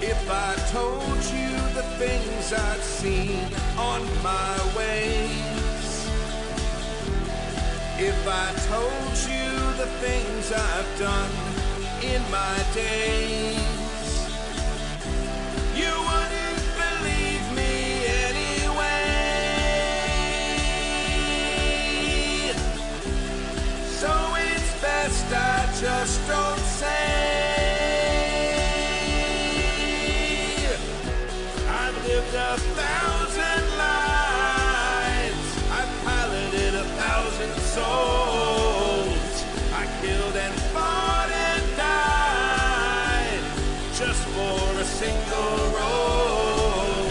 If I told you the things I've seen on my ways, if I told you the things I've done in my days, you wouldn't believe me anyway. So it's best I just don't say. Lived 1,000 lives, I piloted 1,000 souls, I killed and fought and died just for a single role.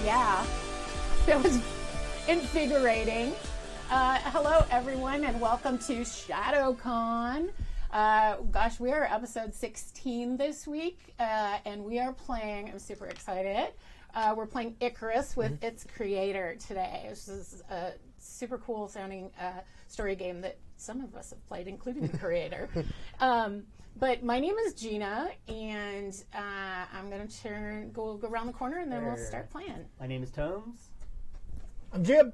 Yeah, that was invigorating. Hello everyone and welcome to ShadowCon. Gosh, we are episode 16 this week and we are playing, I'm super excited, we're playing Icarus with its creator today. This is a super cool sounding story game that some of us have played, including the creator. But my name is Gina, and I'm going to go around the corner, and then we'll start playing. My name is Tomes. I'm Jim.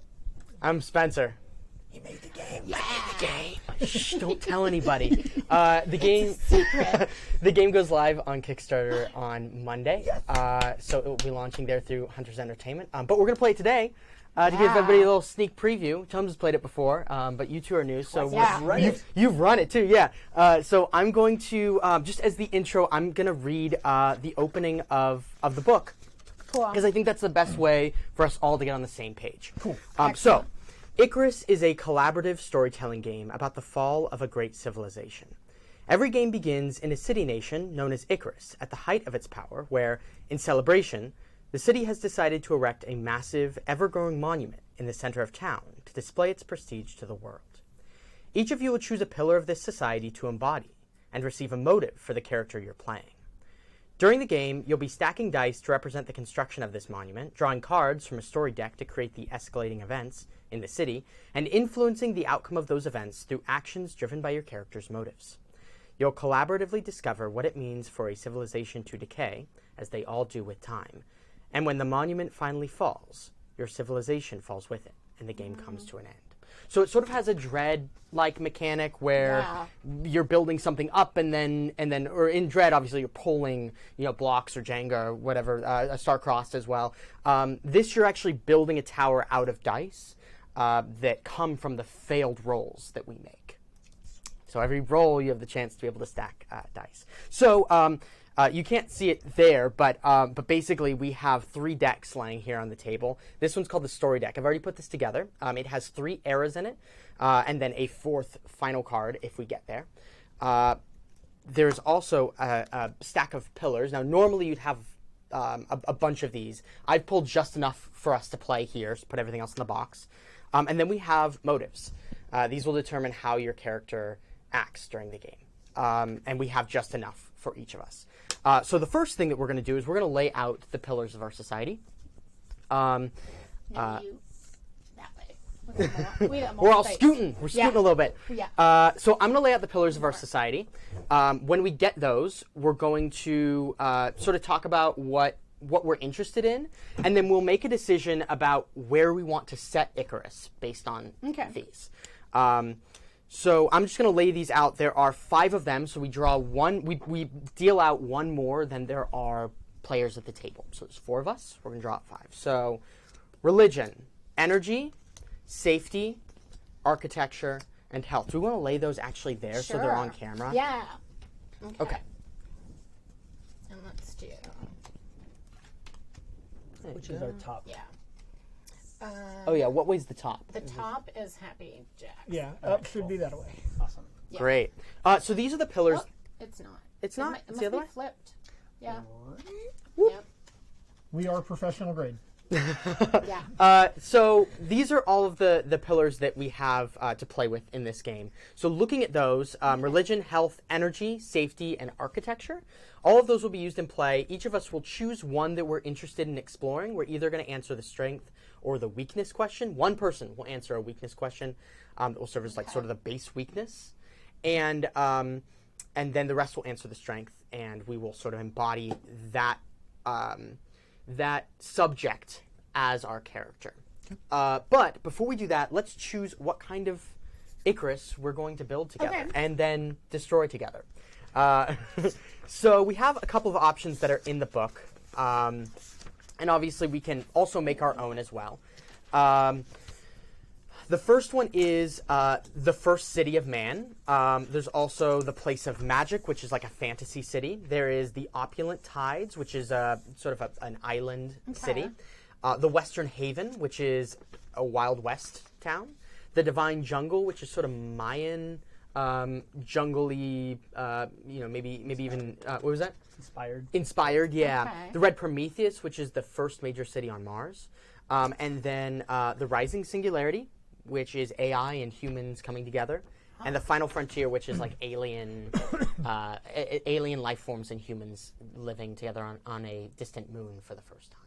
I'm Spencer. You made the game. Yeah. I made the game. Shh, don't tell anybody. The game the game goes live on Kickstarter on Monday. Yes. So it will be launching there through Hunters Entertainment. But we're going to play it today to give everybody a little sneak preview. Tomes has played it before, but you two are new. So you've run it too, yeah. So I'm going to, just as the intro, I'm going to read the opening of the book. Cool. Because I think that's the best way for us all to get on the same page. Cool. So, Icarus is a collaborative storytelling game about the fall of a great civilization. Every game begins in a city-nation known as Icarus, at the height of its power, where, in celebration, the city has decided to erect a massive, ever-growing monument in the center of town to display its prestige to the world. Each of you will choose a pillar of this society to embody, and receive a motive for the character you're playing. During the game, you'll be stacking dice to represent the construction of this monument, drawing cards from a story deck to create the escalating events in the city, and influencing the outcome of those events through actions driven by your character's motives. You'll collaboratively discover what it means for a civilization to decay, as they all do with time, and when the monument finally falls, your civilization falls with it, and the game comes to an end. So it sort of has a Dread-like mechanic where you're building something up, and then, or in Dread, obviously you're pulling, blocks or Jenga or whatever, Star-Crossed as well. This you're actually building a tower out of dice that come from the failed rolls that we make. So every roll you have the chance to be able to stack dice. So you can't see it there, but basically we have 3 decks lying here on the table. This one's called the story deck. I've already put this together. It has 3 eras in it, and then a 4th final card if we get there. There's also a stack of pillars. Now, normally you'd have a bunch of these. I've pulled just enough for us to play here, so put everything else in the box. And then we have motives. These will determine how your character acts during the game. And we have just enough for each of us. So the first thing that we're going to do is we're going to lay out the pillars of our society. That way. We're all scooting. We're scooting a little bit. Yeah. So I'm going to lay out the pillars of our society. When we get those, we're going to sort of talk about what we're interested in, and then we'll make a decision about where we want to set Icarus based on these. So I'm just going to lay these out. There are 5 of them, so we draw one. We deal out one more than there are players at the table. So there's 4 of us. We're going to draw out 5. So religion, energy, safety, architecture, and health. Do we want to lay those actually there so they're on camera? Yeah. Okay. And let's do... Which is our top? Yeah. Oh, yeah. What way's the top? The top is Happy Jack. Yeah, up should be that way. Awesome. Yeah. Great. So these are the pillars. Oh, it's not. It's not? It It's must the other be way? flipped. Yeah. Whoop. Yep. We are professional grade. Yeah. So these are all of the pillars that we have to play with in this game. So looking at those, religion, health, energy, safety, and architecture, all of those will be used in play. Each of us will choose one that we're interested in exploring. We're either going to answer the strength or the weakness question. One person will answer a weakness question that will serve as like sort of the base weakness. And then the rest will answer the strength, and we will sort of embody that that subject as our character. But before we do that, let's choose what kind of Icarus we're going to build together and then destroy together. So we have a couple of options that are in the book, and obviously we can also make our own as well. The first one is the first city of man. There's also the place of magic, which is like a fantasy city. There is the opulent tides, which is sort of an island city. The western haven, which is a Wild West town. The divine jungle, which is sort of Mayan, jungly, maybe even, what was that? Inspired, yeah. Okay. The red Prometheus, which is the first major city on Mars. And then the rising singularity, which is AI and humans coming together, and the final frontier, which is like alien life forms and humans living together on a distant moon for the first time.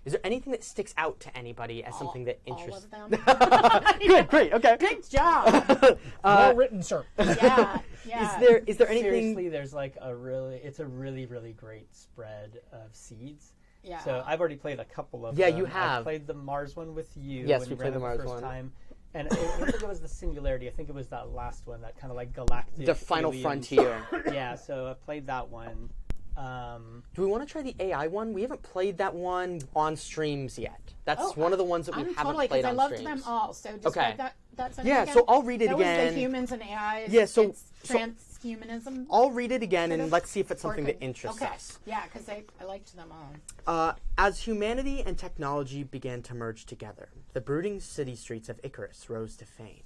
Is there anything that sticks out to anybody as something that interests? All of them. Good, great, okay. Good job. Well written, sir. Yeah. Is there anything? Seriously, there's like it's a really great spread of seeds. Yeah. So I've already played a couple of Yeah, them. you have. I played the Mars one with you. Yes, when we you played ran the it Mars first one. time. And I don't think it was the Singularity. I think it was that last one, that kind of like galactic. The final alien- frontier. Yeah, so I played that one. Do we want to try the AI one? We haven't played that one on streams yet. That's one of the ones that we haven't totally, played on I loved streams. them all. So just Okay. like that's Yeah, again. so I'll read it that again. Was the humans and AI. Yeah, so- it's transhumanism. I'll read it again and Sort of? let's see if it's something that Okay. interests us. Yeah, because I liked them all. As humanity and technology began to merge together, the brooding city streets of Icarus rose to fame.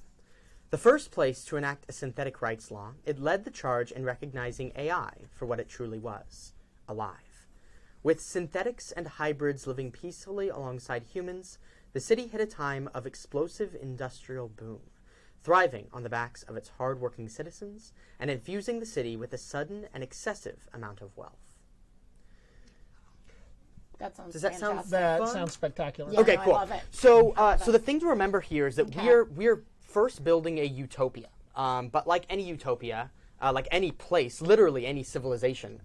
The first place to enact a synthetic rights law, it led the charge in recognizing AI for what it truly was, alive. With synthetics and hybrids living peacefully alongside humans, the city hit a time of explosive industrial boom, thriving on the backs of its hard-working citizens and infusing the city with a sudden and excessive amount of wealth. That sounds Does that sound fantastic. That Fun. sounds spectacular. Yeah. Okay, no, I cool. love it. So, so the thing to remember here is that Okay. we're first building a utopia. But like any utopia, like any place, literally any civilization,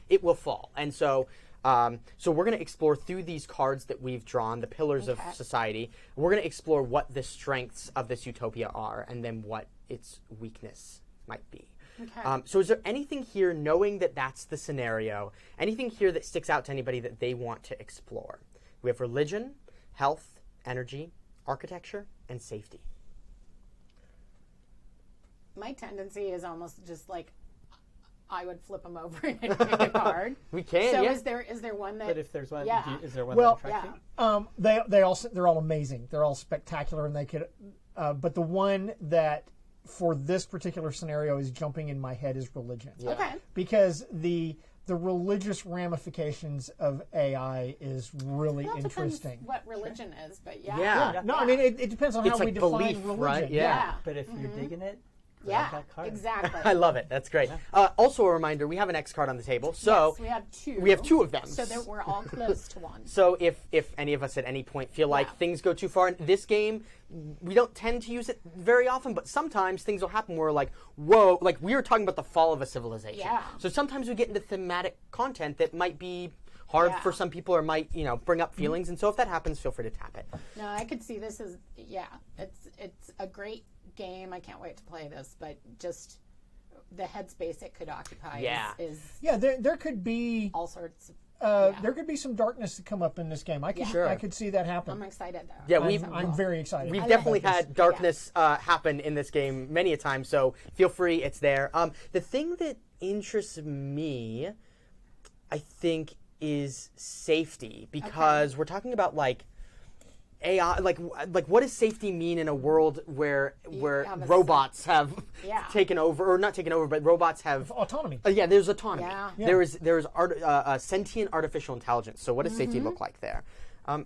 it will fall. And so, so we're going to explore through these cards that we've drawn, the pillars of society. We're going to explore what the strengths of this utopia are, and then what its weakness might be. Okay. So is there anything here, knowing that that's the scenario, anything here that sticks out to anybody that they want to explore? We have religion, health, energy, architecture, and safety. My tendency is almost just like I would flip them over and pick a card. We can, So yeah. is there one that? But if there's one, Yeah. is there one Well, that attracts yeah. you? They're all amazing. They're all spectacular, and they could. But the one that for this particular scenario is jumping in my head is religion. Yeah. Okay. Because the religious ramifications of AI is really Well, it interesting. depends what religion is, but yeah. Yeah. No, I mean it depends on It's how we like define belief, religion. right? Yeah. But if you're digging it, grab Yeah, that card. exactly. I love it. That's great. Also, a reminder: we have an X card on the table, so Yes, we have two. we have two of them. So that we're all close to one. So if any of us at any point feel like Yeah. things go too far in this game, we don't tend to use it very often, but sometimes things will happen where like, whoa, like we were talking about the fall of a civilization. Yeah. So sometimes we get into thematic content that might be hard Yeah. for some people or might, bring up feelings. And so if that happens, feel free to tap it. No, I could see this as it's a great game. I can't wait to play this, but just the headspace it could occupy Yeah. is Yeah, there could be all sorts of there could be some darkness to come up in this game. I could Sure. I could see that I'm happen. excited though. Yeah, we've- I'm very excited. We've love definitely this. had darkness happen in this game many a time, so feel free, it's there. The thing that interests me, I think, is safety, because we're talking about like AI, like what does safety mean in a world where have a robots have Yeah. taken over, or not taken over, but robots have Autonomy. yeah, there's autonomy. Yeah. There is sentient artificial intelligence. So what does safety look like there?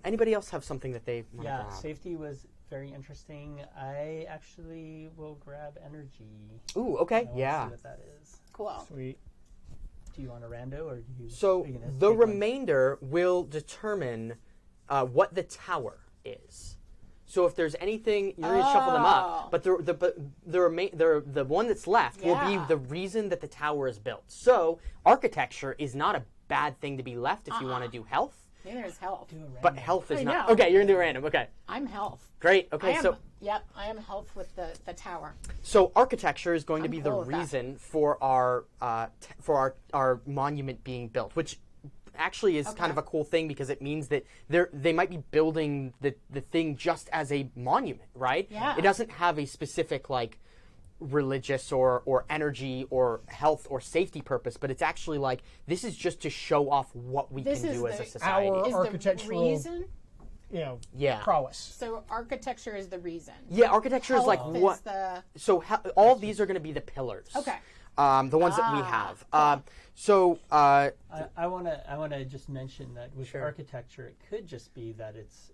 Anybody else have something that they want to grab? Safety was very interesting. I actually will grab energy. Ooh, okay, I wanna yeah. see what that is. Cool. Sweet. Do you want a rando or do you? So are you gonna the take one? remainder will determine what the tower is. So if there's anything, you're going to shuffle them up. But the one that's left will be Yeah. the reason that the tower is built. So architecture is not a bad thing to be left if you want to do health. Neither is health. Do a rando. But health is I not. know. Okay, you're going to do random. Okay, I'm health. great. Okay, I am health with the tower. So architecture is going to I'm be cool the with that. reason for our monument being built, which actually is kind of a cool thing because it means that they might be building the thing just as a monument, right? Yeah. It doesn't have a specific like religious or energy or health or safety purpose, but it's actually like this is just to show off what we This can is do as a the- society. Our Is architectural, the reason? Yeah. prowess. So architecture is the reason. Yeah, architecture is like Health what. Is the, So all of these are going to be the pillars. okay. The ones that we have. I wanna just mention that with Sure. architecture, it could just be that it's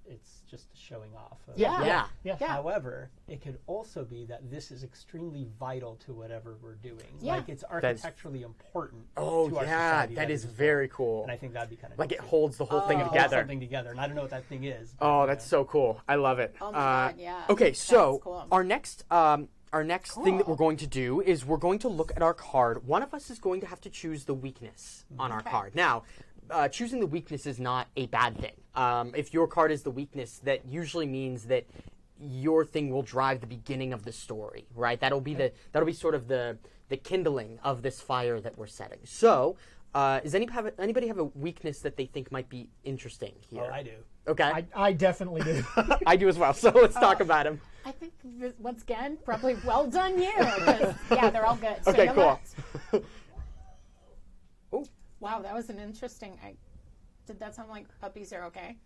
just showing off. Of Yeah. Yeah. Yeah. However, it could also be that this is extremely vital to whatever we're doing. Yeah. Like it's architecturally important. Oh to our yeah, society that is as well. very cool. And I think that'd be kind of Like it holds the whole thing together. something together. And I don't know what that thing is. but, Oh, you that's know. so cool. I love it. Oh my God, yeah. Okay, so That's cool. our next thing that we're going to do is we're going to look at our card. One of us is going to have to choose the weakness on our Okay. card. Now, choosing the weakness is not a bad thing. If your card is the weakness, that usually means that your thing will drive the beginning of the story, right? That'll be sort of the kindling of this fire that we're setting. So, does anybody have a weakness that they think might be interesting here? Oh, I do. Okay, I definitely do. I do as well. So let's talk about him. I think once again, probably well done you. 'Cause, yeah, they're all good. So Okay, now cool. let's- Ooh. Wow, that was an interesting. Did that sound like puppies are okay?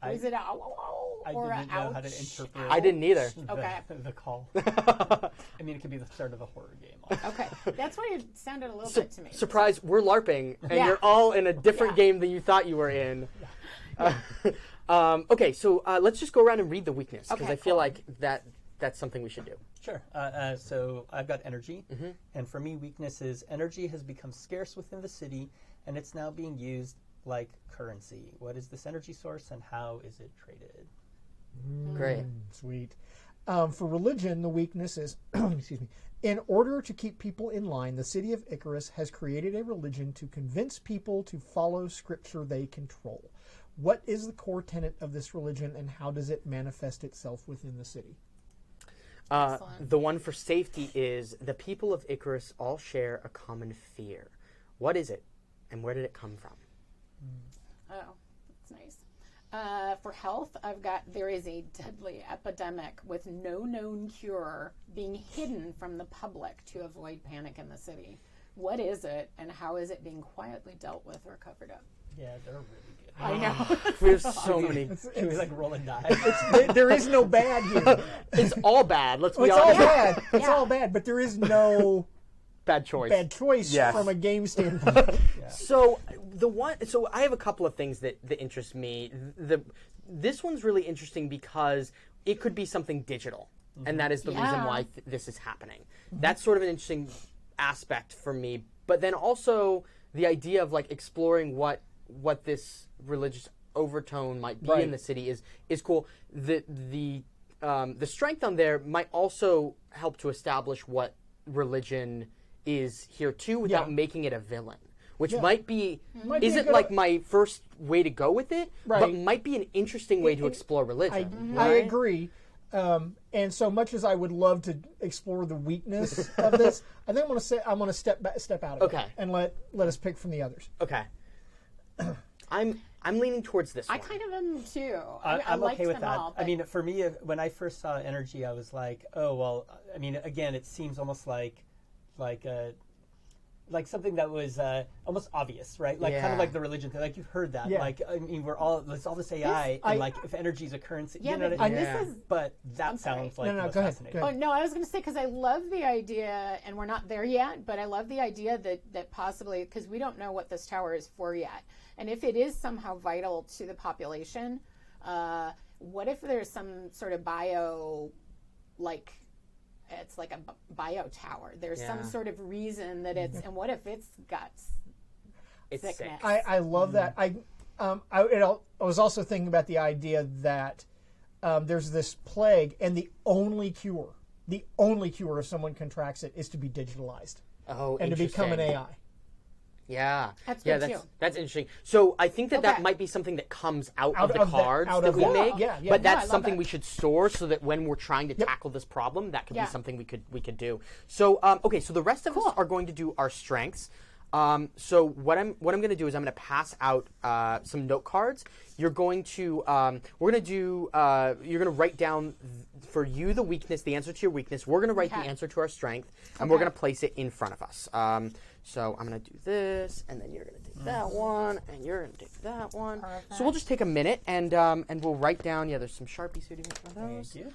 I- Was it a ow, ow, ow, I or a didn't know how to ouch? interpret. I didn't either. Okay. The call. I mean, it could be the start of a horror game. Okay, that's why it sounded a little bit to me. Surprise, we're LARPing, and Yeah. you're all in a different Yeah. game than you thought you were in. Okay, so let's just go around and read the weakness, because Okay, I feel cool. like that's something we should do. Sure. So I've got energy, and for me, weakness is energy has become scarce within the city, and it's now being used like currency. What is this energy source, and how is it traded? Great. Sweet. For religion, the weakness is, excuse me, in order to keep people in line, the city of Icarus has created a religion to convince people to follow scripture they control. What is the core tenet of this religion, and how does it manifest itself within the city? Excellent. The one for safety is the people of Icarus all share a common fear. What is it, and where did it come from? Oh, that's nice. For health, I've got there is a deadly epidemic with no known cure being hidden from the public to avoid panic in the city. What is it, and how is it being quietly dealt with or covered up? Yeah, they're really good. I know. We have so many. Can we like roll a die? There is no bad here. It's all bad. Let's be It's all honest. bad. It's Yeah. all bad, but there is no Bad choice. bad choice Yes. from a game standpoint. So so I have a couple of things that interest me. This one's really interesting because it could be something digital, and that is the reason Yeah. why this is happening. That's sort of an interesting aspect for me. But then also the idea of like exploring what this religious overtone might be in Right. the city is cool. The strength on there might also help to establish what religion is here too without Yeah. making it a villain, which Yeah. might be Might be a isn't good- like my first way to go with it, but Right. might be an interesting way to explore religion. I right? agree. And so much as I would love to explore the weakness of this, I think I'm going to step out of Okay. it and let us pick from the others. Okay. I'm leaning towards this I one. kind of am too. I'm liked okay with them that. all, I but- mean, for me, when I first saw energy, I was like, oh well. I mean, again, it seems almost like like something that was almost obvious, right? Like kind Yeah. of like the religion thing. Like you've heard that. Yeah. Like I mean, there's all this AI, and like if energy is a currency, Yeah, you know but what I mean? this is. But that sorry. sounds like No, the most go ahead, fascinating. go Oh ahead. no, I was going to say because I love the idea, and we're not there yet. But I love the idea that possibly because we don't know what this tower is for yet, and if it is somehow vital to the population, what if there's some sort of like it's like a bio tower? There's some Yeah. sort of reason that it's, and what if it's got It's sick. sickness? I love that. I was also thinking about the idea that there's this plague, and the only cure if someone contracts it is to be digitalized Oh, and to become an interesting. AI. Yeah, That's yeah, good, that's too. that's interesting. So I think that Okay. might be something that comes out Out of the of that- cards out that of we that. make. Yeah, yeah. But No, I that's love something it. we should store so that when we're trying to Yep. tackle this problem, that could Yeah. be something we could do. So okay, so the rest of us are going to do our strengths. So what I'm going to do is I'm going to pass out some note cards. You're going to you're going to write down for you the weakness, the answer to your weakness. We're going to write the Okay. answer to our strength, and we're Okay. going to place it in front of us. So I'm going to do this, and then you're going to take that one, and you're going to take that one. So we'll just take a minute, and we'll write down. Yeah, there's some Sharpies here. Do you want those? Thank you.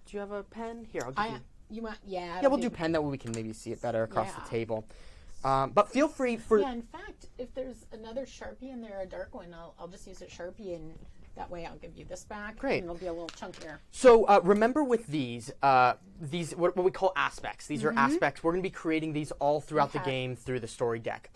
Do you have a pen? Here, I'll give you. You want? Yeah. Yeah, we'll do pen. That way we can maybe see it better across Yeah. the table. But feel free for. Yeah, in fact, if there's another Sharpie in there, a dark one, I'll just use a Sharpie, and that way I'll give you this back. Great. And it'll be a little chunkier. So remember with these what we call aspects. These are aspects. We're going to be creating these all throughout the Okay. game through the story deck.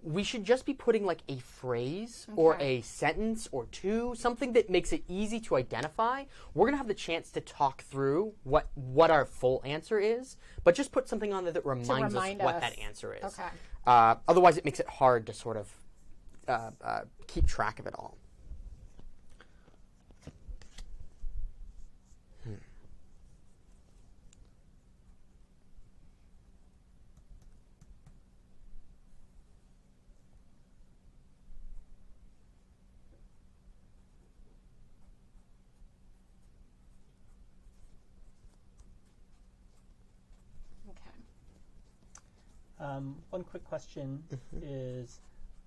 We should just be putting like a phrase or Okay. a sentence or two, something that makes it easy to identify. We're going to have the chance to talk through what our full answer is, but just put something on there that reminds remind us what us. that answer is. Okay. Otherwise, it makes it hard to sort of keep track of it all. Okay. One quick question is,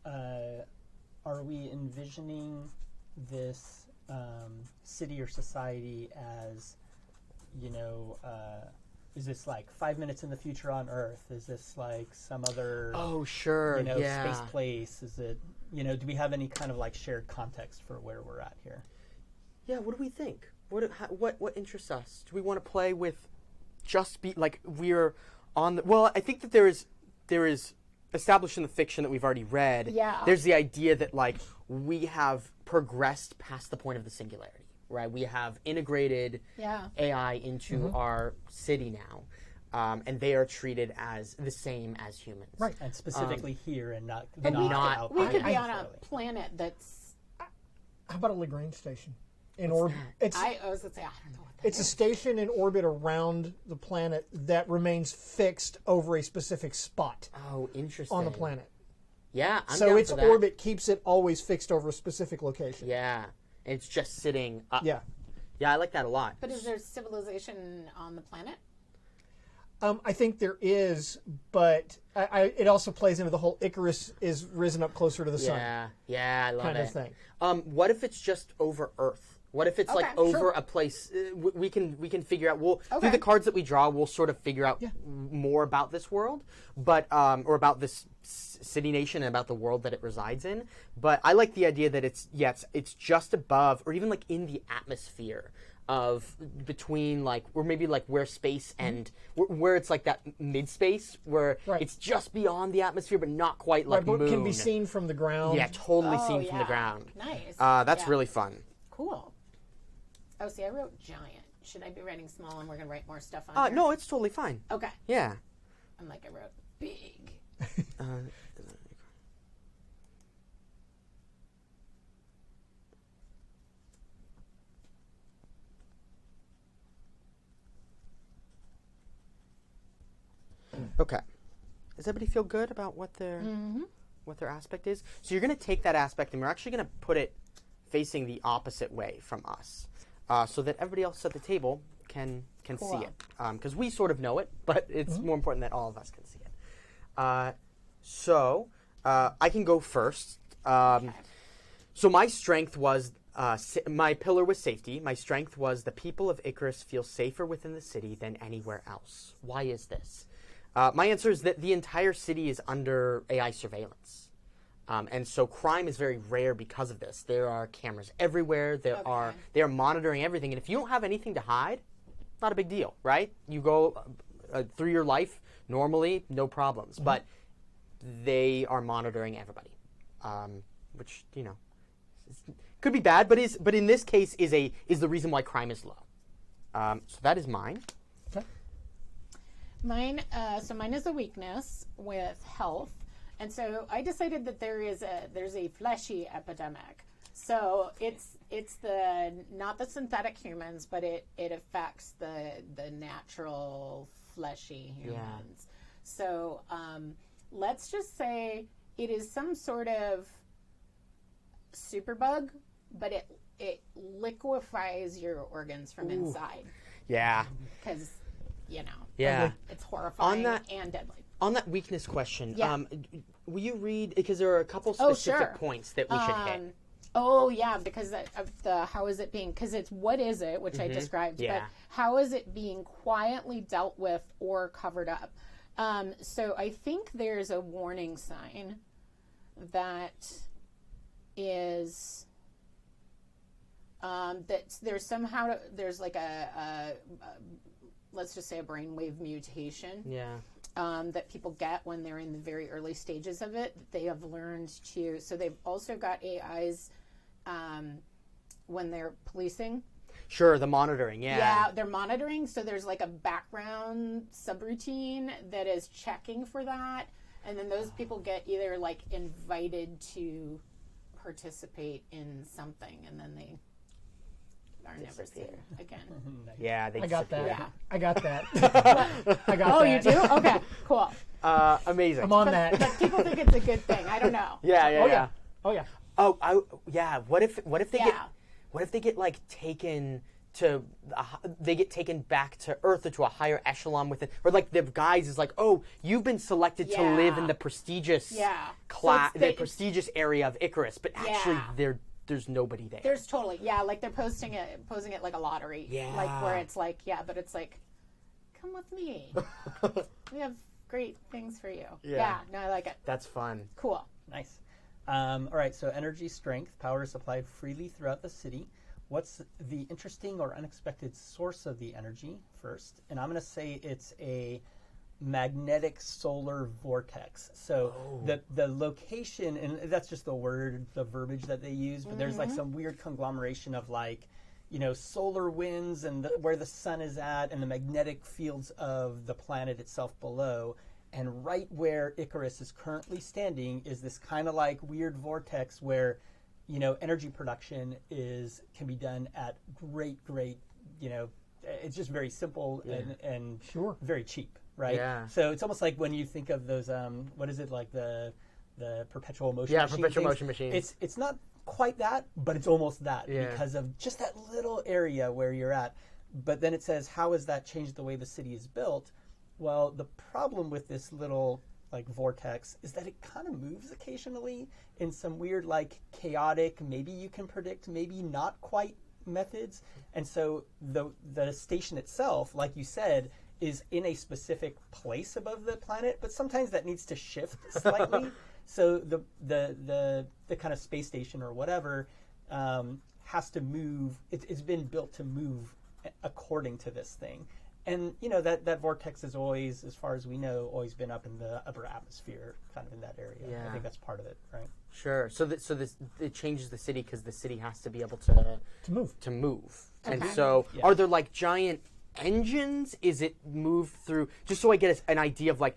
are we envisioning this city or society as, is this like 5 minutes in the future on Earth? Is this like some other, Oh, sure. Yeah. space place? Is it, do we have any kind of like shared context for where we're at here? Yeah, what do we think? What interests us? Do we want to play with just be like we're on the well, I think that there is established in the fiction that we've already read. Yeah. There's the idea that like we have progressed past the point of the singularity, right? We have integrated Yeah. AI into our city now. And they are treated as the same as humans. Right. And specifically here and not not- out We there could be on a necessarily. planet that's. How about a Lagrange station? In orbit. It's I was gonna say I don't know what that it's a station in orbit around the planet that remains fixed over a specific spot Oh, interesting. on the planet. Yeah, I'm So down its for that. orbit keeps it always fixed over a specific location. Yeah. It's just sitting up. Yeah. Yeah, I like that a lot. But is there civilization on the planet? I think there is, but it also plays into the whole Icarus is risen up closer to the sun Yeah, I love kind it. of thing. What if it's just over Earth? What if it's like Okay, over sure. a place? We can figure out. We'll through Okay. the cards that we draw, we'll sort of figure out more about this world, but or about this city nation and about the world that it resides in. But I like the idea that it's just above or even like in the atmosphere of between like or maybe like where space and where it's like that mid space where Right. it's just beyond the atmosphere but not quite like Right, but moon. can be seen from the ground. Yeah, totally Oh, seen from the yeah. ground. Nice. That's Yeah. really fun. Cool. Oh, see, I wrote giant. Should I be writing small and we're gonna write more stuff on here? No, it's totally fine. Okay. Yeah. I'm like I wrote big. Okay. Does everybody feel good about what their aspect is? So you're going to take that aspect and we're actually going to put it facing the opposite way from us, so that everybody else at the table can see Cool. it. Because we sort of know it, but it's more important that all of us can see it. So I can go first. So my strength was, my pillar was safety. My strength was the people of Icarus feel safer within the city than anywhere else. Why is this? My answer is that the entire city is under AI surveillance. And so crime is very rare because of this. There are cameras everywhere. They are monitoring everything. And if you don't have anything to hide, not a big deal, right? You go through your life normally, no problems. But they are monitoring everybody, which, you know, could be bad, but in this case is the reason why crime is low. So that is mine. Okay. Mine is a weakness with health, and so I decided that there's a fleshy epidemic. So it's not the synthetic humans, but it affects the natural fleshy humans. Yeah. So let's just say it is some sort of superbug, but it liquefies your organs from inside. Yeah. Because, you know, yeah, it's horrifying and deadly. On that weakness question, yeah. Will you read, because there are a couple specific points that we should hit. Oh, yeah, because of the how is it being, because it's what is it, which I described, but how is it being quietly dealt with or covered up? So I think there's a warning sign that is that there's like a let's just say a brainwave mutation. Yeah. That people get when they're in the very early stages of it. They have learned to. So they've also got AIs when they're policing. Sure, the monitoring, yeah. Yeah, they're monitoring. So there's like a background subroutine that is checking for that. And then those people get either like invited to participate in something, and then they are never seen again. Yeah, they I got that. Yeah. I got that. I got that. Oh, you do? Okay, cool. Amazing. I'm on that. But people think it's a good thing. I don't know. Yeah. Oh yeah. Yeah. What if they get like taken to they get taken back to Earth or to a higher echelon within, or like the guys is like, oh, you've been selected to live in the prestigious class, the prestigious area of Icarus, but actually there's nobody there. There's totally like they're posing it like a lottery, like where it's like but it's like, come with me, we have great things for you. Yeah, no, I like it. That's fun. Cool. Nice. All right, so energy strength, power is supplied freely throughout the city. What's the interesting or unexpected source of the energy first? And I'm going to say it's a magnetic solar vortex. So the location, and that's just the verbiage that they use, but there's like some weird conglomeration of like, you know, solar winds and where the sun is at and the magnetic fields of the planet itself below. And right where Icarus is currently standing is this kind of like weird vortex where, you know, energy production can be done at great, you know, it's just very simple and very cheap, right? Yeah. So it's almost like when you think of those, what is it, like the perpetual motion machine? Yeah, perpetual motion machines. It's not quite that, but it's almost that because of just that little area where you're at. But then it says, how has that changed the way the city is built? Well, the problem with this little like vortex is that it kind of moves occasionally in some weird like chaotic, maybe you can predict, maybe not quite methods. And so the station itself, like you said, is in a specific place above the planet, but sometimes that needs to shift slightly. So the kind of space station or whatever has to move. It's been built to move according to this thing. And, you know, that vortex has always, as far as we know, always been up in the upper atmosphere, kind of in that area. Yeah. I think that's part of it, right? Sure. So it changes the city because the city has to be able to move. Okay. And so are there like giant engines? Is it moved through, just so I get an idea of like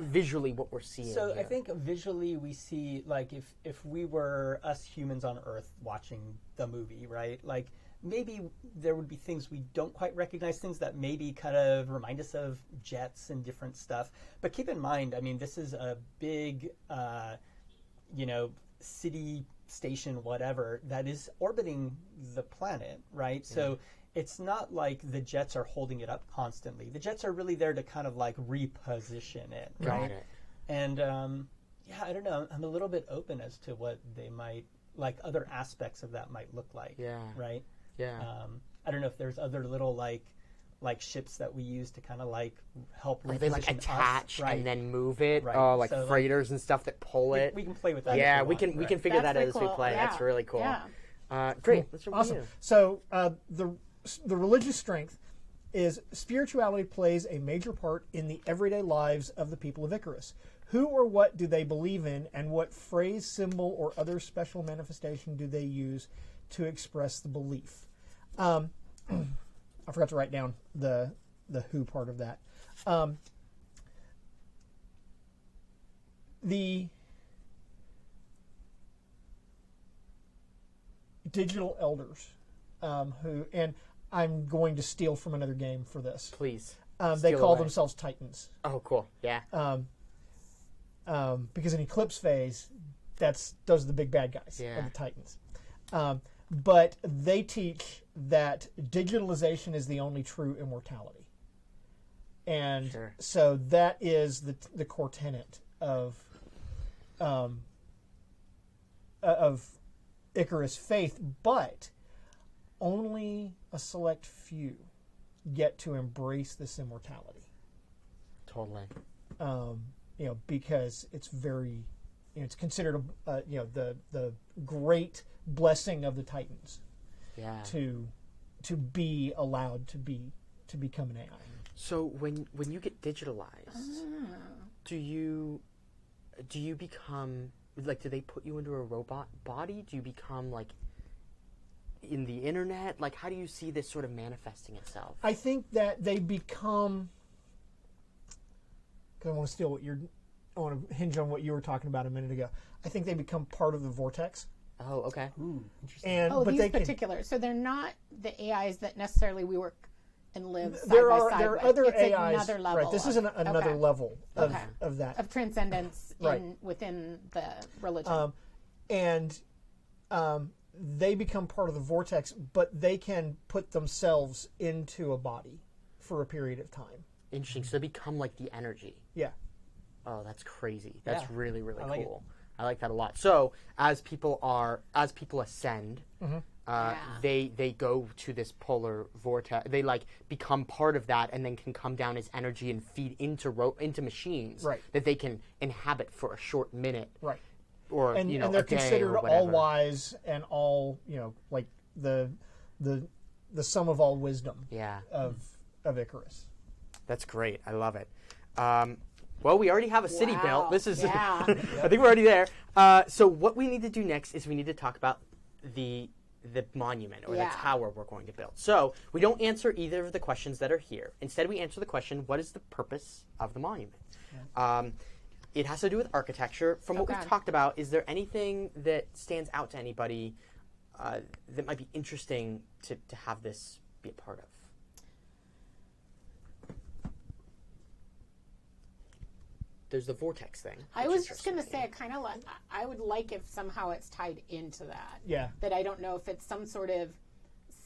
visually what we're seeing? So here. I think visually we see, like if we were us humans on Earth watching the movie, right? Like, maybe there would be things we don't quite recognize, things that maybe kind of remind us of jets and different stuff. But keep in mind, I mean, this is a big, you know, city, station, whatever, that is orbiting the planet, right? Yeah. So it's not like the jets are holding it up constantly. The jets are really there to kind of like reposition it, right? Got it. And yeah, I don't know. I'm a little bit open as to what they might, like other aspects of that might look like. Yeah. Right? Yeah. I don't know if there's other little like ships that we use to kind of like help Or they like reposition attach us. Right. and then move it. Right. Oh, like So, like, freighters and stuff that pull it. We can play with that. Yeah, if we want, can right. figure That's that out as pretty we cool. play. Yeah. That's really cool. Yeah. Great. Let's jump Awesome. to you. So the religious strength is spirituality plays a major part in the everyday lives of the people of Icarus. Who or what do they believe in, and what phrase, symbol, or other special manifestation do they use to express the belief? I forgot to write down the who part of that. The digital elders, who, and I'm going to steal from another game for this. Please. They Steal call away. themselves Titans. Oh, cool. Yeah. Because in Eclipse phase, those are the big bad guys, Yeah. are the Titans. But they teach that digitalization is the only true immortality. And Sure. so that is the core tenet of Icarus faith, but only a select few get to embrace this immortality. Totally. Because it's very, it's considered the great blessing of the Titans Yeah. to be allowed to become an AI. So when you get digitalized, do you become like, do they put you into a robot body? Do you become like in the internet? Like, how do you see this sort of manifesting itself? I think that they become. Because I want to steal I want to hinge on what you were talking about a minute ago. I think they become part of the vortex. Oh, okay. Ooh, interesting. And Oh, but these they can, particular. So they're not the AIs that necessarily we work and live side there by are side there are with. other It's AIs. another level. Right. This is of- another okay. level of, Okay. of that. of transcendence Right. within the religion. And they become part of the vortex, but they can put themselves into a body for a period of time. Interesting. So they become like the energy. Yeah. Oh, that's crazy. That's Yeah. really, really I like cool. I like that a lot. So as people ascend, they go to this polar vortex. They like become part of that, and then can come down as energy and feed into machines Right. that they can inhabit for a short minute. Right. Or And you know, they're a day considered or all whatever. wise and all, like the sum of all wisdom Yeah, of Icarus. that's great. I love it. Well, we already have a city Wow. built. This is, Yeah. I think we're already there. So what we need to do next is we need to talk about the monument or Yeah. the tower we're going to build. So we don't answer either of the questions that are here. Instead, we answer the question, what is the purpose of the monument? It has to do with architecture. From what Okay. we've talked about, is there anything that stands out to anybody that might be interesting to have this be a part of? There's the vortex thing. I which was just going to interests say, me. I would like if somehow it's tied into that. Yeah. That I don't know if it's some sort of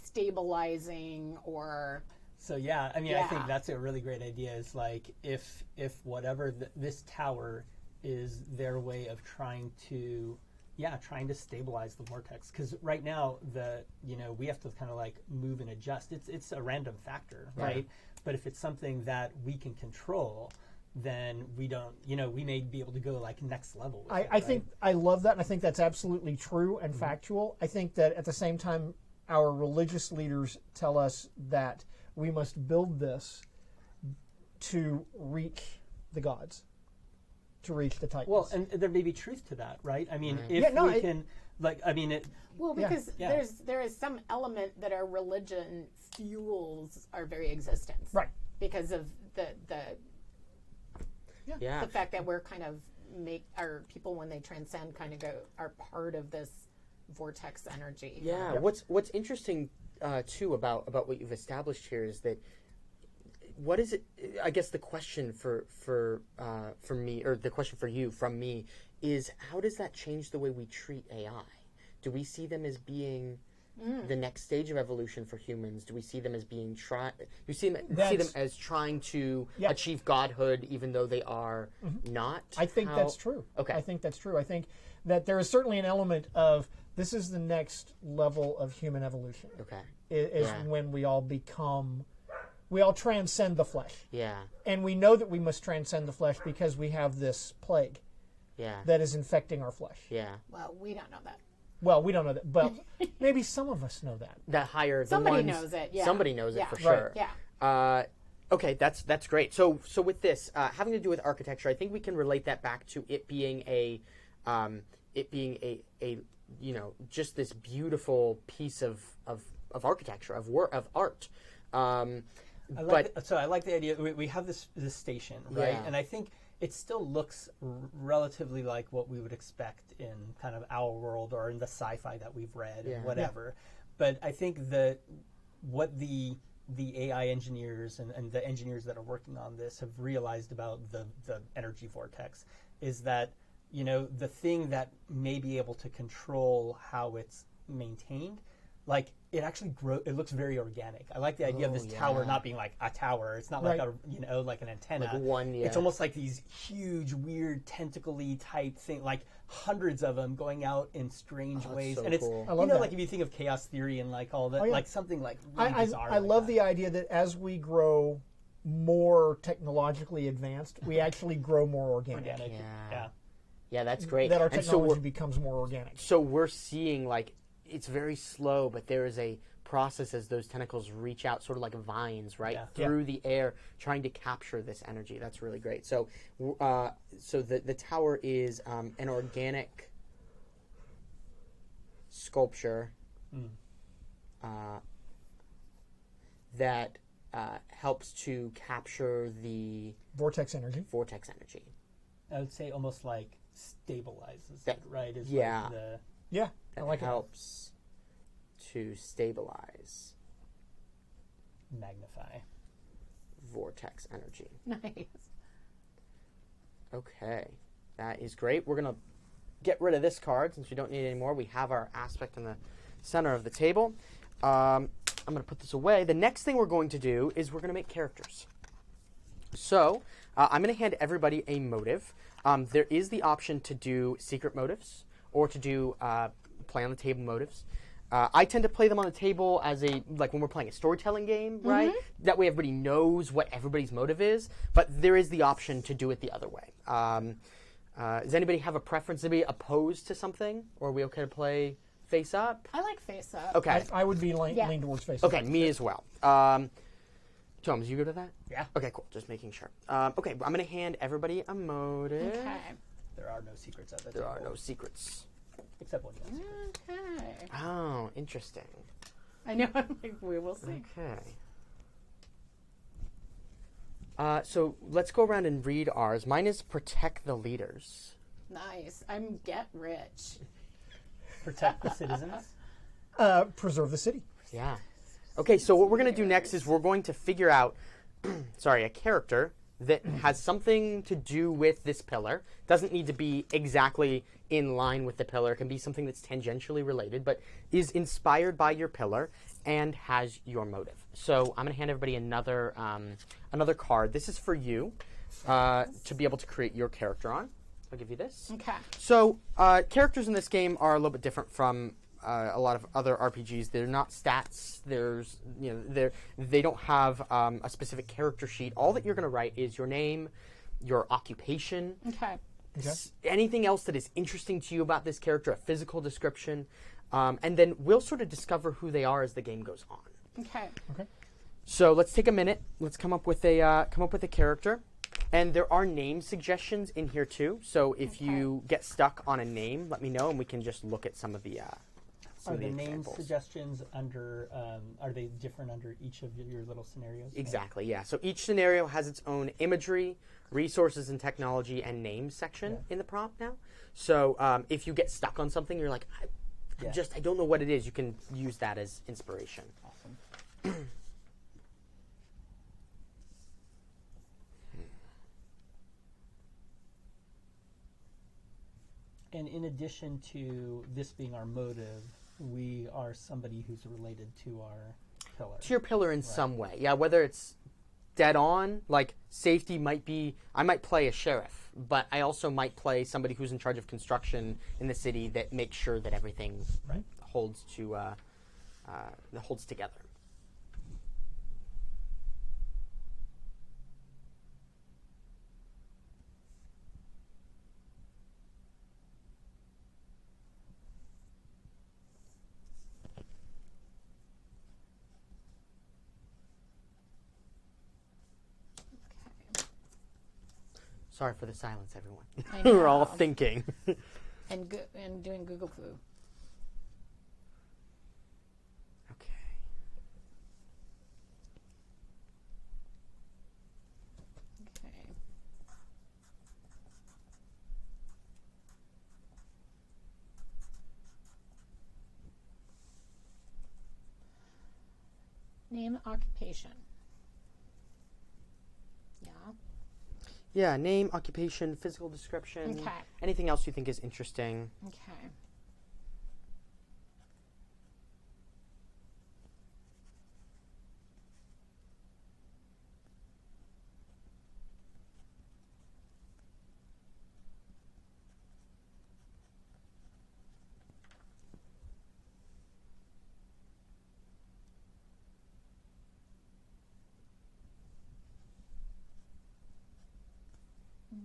stabilizing or. So yeah, I mean, I think Yeah. that's a really great idea. Is like if whatever this tower is their way of trying to stabilize the vortex. Because right now we have to kind of like move and adjust. It's a random factor, right? But if it's something that we can control, then we don't. We may be able to go like next level. With I think I love that, and I think that's absolutely true and factual. I think that at the same time, our religious leaders tell us that we must build this to reach the gods, to reach the Titans. Well, and there may be truth to that, right? I mean, if Yeah, no, we can, like, I mean, Well, Yeah. because Yeah. there is some element that our religion fuels our very existence. Right. Because of the Yeah. fact that we're kind of our people when they transcend kind of are part of this vortex energy. Yeah. What's interesting too about what you've established here is that what is it? I guess the question for me, or the question for you from me, is how does that change the way we treat AI? Do we see them as being the next stage of evolution for humans? Do we see them as being you see them That's- as trying to Yeah. achieve godhood, even though they are not? I think that's true. Okay. I think that's true. I think that there is certainly an element of this is the next level of human evolution. Okay. Is Yeah. when we all transcend the flesh. Yeah. And we know that we must transcend the flesh because we have this plague Yeah. that is infecting our flesh. Yeah. Well, we don't know that. Well, we don't know that, but maybe some of us know that. The higher Somebody the ones, knows it, yeah. Somebody knows Yeah. it for Right. sure. Yeah. Okay, that's great. So with this having to do with architecture, I think we can relate that back to it being a just this beautiful piece of architecture of art. I like the idea. We have this station, right? Yeah. And I think it still looks relatively like what we would expect in kind of our world or in the sci-fi that we've read Yeah. and whatever. But I think that what the AI engineers and the engineers that are working on this have realized about the energy vortex is that, you know, the thing that may be able to control how it's maintained, like it actually it looks very organic. I like the idea of this tower not being like a tower. It's not like like an antenna. Like one, yeah. It's almost like these huge, weird, tentacle-y type thing, like hundreds of them going out in strange ways. so And it's cool. I love you know, that. like if you think of chaos theory and like all that, yeah. like something like really bizarre. I like love that. the idea that as we grow more technologically advanced, we actually grow more organic. organic. Yeah. Yeah, that's great. That our And so technology becomes more organic. So we're seeing like it's very slow, but there is a process as those tentacles reach out, sort of like vines, right, through the air, trying to capture this energy. That's really great. So, the tower is an organic sculpture that helps to capture the Vortex energy. vortex energy. I would say almost like stabilizes That- it, right? Is yeah. Like the, Yeah, I That like it. helps to stabilize magnify. vortex energy. Nice. Okay, that is great. We're going to get rid of this card since we don't need it anymore. We have our aspect in the center of the table. I'm going to put this away. The next thing we're going to do is we're going to make characters. So I'm going to hand everybody a motive. There is the option to do secret motives or to do play on the table motives. I tend to play them on the table as like when we're playing a storytelling game, right? That way everybody knows what everybody's motive is, but there is the option to do it the other way. Does anybody have a preference? Anybody opposed to something? Or are we okay to play face up? I like face up. Okay. I would be lean towards face. Okay, me as well. Thomas, you good with that? Yeah. Okay, cool. Just making sure. Okay, I'm going to hand everybody a motive. Okay. There are no secrets at the There table. are no secrets. Except one. Yes. Okay. Oh, interesting. I know. I'm like, we will see. Okay. So let's go around and read ours. Mine is protect the leaders. Nice. I'm get rich. Protect the citizens. Preserve the city. Yeah. Okay, so what we're going to do next is we're going to figure out, a character that has something to do with this pillar. Doesn't need to be exactly in line with the pillar. It can be something that's tangentially related, but is inspired by your pillar and has your motive. So I'm going to hand everybody another card. This is for you to be able to create your character on. I'll give you this. Okay. So characters in this game are a little bit different from a lot of other RPGs. They're not stats. They don't have a specific character sheet. All that you're going to write is your name, your occupation, Okay. anything else that is interesting to you about this character, a physical description, and then we'll sort of discover who they are as the game goes on. Okay. So let's take a minute. Let's come up with a character. And there are name suggestions in here too. So if you get stuck on a name, let me know, and we can just look at some of the. Are the name examples. suggestions under? Are they different under each of your little scenarios? Exactly. Yeah. So each scenario has its own imagery, resources and technology, and name section in the prompt now. So if you get stuck on something, you're like, I don't know what it is. You can use that as inspiration. Awesome. And in addition to this being our motive, we are somebody who's related to our pillar. To your pillar in some way. Yeah, whether it's dead on, like safety might be, I might play a sheriff, but I also might play somebody who's in charge of construction in the city that makes sure that everything holds together. Sorry for the silence, everyone. I We're all know. thinking. And doing Google Foo. Okay. Okay. Name, occupation. Yeah. Yeah, name, occupation, physical description. Okay. Anything else you think is interesting. Okay.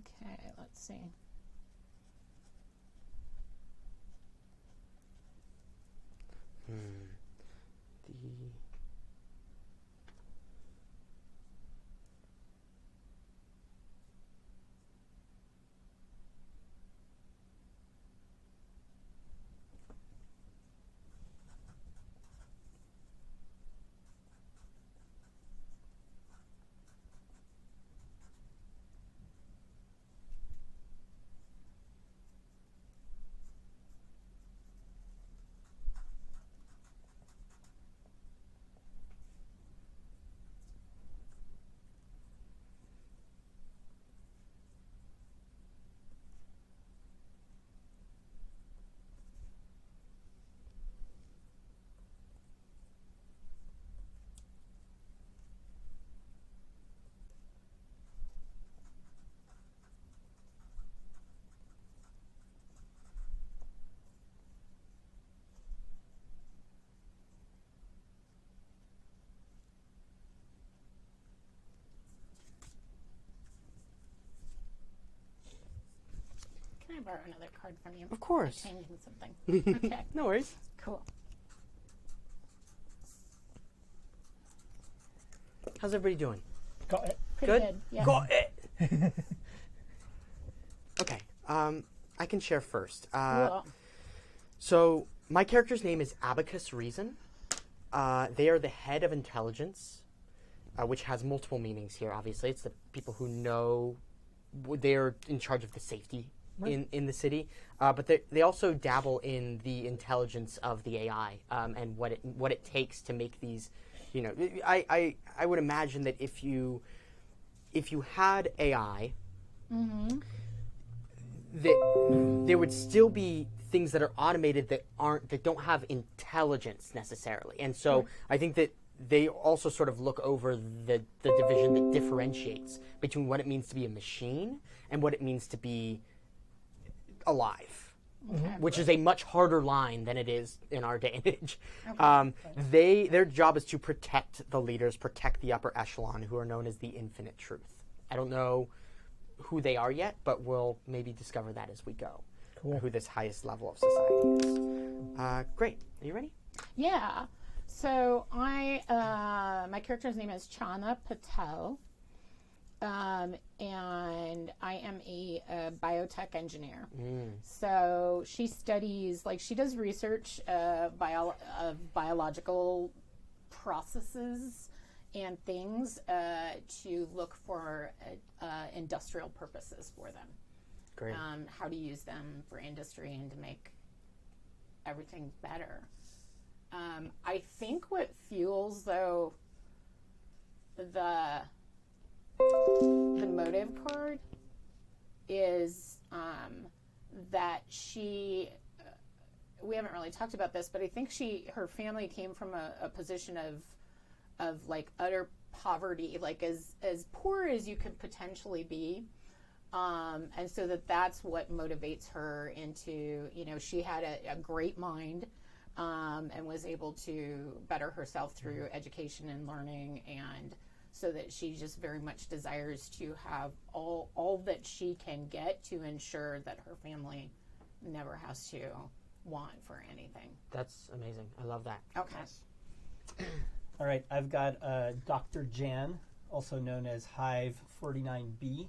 Okay, let's see. The Can I borrow another card from you? Of course. Changing something. Okay. No worries. Cool. How's everybody doing? Got it. Pretty Good? good. Yeah. Got it. Okay. I can share first. Cool. So my character's name is Abacus Reason. They are the head of intelligence, which has multiple meanings here. Obviously, it's the people who know. They're in charge of the safety in the city, but they also dabble in the intelligence of the AI and what it takes to make these. You know, I would imagine that if you had AI, that there would still be things that are automated that don't have intelligence necessarily, and so I think that they also sort of look over the division that differentiates between what it means to be a machine and what it means to be alive, which is a much harder line than it is in our day and age. Their job is to protect the leaders, protect the upper echelon, who are known as the Infinite Truth. I don't know who they are yet, but we'll maybe discover that as we go. Cool. Who this highest level of society is. Great. Are you ready? Yeah. So my character's name is Chana Patel, and I am a biotech engineer. So she studies, she does research of biological processes and things to look for industrial purposes for them. Great. How to use them for industry and to make everything better. I think what fuels, though, the motive card is that she we haven't really talked about this, but I think her family came from a position of like utter poverty, like as poor as you could potentially be. And so that's what motivates her into, she had a great mind, and was able to better herself through education and learning, and so that she just very much desires to have all that she can get to ensure that her family never has to want for anything. That's amazing. I love that. Okay. All right, I've got Dr. Jan, also known as Hive 49B.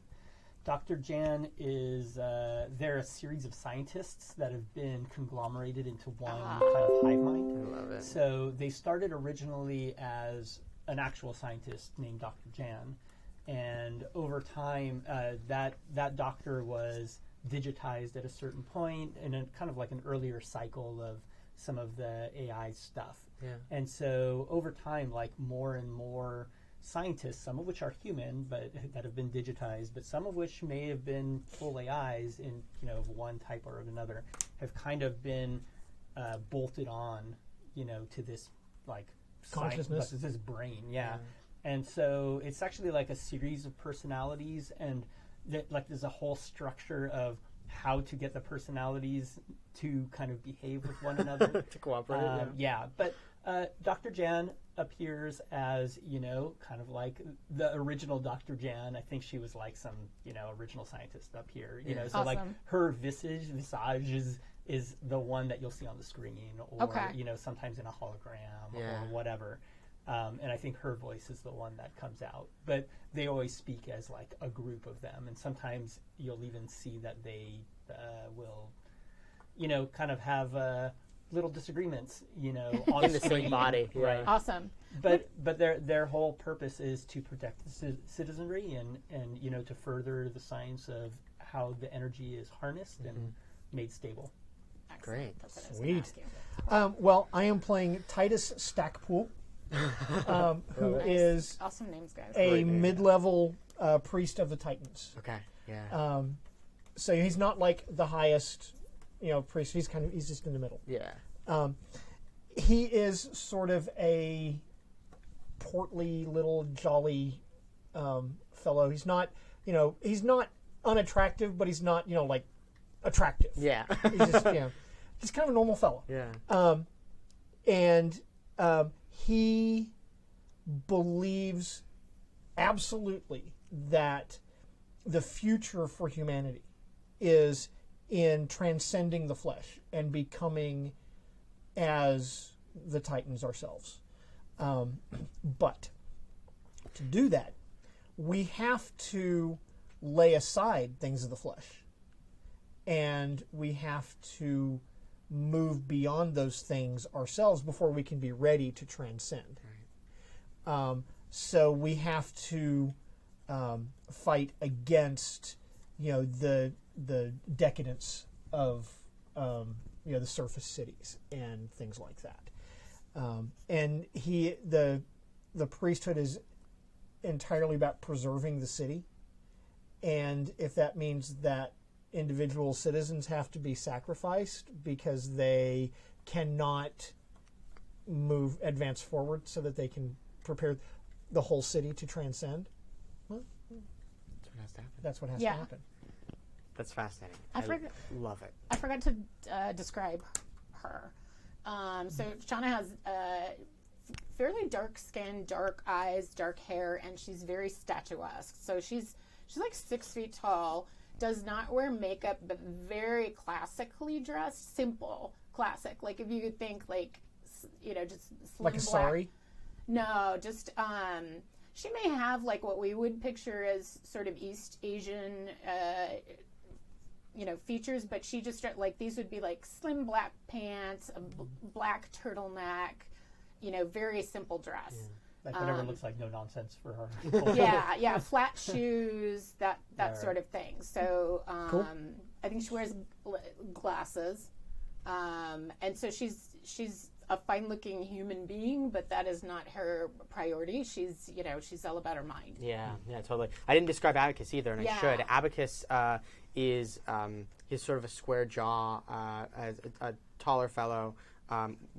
Dr. Jan is, they're a series of scientists that have been conglomerated into one kind of hive mind. I love it. So they started originally as an actual scientist named Dr. Jan, and over time, that doctor was digitized at a certain point in a kind of like an earlier cycle of some of the AI stuff. Yeah. And so over time, like more and more scientists, some of which are human, but that have been digitized, but some of which may have been full AIs in of one type or another, have kind of been bolted on, to this like consciousness, this brain, yeah. And so it's actually like a series of personalities, and there's a whole structure of how to get the personalities to kind of behave with one another. To cooperate, yeah. But Dr. Jan appears as, kind of like the original Dr. Jan. I think she was like some, original scientist up here. So awesome. like her visage is the one that you'll see on the screen, or sometimes in a hologram or whatever. And I think her voice is the one that comes out. But they always speak as like a group of them, and sometimes you'll even see that they will, kind of have little disagreements, on in the same body, right? Awesome. But their whole purpose is to protect the citizenry and to further the science of how the energy is harnessed and made stable. Excellent. Great. That's what I was gonna Sweet. ask you. Well, I am playing Titus Stackpool, who is Awesome names, guys. a Great name. mid-level priest of the Titans. Okay. Yeah. So he's not like the highest, priest. He's just in the middle. Yeah. He is sort of a portly little jolly fellow. He's not, he's not unattractive, but he's not, like attractive. Yeah. He's just, he's kind of a normal fellow. Yeah. And he believes absolutely that the future for humanity is in transcending the flesh and becoming as the Titans ourselves. But to do that, we have to lay aside things of the flesh, and we have to move beyond those things ourselves before we can be ready to transcend. Right. So we have to fight against, the decadence of, the surface cities and things like that. And the priesthood is entirely about preserving the city, and if that means that individual citizens have to be sacrificed because they cannot advance forward so that they can prepare the whole city to transcend, well, That's what has to happen. that's what has to happen. That's fascinating. I love it. I forgot to describe her. So Shauna has fairly dark skin, dark eyes, dark hair, and she's very statuesque. So she's like 6 feet tall, does not wear makeup, but very classically dressed, simple, classic. Like if you could think like, just slim Like a black. sari? No, just she may have like what we would picture as sort of East Asian features, but she just like these would be like slim black pants, a black turtleneck, very simple dress. Like whatever looks like no nonsense for her. Yeah, flat shoes, that Right. sort of thing. So Cool. I think she wears glasses, and so she's a fine-looking human being, but that is not her priority. She's all about her mind. Yeah, totally. I didn't describe Abacus either, and I Yeah. should. Abacus is sort of a square jaw, taller fellow,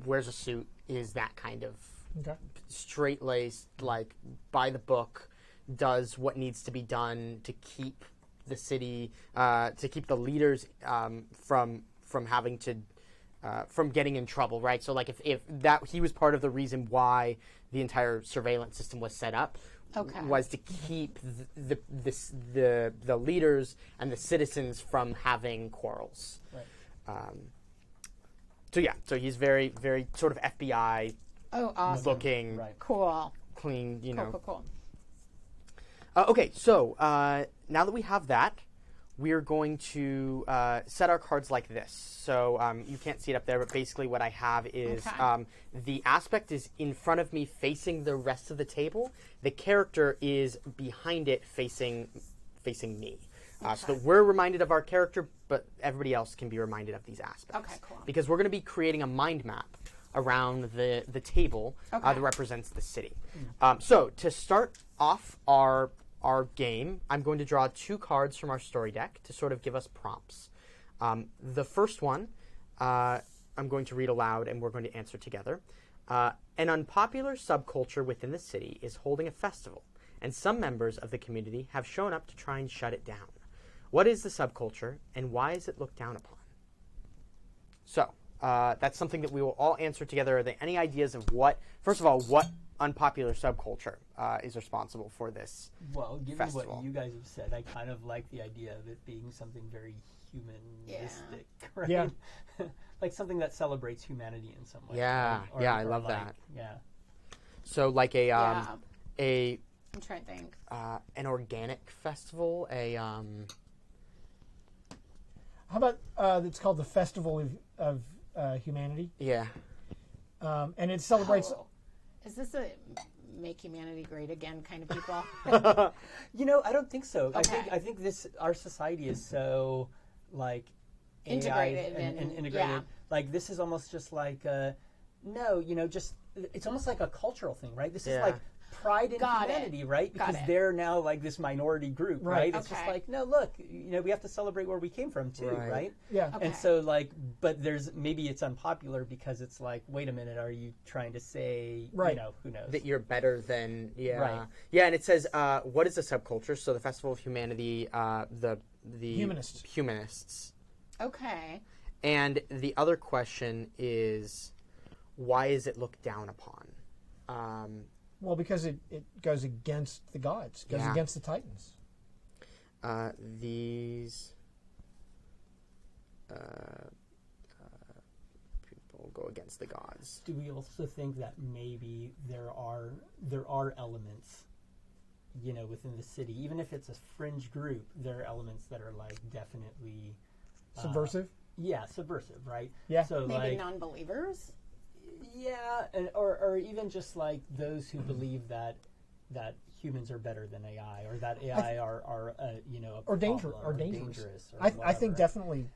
wears a suit, is that kind of Okay. straight-laced, like by the book, does what needs to be done to keep the city, to keep the leaders from having to, from getting in trouble, right? So, like, if that he was part of the reason why the entire surveillance system was set up, was to keep the leaders and the citizens from having quarrels. Right. So he's very, very sort of FBI Oh, awesome. looking, Right. Cool. clean, you know. Cool. Okay, so now that we have that, we're going to set our cards like this. So you can't see it up there, but basically what I have is the aspect is in front of me facing the rest of the table. The character is behind it facing me. So that we're reminded of our character, but everybody else can be reminded of these aspects. Okay, cool. Because we're going to be creating a mind map around the table that represents the city. So to start off our game, I'm going to draw 2 cards from our story deck to sort of give us prompts. The first one I'm going to read aloud and we're going to answer together. An unpopular subculture within the city is holding a festival, and some members of the community have shown up to try and shut it down. What is the subculture, and why is it looked down upon? So, that's something that we will all answer together. Are there any ideas of what unpopular subculture is responsible for this festival? What you guys have said, I kind of like the idea of it being something very humanistic, right? Yeah. Like something that celebrates humanity in some way. Yeah, right? I love that. Yeah. So, like a I'm trying to think. an organic festival, How about it's called the Festival of Humanity, yeah. and it celebrates. Oh. Is this a make humanity great again kind of people? I don't think so. Okay. I think our society is so like Integrated AI and and- integrated. yeah. Like this is almost just like just it's almost like a cultural thing, right? This is Yeah. like pride in Got it. humanity, right? Got Because it. they're now like this minority group, right? It's just Okay. like, no, look, we have to celebrate where we came from too, Right. right? Yeah. Okay. And so like, but maybe it's unpopular because it's like, wait a minute, are you trying to say, Right. who knows? That you're better than, Right. Yeah, and it says, what is a subculture? So the Festival of Humanity, the humanists. Okay. And the other question is, why is it looked down upon? Well, because it goes against the gods, goes Yeah. against the Titans. These people go against the gods. Do we also think that maybe there are elements, within the city, even if it's a fringe group, there are elements that are like definitely Subversive. subversive, right? Yeah. So Maybe like non-believers? yeah, or even just like those who believe that humans are better than AI, or that AI are a Or problem, dangerous. or I think whatever. definitely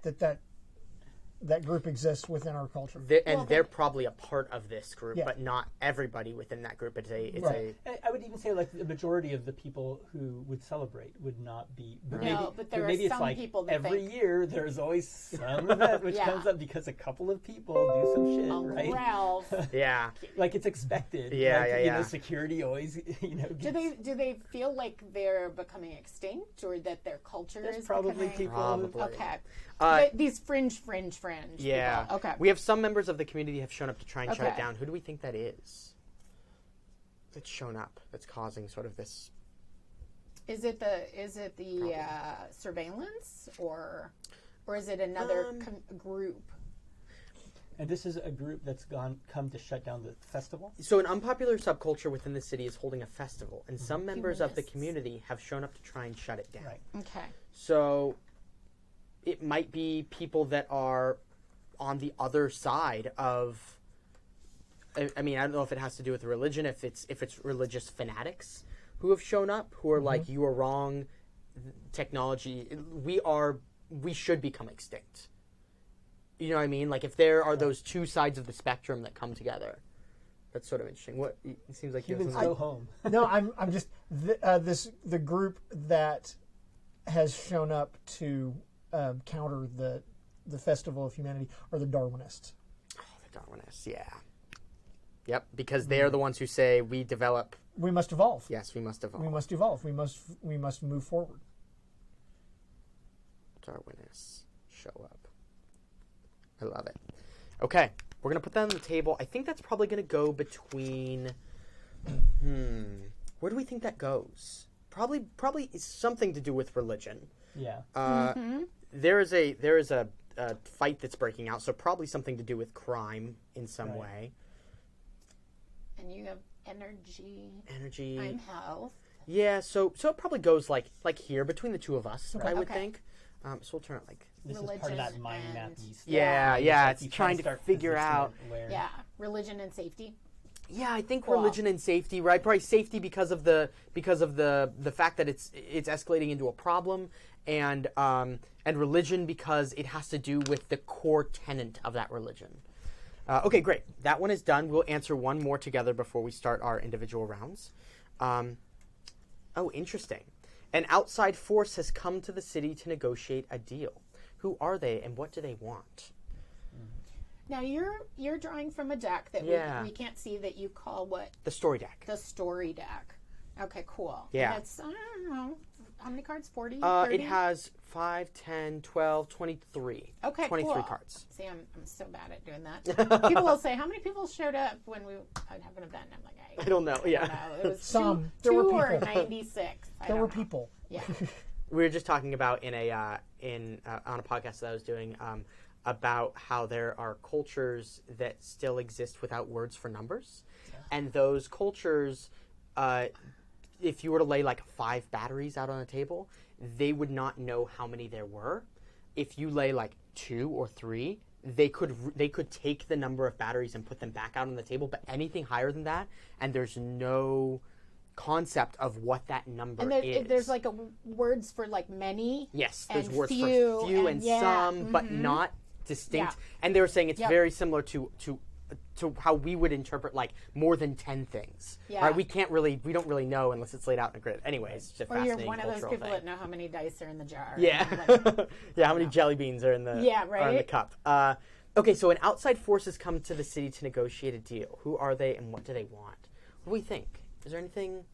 that group exists within our culture. They're probably a part of this group, Yeah. but not everybody within that group. It's Right. I would even say like the majority of the people who would celebrate would not be. But No, maybe, but there are maybe some it's like people that every think- year there's always some event which Yeah. comes up because a couple of people do some shit, Uncle right? Ralph. yeah. Like it's expected. Yeah, like, yeah. Security always, Do they feel like they're becoming extinct, or that their culture There's is probably becoming... people. Probably. Okay. Uh, These fringe Yeah. people. Okay. We have some members of the community have shown up to try and shut it Okay. down. Who do we think that is? That's shown up. That's causing sort of this. Is it the surveillance, or is it another group? And this is a group that's come to shut down the festival. So an unpopular subculture within the city is holding a festival, and some members of the Humanists. community have shown up to try and shut it down. Right. Okay. So it might be people that are on the other side of. I mean, I don't know if it has to do with religion. If it's religious fanatics who have shown up, who are like, you are wrong. Technology, we should become extinct. You know what I mean? Like if there are those two sides of the spectrum that come together, that's sort of interesting. What it seems like you have Humans something- go home. No, I'm just the group that has shown up to counter the festival of humanity are the Darwinists. Oh, the Darwinists, yeah. Yep, because they are the ones who say we develop. We must evolve. Yes, we must evolve. We must evolve. We must move forward. Darwinists show up. I love it. Okay, we're going to put that on the table. I think that's probably going to go between... Where do we think that goes? Probably something to do with religion. Yeah. There is a fight that's breaking out, so probably something to do with crime in some way. And you have energy. Energy. I'm health. Yeah, so it probably goes like here between the two of us, I would think. So we'll turn it like... This is part of that mind map piece. Yeah, Like it's you trying to start figure out... where- Yeah, religion and safety. Yeah, I think Cool. religion and safety, right? Probably safety because of the fact that it's escalating into a problem, and religion because it has to do with the core tenet of that religion. Okay, great. That one is done. We'll answer one more together before we start our individual rounds. Oh, interesting. An outside force has come to the city to negotiate a deal. Who are they, and what do they want? Now you're drawing from a deck that we can't see that you call what? The story deck. The story deck. Okay, cool. Yeah. And it's, I don't know, how many cards? 40? It 30? has 5, 10, 12, 23. Okay, 23 cool. cards. See, I'm so bad at doing that. People will say, how many people showed up when I'd have an event? And I'm like, I don't know. Yeah. don't know. It was Some. two There were or people. 96. There were people. Yeah. We were just talking about on a podcast that I was doing about how there are cultures that still exist without words for numbers, and those cultures, if you were to lay like 5 batteries out on a table, they would not know how many there were. If you lay like 2 or 3, they could take the number of batteries and put them back out on the table, but anything higher than that, and there's no concept of what that number is. There's like words for like many. Yes, there's and words few, for few and some, but not distinct. Yeah. And they were saying it's very similar to how we would interpret like more than 10 things. Yeah. Right? We don't really know unless it's laid out in a grid. Anyways, it's just a or you're fascinating one of those cultural people thing. that know how many dice are in the jar. Yeah. Like, yeah, how many jelly beans are in the are in the cup. Okay, so an outside force has come to the city to negotiate a deal. Who are they and what do they want? What do we think? Is there anything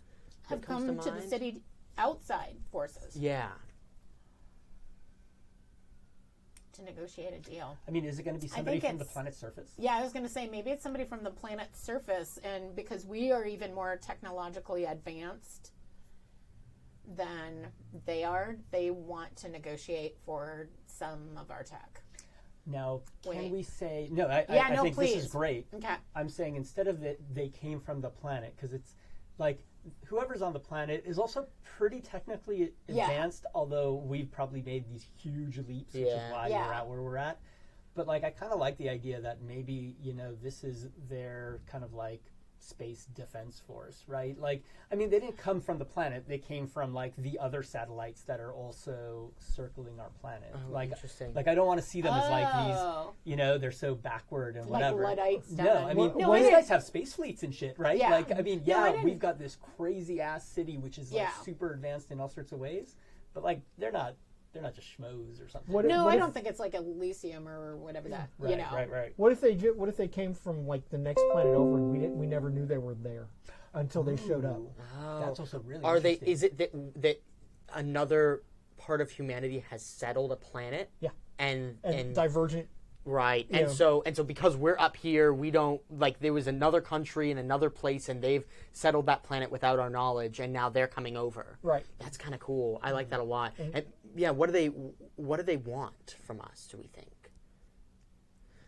that have comes come to to mind? the city outside forces Yeah. to negotiate a deal. I mean, is it going to be somebody think from the it's- planet's surface? Yeah, I was going to say maybe it's somebody from the planet's surface, and because we are even more technologically advanced than they are, they want to negotiate for some of our tech. Now, can Wait. we say... No, I no, think please. this is great. Okay. I'm saying instead of it, they came from the planet, because it's like whoever's on the planet is also pretty technically advanced, although we've probably made these huge leaps, which is why we're at where we're at. But like, I kind of like the idea that maybe, this is their kind of like space defense force, right? Like, I mean, they didn't come from the planet. They came from like the other satellites that are also circling our planet. Oh, like, interesting. like I don't want to see them as like these, they're so backward and Like whatever. Luddites No, down I in- mean, No, these I guys have space fleets and shit, right? Yeah. Like, I mean, No, I we've got this crazy ass city which is like super advanced in all sorts of ways, but like they're not just schmoes or something. I don't think it's like Elysium or whatever that, Right. What if they came from like the next planet over and we never knew they were there until they showed up? That's also really Are they? interesting. Is it that another part of humanity has settled a planet? Yeah. And divergent. right. Yeah. And so because we're up here, we don't like there was another country in another place, and they've settled that planet without our knowledge, and now they're coming over. Right. That's kind of cool. I like that a lot. And yeah, what do they want from us? Do we think?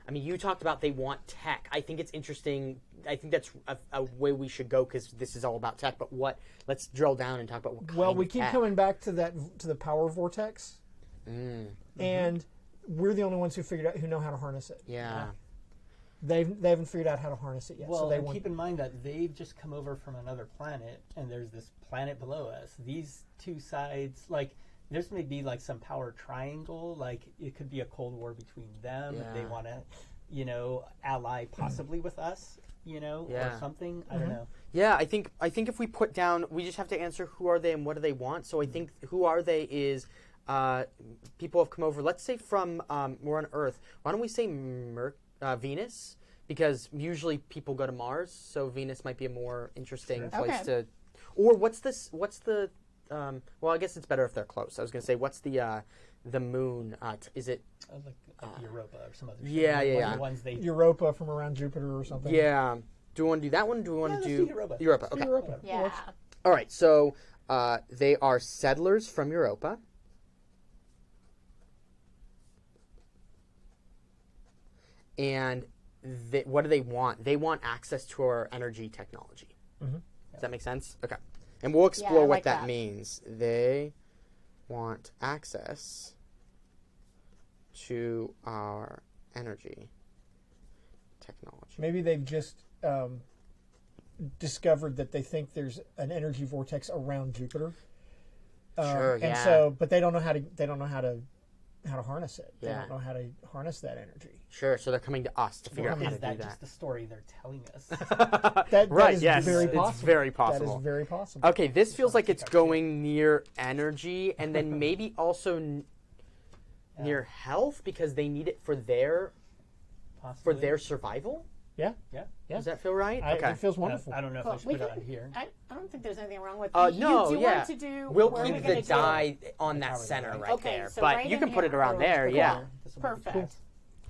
I mean, you talked about they want tech. I think it's interesting. I think that's a way we should go because this is all about tech. But let's drill down and talk about what kind Well, we of keep tech. coming back to the power vortex, and we're the only ones who know how to harness it. Yeah. They haven't figured out how to harness it yet. Well, so they and want. keep in mind that they've just come over from another planet, and there's this planet below us. These two sides, like, there's maybe like some power triangle. Like, it could be a Cold War between them. If they want to, ally possibly with us, or something. I don't know. Yeah, I think if we put down, we just have to answer who are they and what do they want. So I think who are they is people have come over. Let's say from we're on Earth. Why don't we say Venus? Because usually people go to Mars, so Venus might be a more interesting place to. Or what's this? What's the? Well, I guess it's better if they're close. I was going to say, what's the moon? Is it? Like Europa or some other. Yeah. The ones they Europa from around Jupiter or something. Yeah. Do we want to do that one? Do we want to do Europa? Europa. Okay. Europa. Yeah. All right. So they are settlers from Europa. And what do they want? They want access to our energy technology. Mm-hmm. Does that make sense? Okay. And we'll explore I what like that that means. They want access to our energy technology. Maybe they've just discovered that they think there's an energy vortex around Jupiter. Sure, And so, but they don't know how to harness it. They don't know how to harness that energy. Sure. So they're coming to us to figure out how to Is that do just that. the story they're telling us? That Right, is yes, very it's possible. very That possible. is very possible. Okay, this feels like it's going near energy, and then maybe also near health because they need it for their survival. Yeah. Does that feel right? It feels wonderful. I don't know if I should we put it can- on here. I don't think there's anything wrong with No, you do yeah. want to do. We'll where are we keep gonna the do die on that Probably center right. right Okay, there, so but right you in can put here. it around there. Cool. Yeah. This will be Perfect.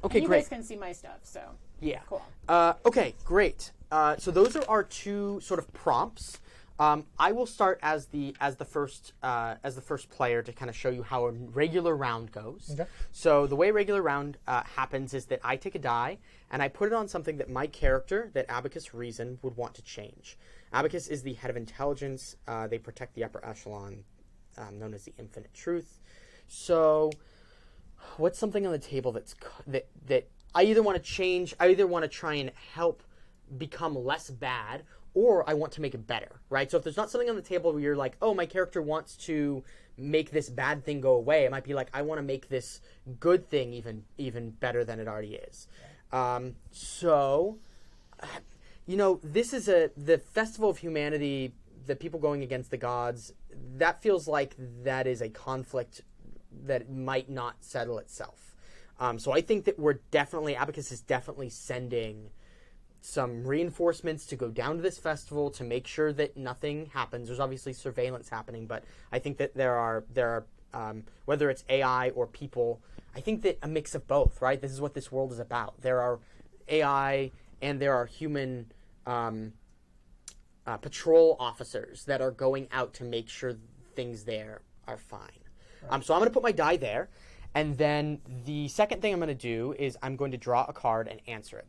Okay, And you great. guys can see my stuff, so Yeah. cool. Okay, great. So those are our two sort of prompts. I will start as the first player to kind of show you how a regular round goes. Okay. So the way regular round happens is that I take a die and I put it on something that my character, that Abacus Reason, would want to change. Abacus is the head of intelligence. They protect the upper echelon, known as the Infinite Truth. So, what's something on the table that I either want to change? I either want to try and help become less bad, or I want to make it better, right? So if there's not something on the table where you're like, oh, my character wants to make this bad thing go away, it might be like, I want to make this good thing even better than it already is. So, this is the Festival of Humanity, the people going against the gods. That feels like that is a conflict that might not settle itself. So I think that Abacus is definitely sending some reinforcements to go down to this festival to make sure that nothing happens. There's obviously surveillance happening, but I think that there are whether it's AI or people, I think that a mix of both, right? This is what this world is about. There are AI and there are human patrol officers that are going out to make sure things there are fine. Right. So I'm going to put my die there, and then the second thing I'm going to do is I'm going to draw a card and answer it.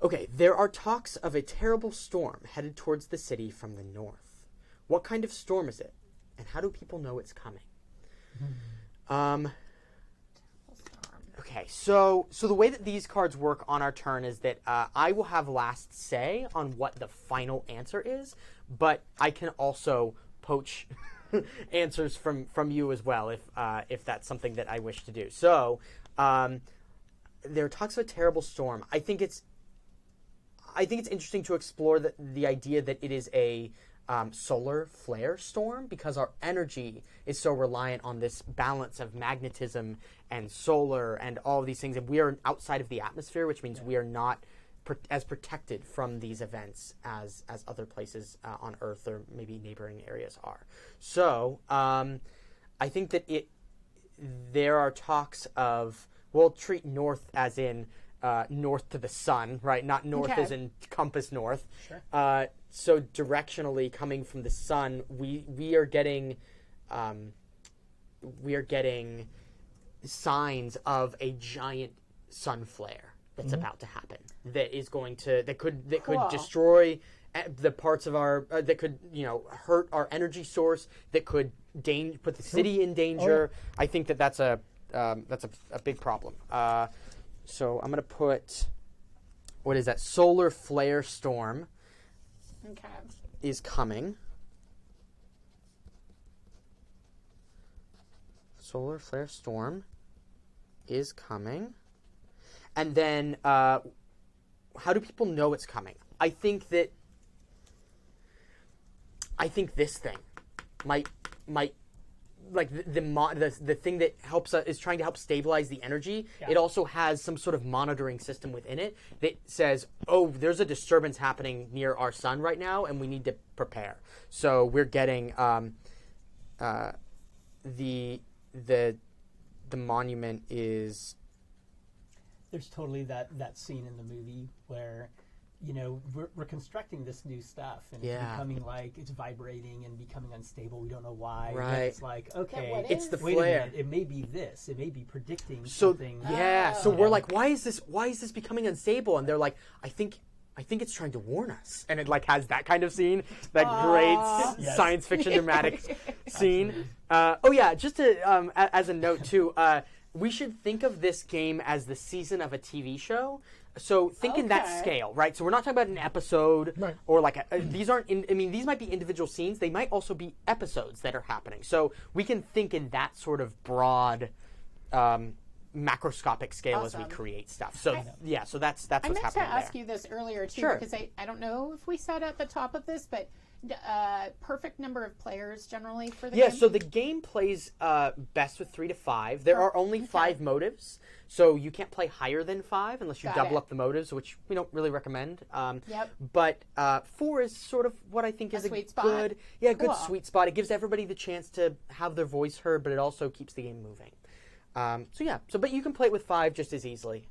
Okay, there are talks of a terrible storm headed towards the city from the north. What kind of storm is it, and how do people know it's coming? Okay, so the way that these cards work on our turn is that I will have last say on what the final answer is, but I can also poach answers from you as well if that's something that I wish to do. So there are talks of a terrible storm. I think it's interesting to explore the idea that it is a solar flare storm because our energy is so reliant on this balance of magnetism and solar and all of these things. And we are outside of the atmosphere, which means we are not as protected from these events as other places on Earth or maybe neighboring areas are. So I think that there are talks of, we'll treat north as in north to the sun, right? Not north as in compass north. Sure. So directionally coming from the sun, we are getting signs of a giant sun flare that's about to happen. That could destroy the parts of our that could hurt our energy source. That could put the city in danger. Oh, yeah. I think that's a big problem. So I'm going to put, what is that? Solar flare storm is coming. Solar flare storm is coming. And then how do people know it's coming? I think this thing might like the thing that helps is trying to help stabilize the energy. Yeah. It also has some sort of monitoring system within it that says, "Oh, there's a disturbance happening near our sun right now, and we need to prepare." So we're getting the monument is. There's totally that scene in the movie where, you know, we're constructing this new stuff and it's becoming like it's vibrating and becoming unstable. We don't know why. Right. Then it's like, okay, what it's the wait flare. a minute, it may be this. It may be predicting So something. so we're like, why is this becoming unstable? And they're like, I think it's trying to warn us. And it like has that kind of scene, that great Yes. science fiction dramatic scene. Just to, as a note too, we should think of this game as the season of a TV show. So think in that Okay. scale, right? So we're not talking about an episode Right. or like these aren't. These might be individual scenes. They might also be episodes that are happening. So we can think in that sort of broad, macroscopic scale as we Awesome. create stuff. So so that's I what's meant to happening ask there. you this earlier too, Sure. because I don't know if we said at the top of this, but perfect number of players generally for the Yeah, game. so the game plays best with 3 to 5. There are only 5 motives, so you can't play higher than 5 unless you Got double it. up the motives, which we don't really recommend. Yep. But 4 is sort of what I think is a sweet spot. good, good Cool. sweet spot. It gives everybody the chance to have their voice heard, but it also keeps the game moving. But you can play it with 5 just as easily.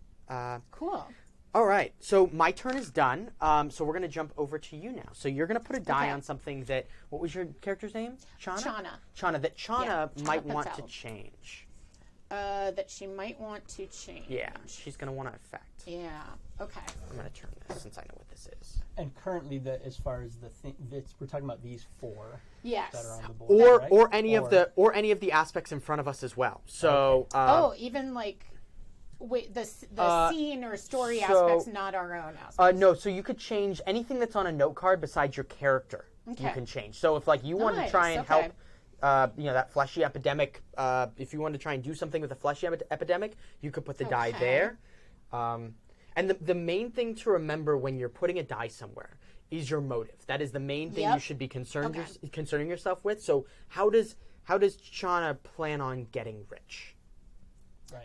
Cool. All right, so my turn is done. So we're going to jump over to you now. So you're going to put a die Okay. on something that, what was your character's name? Chana. Chana, that Chana Yeah, might Chana want to Patel. change. That she might want to change. Yeah, she's going to want to affect. Yeah. Okay. I'm going to turn this since I know what this is. And currently, as far as the thing, we're talking about these 4 Yes. that are on the board, right? Or any of the aspects in front of us as well. So Even like, wait, the Uh, scene or story so- aspects, not our own aspects. no, so you could change anything that's on a note card besides your character. You Okay. can change. So if like you want to Nice, try and okay. help, that fleshy epidemic. If you want to try and do something with the fleshy epidemic, you could put the die Okay. there. And the main thing to remember when you're putting a die somewhere is your motive. That is the main thing you Yep. should be concerning Okay. yourself with. So how does Chana plan on getting rich?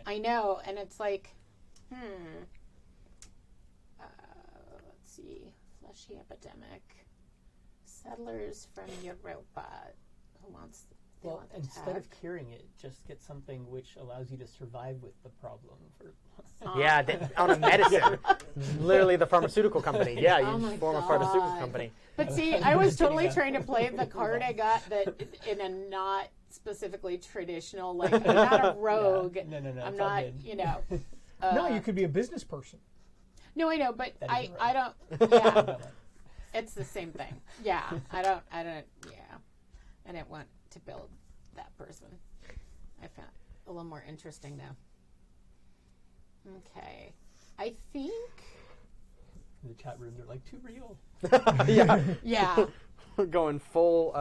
I know, and it's like, let's see, fleshy epidemic, settlers from Europa, who wants? They Well, want the instead of tag. curing it, just get something which allows you to survive with the problem. Yeah, on a medicine. Literally the pharmaceutical company. Yeah, you Oh my just form a pharmaceutical God. company. But see, I was totally trying to play the card I got that in a not specifically traditional, like I'm not a rogue. No, I'm it's all not, good. you know. No, you could be a business person. No, I know, but That I is right. don't. Yeah, it's the same thing. Yeah, I don't. Yeah, I didn't want to build that person. I found it a little more interesting now. Okay, I think. In the chat room, they're like, too real. Yeah, Yeah. we're going full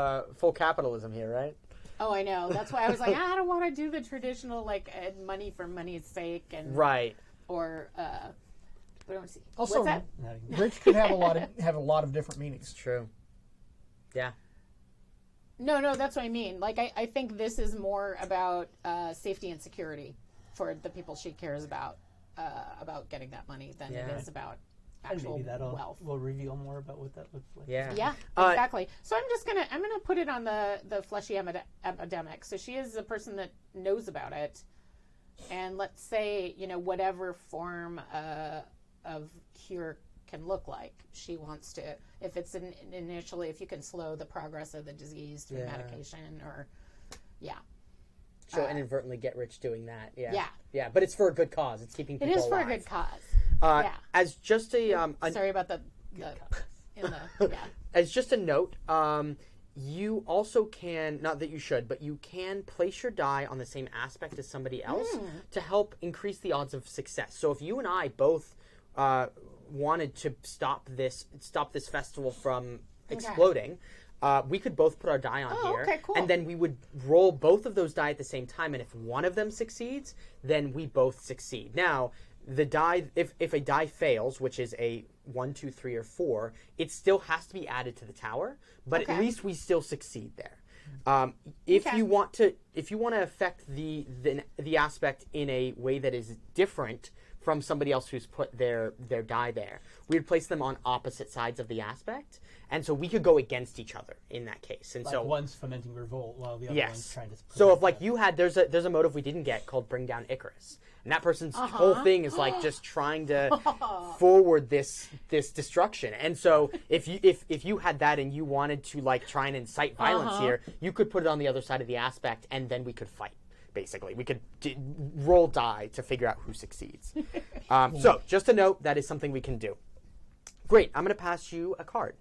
capitalism here, right? Oh, I know. That's why I was like, I don't want to do the traditional like money for money's sake and Right. or. But I don't see. Also, What's that? Not even- rich could have a lot of different meanings. True. Yeah. No, that's what I mean. Like, I think this is more about safety and security for the people she cares about getting that money than Yeah. it is about And actual maybe wealth. will reveal more about what that looks like. Yeah. Yeah, exactly. So I'm gonna put it on the fleshy epidemic. So she is the person that knows about it, and let's say whatever form of cure can look like. She wants to, if it's initially, if you can slow the progress of the disease through Yeah. medication or, So inadvertently get rich doing that. Yeah. Yeah. Yeah, but it's for a good cause. It's keeping it people is for a alive. good cause. Yeah. As just a Sorry about the in the yeah. as just a note, you also can, not that you should, but you can place your die on the same aspect as somebody else to help increase the odds of success. So if you and I both wanted to stop this festival from exploding, we could both put our die on here, okay, cool. and then we would roll both of those die at the same time, and if one of them succeeds, then we both succeed. Now, the die, if a die fails, which is a 1, 2, 3, or 4, it still has to be added to the tower, but Okay. at least we still succeed there. If Okay. you want to affect the aspect in a way that is different from somebody else who's put their die there, we would place them on opposite sides of the aspect, and so we could go against each other in that case. And Like so one's fomenting revolt while the other yes. one's trying to. So if like you had there's a motive we didn't get called Bring Down Icarus, and that person's whole thing is like just trying to forward this destruction. And so if you had that and you wanted to like try and incite violence here, you could put it on the other side of the aspect, and then we could fight. Basically, we could roll die to figure out who succeeds. So just a note, that is something we can do. Great. I'm going to pass you a card.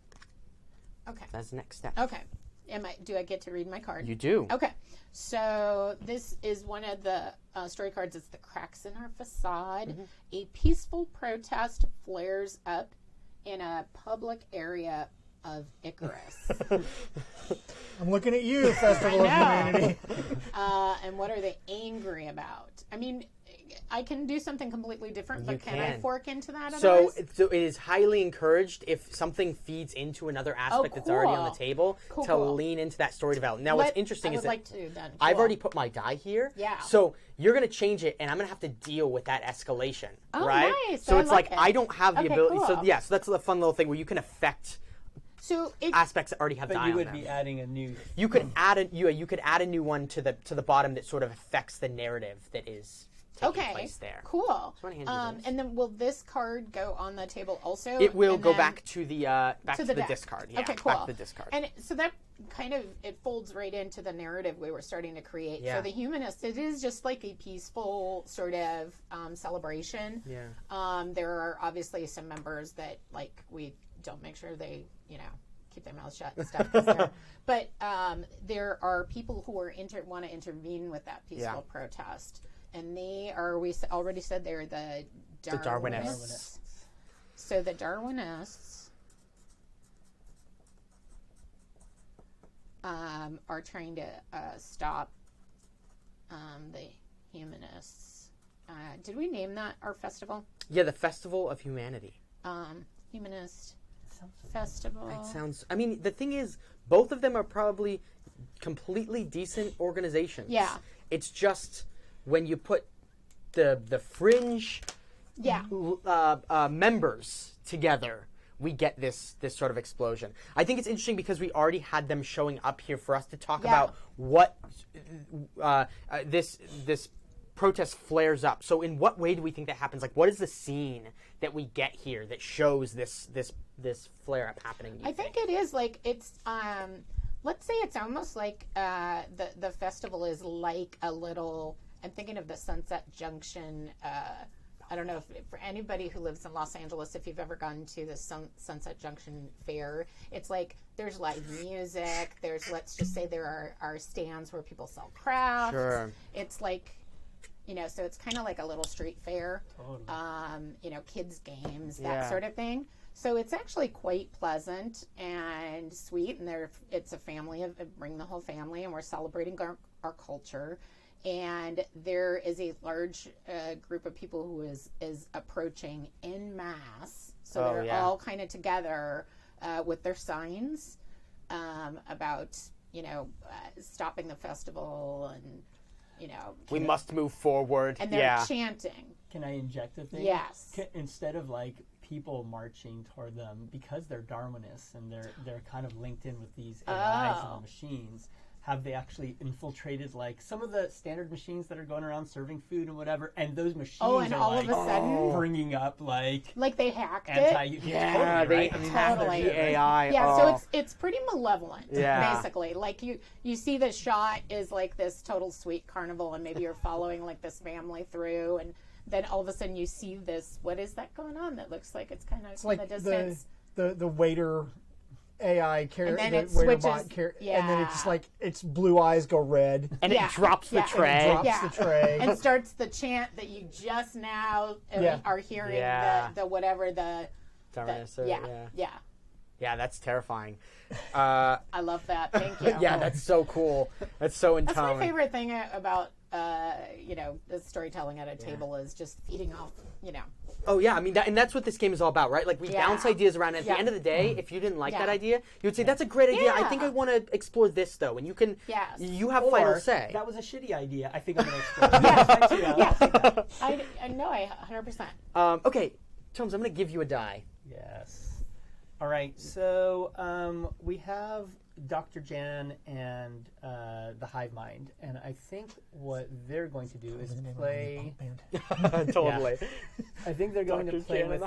Okay. That's the next step. Okay. Do I get to read my card? You do. Okay. So this is one of the story cards. It's the cracks in our facade. A peaceful protest flares up in a public area of Icarus. I'm looking at you, Festival of Humanity. And what are they angry about? I mean, I can do something completely different, but You can I can. fork into that? So otherwise? it is highly encouraged if something feeds into another aspect that's already on the cool. table Cool, to cool. lean into that story development. Now, what's interesting is that I've Cool. already put my die here. Yeah. So you're going to change it, and I'm going to have to deal with that escalation, right? nice. So I it's like like it. I don't have the Okay, ability. cool. So yeah, so that's a fun little thing where you can affect So it, aspects that already have But die you on would them. be adding a new. You could add you could add a new one to the bottom that sort of affects the narrative that is taking okay, place there. cool. So I wanna hand you this. And then will this card go on the table also? It will And go then back to the deck. discard. Yeah, Okay, cool. back to the discard. And so that kind of it folds right into the narrative we were starting to create. Yeah. So the humanist, it is just like a peaceful sort of celebration. Yeah. There are obviously some members that like we don't make sure they keep their mouths shut and stuff. But there are people who are want to intervene with that peaceful protest. And they are, we already said they're the Darwinists. So the Darwinists are trying to stop the humanists. Did we name that our festival? Yeah, the Festival of Humanity. Humanist Festival. It sounds. I mean, the thing is, both of them are probably completely decent organizations. Yeah. It's just when you put the fringe members together, we get this sort of explosion. I think it's interesting because we already had them showing up here for us to talk about what this protest flares up. So in what way do we think that happens? Like, what is the scene that we get here that shows this flare up happening? I think it is like it's let's say it's almost like the festival is like a little. I'm thinking of the Sunset Junction. I don't know if for anybody who lives in Los Angeles, if you've ever gone to the Sunset Junction Fair, it's like there's live music. There's, let's just say there are stands where people sell crafts. Sure. It's like, so it's kind of like a little street fair. Totally. Kids games, that sort of thing. So it's actually quite pleasant and sweet, and it's a family bring the whole family, and we're celebrating our culture. And there is a large group of people who is approaching en masse. So they're all kind of together with their signs about, stopping the festival and, we must move forward. and they're chanting. Can I inject a thing? Yes. Instead of like people marching toward them, because they're Darwinists and they're kind of linked in with these AIs and the machines. Have they actually infiltrated like some of the standard machines that are going around serving food and whatever? And those machines and are all like of a sudden, bringing up like they hacked anti. it. Yeah, totally, right? they I mean, hacked Totally. the AI. Yeah, so it's pretty malevolent, basically. Like you see the shot is like this total sweet carnival, and maybe you're following like this family through, and then all of a sudden you see this. What is that going on? That looks like it's kind of in the distance. the waiter AI character, And then it the waiter switches- bot character, and then it's just yeah. like its blue eyes go red. and it drops the yeah. tray. Drops the tray. And starts the chant that you just now are hearing. Yeah. The whatever the Darwinists are- yeah. That's terrifying. I love that. Thank you. Yeah, that's so cool. That's so in That's tone. my favorite thing about the storytelling at a table is just feeding off Oh yeah, I mean, and that's what this game is all about, right? Like we bounce ideas around, and at the end of the day, if you didn't like that idea, you would say, that's a great idea, I think I want to explore this though, and you can, you have final say. That was a shitty idea, I think I'm going to explore it. I know, 100%. Okay, Tomes, I'm going to give you a die. Yes. All right, so we have Dr. Jan and the Hive Mind, and I think what they're going to do is play. Totally. I think they're going to play with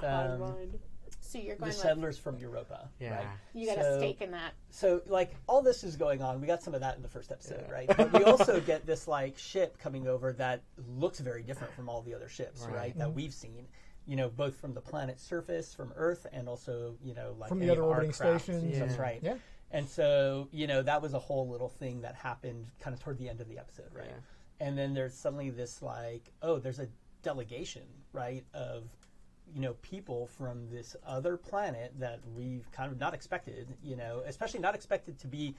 So you're going the settlers from Europa. Yeah. Right? You got a stake in that. So, like, all this is going on. We got some of that in the first episode, right? But we also get this, like, ship coming over that looks very different from all the other ships, right? That we've seen. You know, both from the planet's surface, from Earth, and also, you know, like from the other orbiting stations. That's right. Yeah. And so, you know, that was a whole little thing that happened kind of toward the end of the episode, right? Yeah. And then there's suddenly this, like, oh, there's a delegation, right, of, you know, people from this other planet that we've kind of not expected, you know, especially not expected to be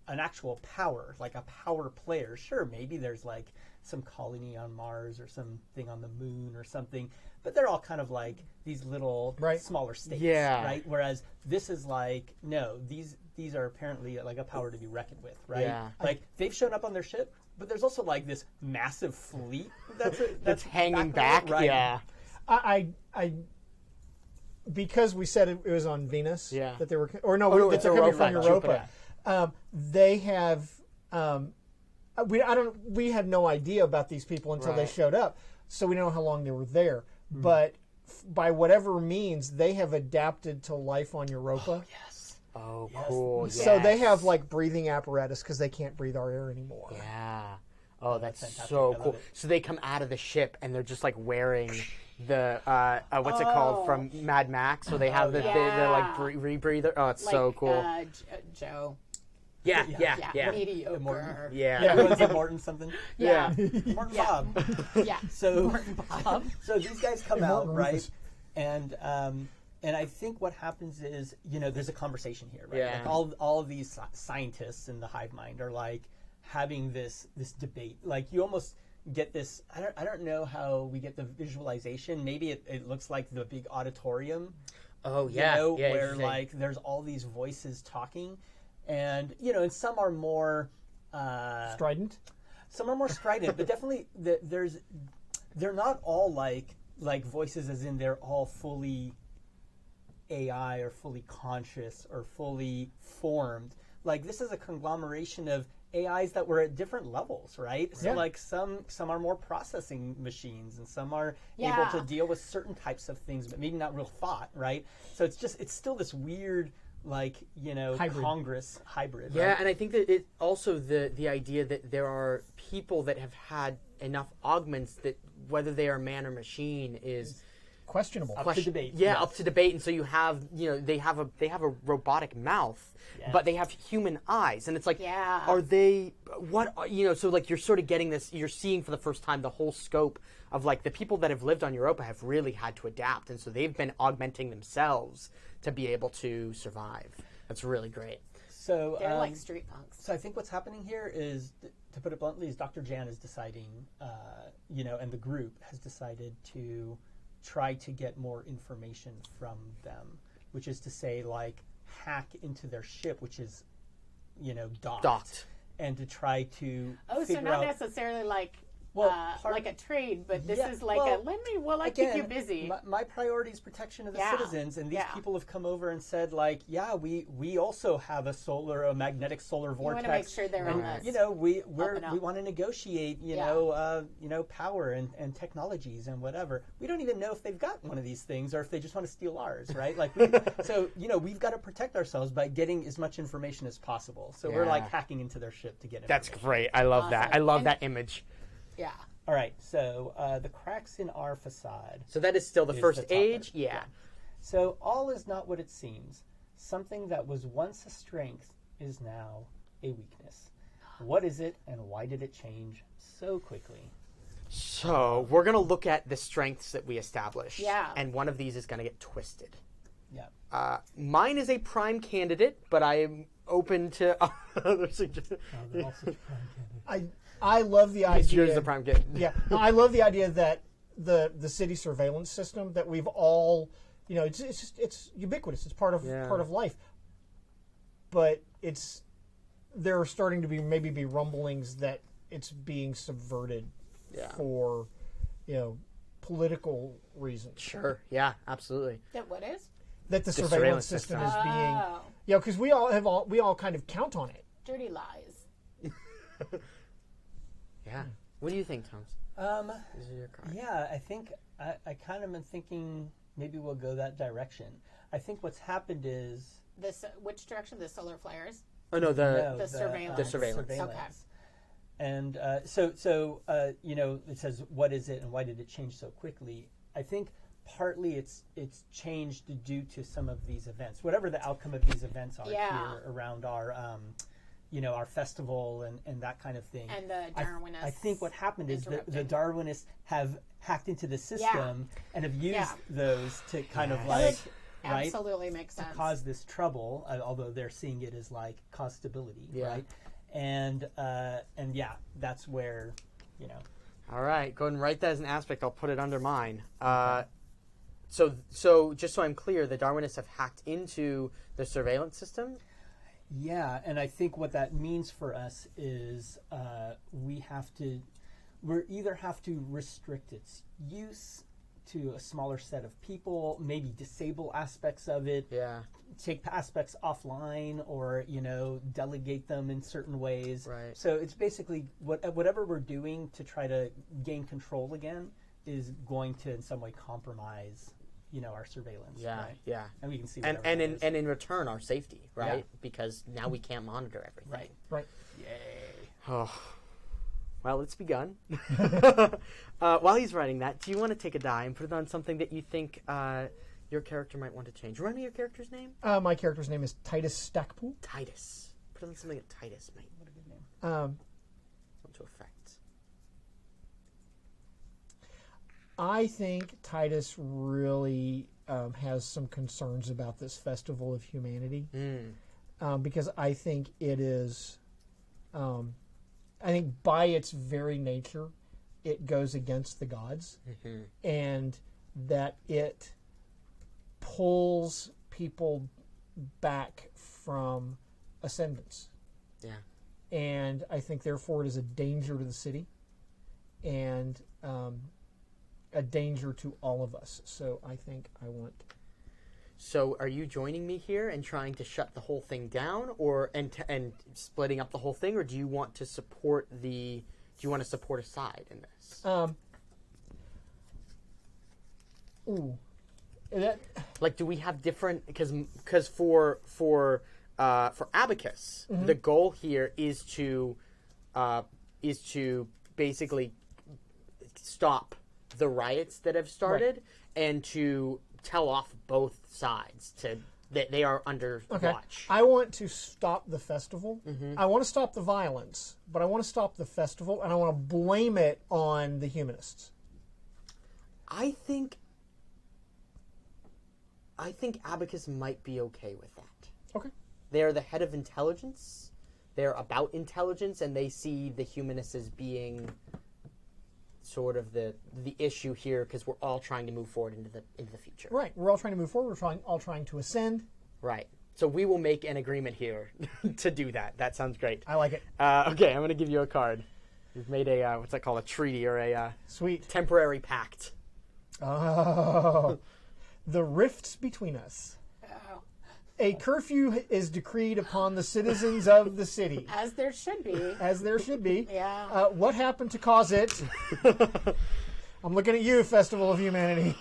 an actual power, like a power player. Sure, maybe there's, like, some colony on Mars or something on the moon or something, but they're all kind of like these little smaller states, right? Whereas this is like, no, these are apparently like a power to be reckoned with, right? Yeah. Like they've shown up on their ship, but there's also like this massive fleet that's hanging back. Right? Yeah. I because we said it was on Venus that they were, or no, it's they're coming from Europa. Jupiter. They have. We had no idea about these people until they showed up, so we don't know how long they were there. But by whatever means, they have adapted to life on Europa. Oh, yes. Oh, cool. Yes. So they have like breathing apparatus because they can't breathe our air anymore. Yeah. Oh, that's so cool. So they come out of the ship and they're just like wearing the what's it called from Mad Max? So they have the like rebreather. Oh, it's like, so cool. Joe. Yeah. Mediocre. Everyone's a Morton something. Morton Bob. So Morton Bob. So these guys come out, right? And I think what happens is, you know, there's a conversation here, right? Yeah. Like all of these scientists in the Hive Mind are like having this debate. Like you almost get this. I don't know how we get the visualization. Maybe it looks like the big auditorium. Oh yeah. You know, where like there's all these voices talking. And, you know, and some are more... strident? Some are more strident, but definitely they're not all like voices as in they're all fully AI or fully conscious or fully formed. Like, this is a conglomeration of AIs that were at different levels, right? So, like, some are more processing machines and some are able to deal with certain types of things, but maybe not real thought, right? So it's still this weird... like, you know, Congress hybrid. Yeah, right? and I think that it also the idea that there are people that have had enough augments that whether they are man or machine is questionable. Up to debate. Yeah, up to debate. And so you have, you know, they have a robotic mouth, but they have human eyes, and it's like, are they you know? So like you're sort of getting this. You're seeing for the first time the whole scope of like the people that have lived on Europa have really had to adapt, and so they've been augmenting themselves to be able to survive. That's really great. So they're like street punks. So I think what's happening here is, to put it bluntly, is Dr. Jan is deciding, you know, and the group has decided to try to get more information from them, which is to say, like, hack into their ship, which is, you know, docked. And to try to so not necessarily like... like a trade, but this is like I keep you busy. My priority is protection of the citizens, and these people have come over and said, like, we also have a magnetic solar vortex. You want to make sure they're on us. You know, we want to negotiate, you know, power and technologies and whatever. We don't even know if they've got one of these things or if they just want to steal ours, right? Like, so you know, we've got to protect ourselves by getting as much information as possible. So we're like hacking into their ship to get information. That's great. I love that. I love that image. Yeah. All right, so the cracks in our facade. So that is still the first age? Yeah. So all is not what it seems. Something that was once a strength is now a weakness. What is it, and why did it change so quickly? So we're going to look at the strengths that we established. Yeah. And one of these is going to get twisted. Yeah. Mine is a prime candidate, but I am open to other suggestions. I love the idea. Yours is the prime candidate. Yeah, no, I love the idea that the city surveillance system that we've all, it's ubiquitous. It's part of life. But there are starting to be rumblings that it's being subverted for, political reasons. Sure. Yeah, absolutely. That what is? That the surveillance system is being, because we all kind of count on it. Dirty lies. Yeah. What do you think, Thomas? This is your card. Yeah, I think I kind of am thinking maybe we'll go that direction. I think what's happened is Which direction? The solar flares? Oh no, The surveillance. The surveillance. Okay. And so it says, what is it and why did it change so quickly? I think partly it's changed due to some of these events, whatever the outcome of these events are here around our our festival and that kind of thing. And the Darwinists. I think what happened is that the Darwinists have hacked into the system and have used those to kind of like, right? Absolutely makes sense. To cause this trouble, although they're seeing it as like cause stability, right? And that's where, All right, go ahead and write that as an aspect. I'll put it under mine. So just so I'm clear, the Darwinists have hacked into the surveillance system. Yeah, and I think what that means for us is we either have to restrict its use to a smaller set of people, maybe disable aspects of it, take aspects offline, or delegate them in certain ways. Right. So it's basically whatever we're doing to try to gain control again is going to in some way compromise our surveillance. Yeah. And we can see and in return our safety, right? Yeah. Because now we can't monitor everything. Right. Yay. Oh. Well, it's begun. While he's writing that, do you want to take a die and put it on something that you think your character might want to change? Remind me your character's name? My character's name is Titus Stackpool. Titus. Put on something that Titus might. What a good name. Want to affect. I think Titus really has some concerns about this Festival of Humanity because I think it is, I think by its very nature, it goes against the gods, and that it pulls people back from ascendance. Yeah. And I think, therefore, it is a danger to the city and a danger to all of us. So I think I want... So are you joining me here and trying to shut the whole thing down, and splitting up the whole thing, or do you want to support a side in this? Like, do we have different? Because for Abacus, the goal here is to basically stop the riots that have started and to tell off both sides that they are under watch. I want to stop the festival. I want to stop the violence, but I want to stop the festival, and I want to blame it on the humanists. I think Abacus might be okay with that. Okay. They're the head of intelligence. They're about intelligence, and they see the humanists as being sort of the issue here, because we're all trying to move forward into the future. Right. We're all trying to move forward. We're all trying to ascend. Right. So we will make an agreement here to do that. That sounds great. I like it. Okay, I'm going to give you a card. We've made a what's that called? A treaty or a sweet temporary pact. Oh, the rifts between us. A curfew is decreed upon the citizens of the city. As there should be. As there should be. Yeah. What happened to cause it? I'm looking at you, Festival of Humanity.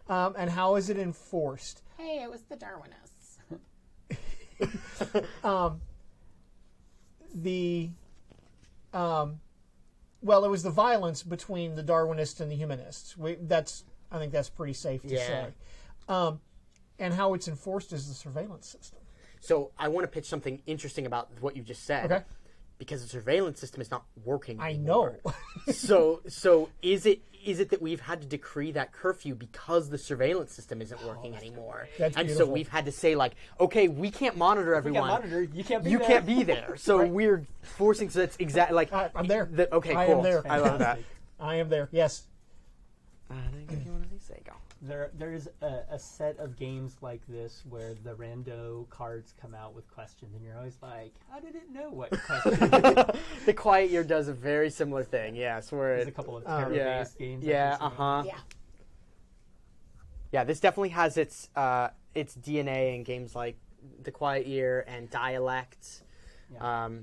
And how is it enforced? Hey, it was the Darwinists. Well, it was the violence between the Darwinists and the humanists. I think that's pretty safe to say. And how it's enforced is the surveillance system. So I want to pitch something interesting about what you just said. Okay. Because the surveillance system is not working anymore. I know. So is it that we've had to decree that curfew because the surveillance system isn't working anymore? That's and beautiful. so we've had to say, like, okay, we can't monitor everyone. You can't be there. So we're forcing. So that's exactly like I'm there. Okay, cool. I am there. I love that. I am there. Yes. I think if you want to say go. There is a set of games like this where the rando cards come out with questions, and you're always like, how did it know what question? The Quiet Year does a very similar thing, yes. Where There's a couple of terror-based games. Yeah, like this. Yeah. Yeah, this definitely has its DNA in games like The Quiet Year and Dialect,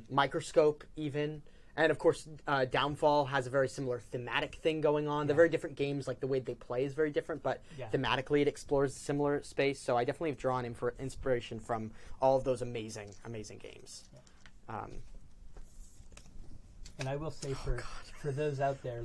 Microscope even. And of course, Downfall has a very similar thematic thing going on. They're very different games, like the way they play is very different, but thematically it explores a similar space. So I definitely have drawn inspiration from all of those amazing, amazing games. And I will say for those out there,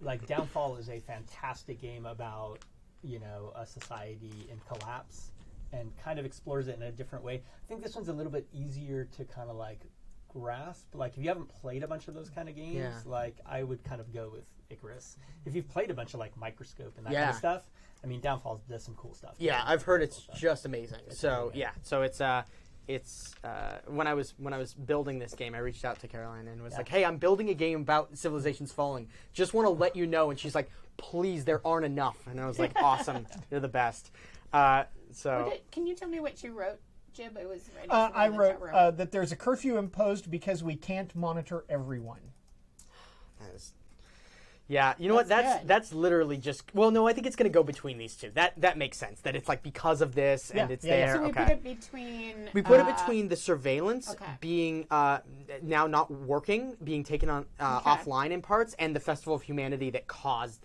like Downfall is a fantastic game about, a society in collapse, and kind of explores it in a different way. I think this one's a little bit easier to kind of like grasp. Like if you haven't played a bunch of those kind of games, like I would kind of go with Icarus. If you've played a bunch of like Microscope and that kind of stuff, I mean Downfall does some cool stuff. Yeah, I've heard it's just amazing. So so it's when I was building this game, I reached out to Caroline and was like, "Hey, I'm building a game about civilizations falling. Just want to let you know." And she's like, "Please, there aren't enough." And I was like, "Awesome, you're the best." Can you tell me what you wrote, Jib? I was writing. I wrote that there's a curfew imposed because we can't monitor everyone. Yeah, you know what? That's That's literally just. Well, no, I think it's going to go between these two. That makes sense. That it's like because of this and it's there. So we put it between. We put it between the surveillance Okay. being now not working, being taken on offline in parts, and the Festival of Humanity that caused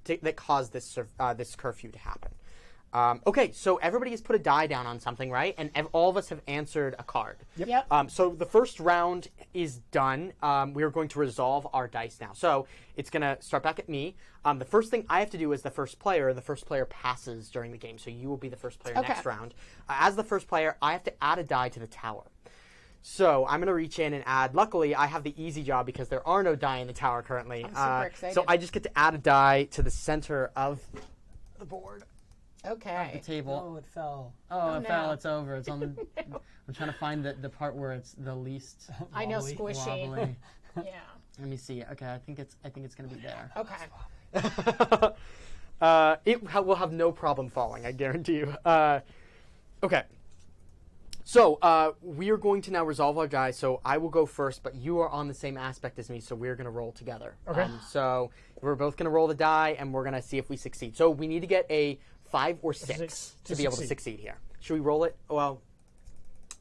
this curfew to happen. Okay, so everybody has put a die down on something, right? And all of us have answered a card. Yep. So the first round is done. We are going to resolve our dice now. So it's going to start back at me. The first thing I have to do as the first player, and the first player passes during the game. So you will be the first player next round. As the first player, I have to add a die to the tower. So I'm going to reach in and add. Luckily, I have the easy job because there are no die in the tower currently. I'm super excited. So I just get to add a die to the center of the board. Okay. The table. Oh, it fell. Oh, it no. fell. It's over. It's on the. I'm trying to find the part where it's the least. I know, squishy. wobbly. Yeah. Let me see. Okay, I think it's gonna be there. Okay. It will have no problem falling. I guarantee you. Okay. So we are going to now resolve our die. So I will go first, but you are on the same aspect as me, so we're going to roll together. Okay. So we're both going to roll the die, and we're going to see if we succeed. So we need to get a 5 or 6 to be able to succeed here. Should we roll it? Well,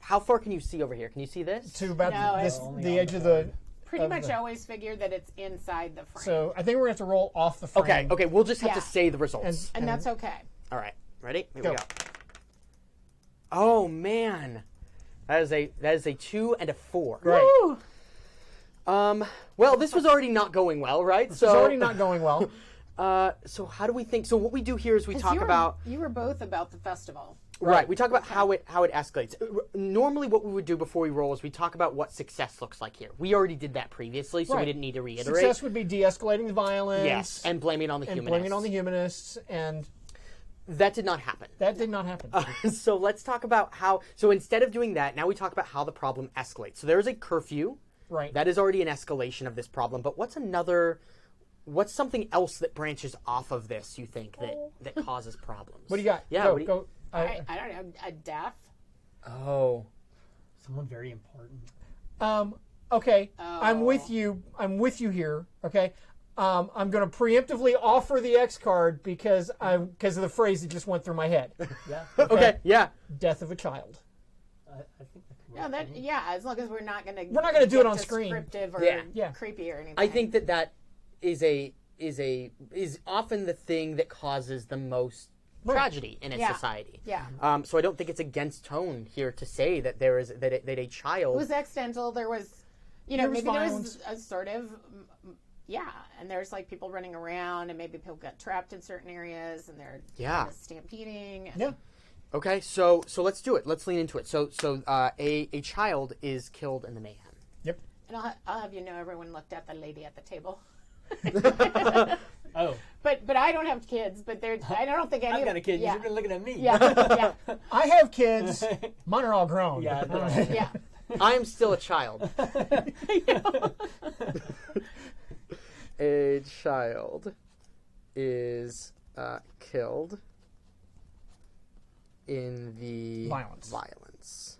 how far can you see over here? Can you see this? To about No, the edge of the. Pretty much always figure that it's inside the frame. So I think we're going to have to roll off the frame. Okay. We'll just have Yeah. to say the results. and that's okay. All right. Ready? Here Go. we go. Oh man, that is a 2 and a 4. Right. Woo! Well, this was already not going well, right? It's already not going well. So how do we think? So what we do here is we talk about. You were both about the festival. Right. We talk about how it escalates. Normally, what we would do before we roll is we talk about what success looks like here. We already did that previously, so we didn't need to reiterate. Success would be de-escalating the violence. Yes, and blaming it on the humanists. blaming it on the humanists, and that did not happen. that did not happen. So let's talk about how. So instead of doing that, now we talk about how the problem escalates. So there is a curfew. Right. That is already an escalation of this problem. But what's something else that branches off of this? You think that causes problems? What do you got? Yeah. Go. I don't know. A death? Oh. Someone very important. Okay. Oh. I'm with you. I'm with you here. Okay. I'm going to preemptively offer the X card because of the phrase that just went through my head. Yeah. Okay. Yeah. Death of a child. I think that could No, work. as long as we're not going to. We're not gonna do it on screen. Descriptive or Yeah. creepy or anything. I think that is often the thing that causes the most tragedy in a society. Yeah. So I don't think it's against tone here to say that there is that a child. It was accidental. There was, There was maybe violence. there was a sort of, and there's like people running around, and maybe people got trapped in certain areas, and they're kind of stampeding. And, Yeah. Okay, so let's do it. Let's lean into it. So a child is killed in the mayhem. Yep. And I'll have you know, everyone looked at the lady at the table. Oh. But I don't have kids. But I don't think any. I've got a kid. Yeah. You've been looking at me. Yeah. I have kids. Mine are all grown. Yeah. Yeah. I am still a child. A child. is killed in the violence.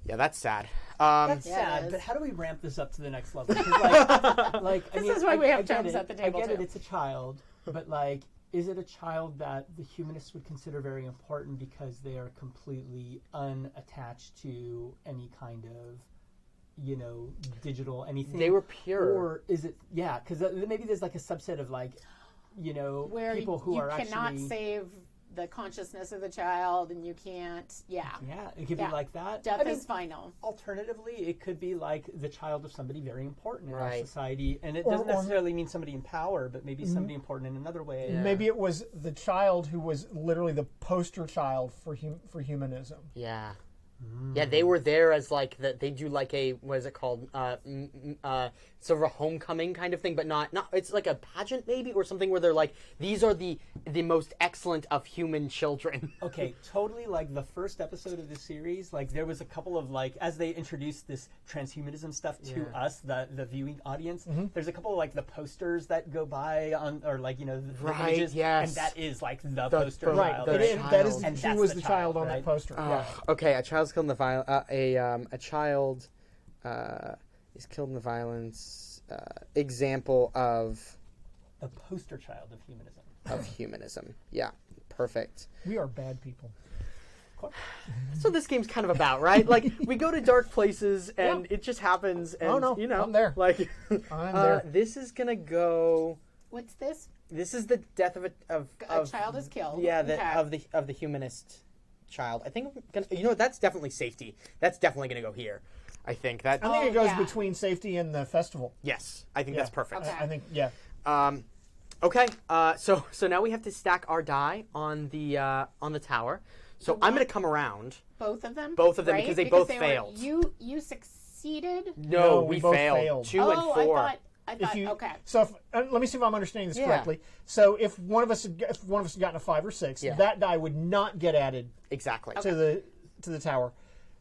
Yeah, that's sad. That's Yeah, sad, it is. but how do we ramp this up to the next level? 'Cause, This is why we have chums at the table, I get it, too. it's a child, but like, is it a child that the humanists would consider very important because they are completely unattached to any kind of, digital anything? They were pure. Or is it, because maybe there's like a subset of like, Where people who you are cannot actually... save the consciousness of the child, and you can't. Yeah, it could be like that. Death is final. Alternatively, it could be like the child of somebody very important in our Right. society, and it doesn't necessarily mean somebody in power, but maybe somebody important in another way. Yeah. Maybe it was the child who was literally the poster child for humanism. Yeah. Yeah, they were there as like they do like a, what is it called? Sort of a homecoming kind of thing, but not it's like a pageant maybe, or something where they're like, these are the most excellent of human children. Okay, totally like the first episode of this series, like there was a couple of like, as they introduced this transhumanism stuff to us, the viewing audience, there's a couple of like the posters that go by on, or like, the Right, images, yes. and that is like the poster right, child. the It is, child. that is, And she that's was the the child, child on right? that poster. Yeah. Okay, a child's killed in the violence. A child is killed in the violence. Example of A poster child of humanism. humanism. Yeah, perfect. We are bad people. That's what this game's kind of about, right? Like, we go to dark places, and it just happens. And, Oh, no, I'm there. Like, I'm there. This is gonna go. What's this? This is the death of A child is killed. Yeah, Okay. of the humanist child. I think I'm gonna, that's definitely safety. That's definitely gonna go here. I think that. I think it goes yeah. between safety and the festival. Yes, I think that's perfect. Okay. I think, yeah. Okay, so now we have to stack our die on the tower. So I'm going to come around. Both of them. Both of them, right? because they both were- failed. You succeeded. No, we we both failed. failed. 2 and 4. I thought. Okay. So let me see if I'm understanding this Yeah. correctly. So if one of us had gotten a 5 or 6, Yeah. that die would not get added Exactly. to the tower.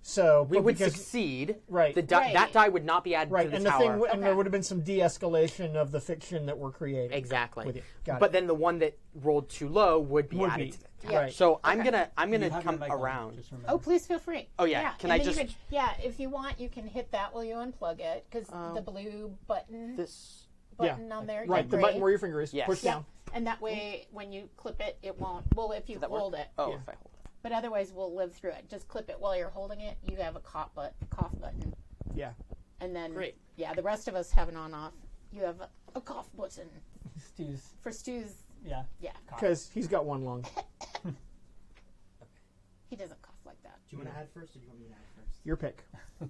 So We would because- succeed. Right. Right. That die would not be added right, to the and tower. the thing, and there Okay. would have been some de-escalation of the fiction that we're creating. Exactly. With it. Got But it. then the one that rolled too low would be added to the tower. Yeah. Right. So I'm Okay. gonna You have come your mic on, around. just remember. Oh, please feel free. Oh, yeah. Can and I then you just- if you want, you can hit that while you unplug it, because the blue button This. on there. Right, yeah, the button where your finger is. Yes. Push Yeah. down. And that way, when you clip it, it won't. Well, if you Does that work? hold it. Oh, Yeah. if I hold it. But otherwise, we'll live through it. Just clip it while you're holding it. You have a cough button. Yeah. And then, Great. yeah, the rest of us have an on-off. You have a cough button. Stu's, For Stu's, yeah. yeah, Because he's got one lung. he doesn't cough like that. Do you want to add first, or do you want me to add first? Your pick. Why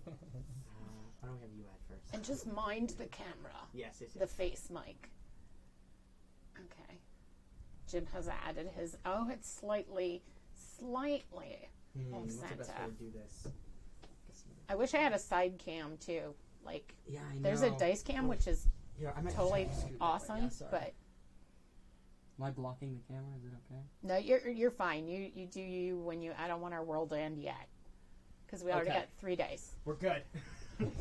don't we have you add first? And just mind the camera, Yes. the face mic. Okay. Jim has added his, it's slightly What's the best way Santa. to do this? I wish I had a side cam too. Like, Yeah, I know. there's a dice cam, which is Here, I might totally just have to scoot that way. awesome, Yeah, sorry. but Am I blocking the camera? Is it okay? no, you're fine. You do you when you. I don't want our world to end yet, because we already Okay. got 3 days. We're good.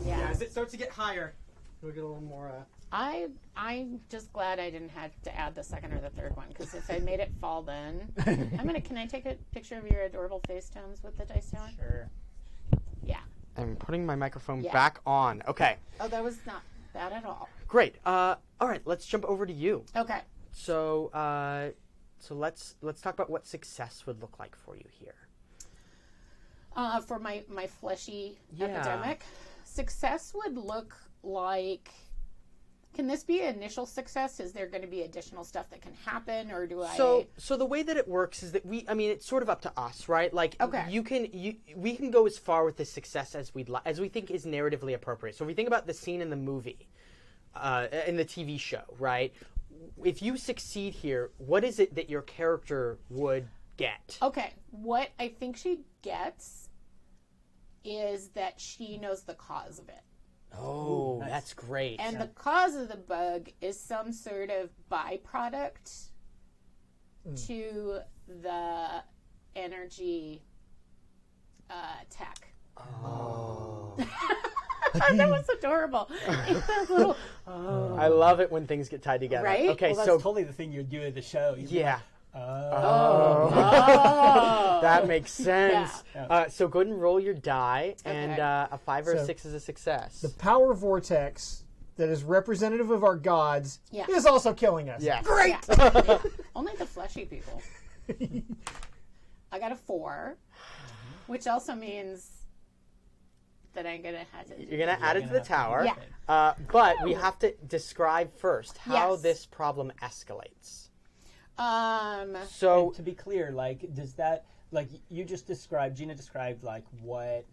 Yeah. As it starts to get higher, we'll get a little more. I'm just glad I didn't have to add the second or the third one, because if I made it fall, then Can I take a picture of your adorable face tones with the dice tower? Sure. Yeah. I'm putting my microphone Yeah. back on. Okay, Oh, that was not bad at all. great. All right, let's jump over to you. Okay. So, let's talk about what success would look like for you here. For my fleshy Yeah. epidemic, success would look like. Can this be initial success? Is there going to be additional stuff that can happen, or do I? So the way that it works is that it's sort of up to us, right? Like, Okay. we can go as far with the success as as we think is narratively appropriate. So if we think about the scene in the movie, in the TV show, right? If you succeed here, what is it that your character would get? Okay, what I think she gets is that she knows the cause of it. Oh, that's great. And the cause of the bug is some sort of byproduct to the energy tech. Oh. That was adorable. That little, I love it when things get tied together. Right? Okay, Well, that's so totally the thing you do at the show. You'd be yeah. like, That makes sense. Yeah. So go ahead and roll your die, and Okay. a 5 or a So, 6 is a success. The power vortex that is representative of our gods Yeah. is also killing us. Yes. Great! yeah. Only the fleshy people. I got a 4, which also means that I'm going to have to. You're going to add it to gonna the have to tower. Yeah. But we have to describe first how Yes. this problem escalates. So And to be clear, like, does that, like, you just described, Gina described, like, what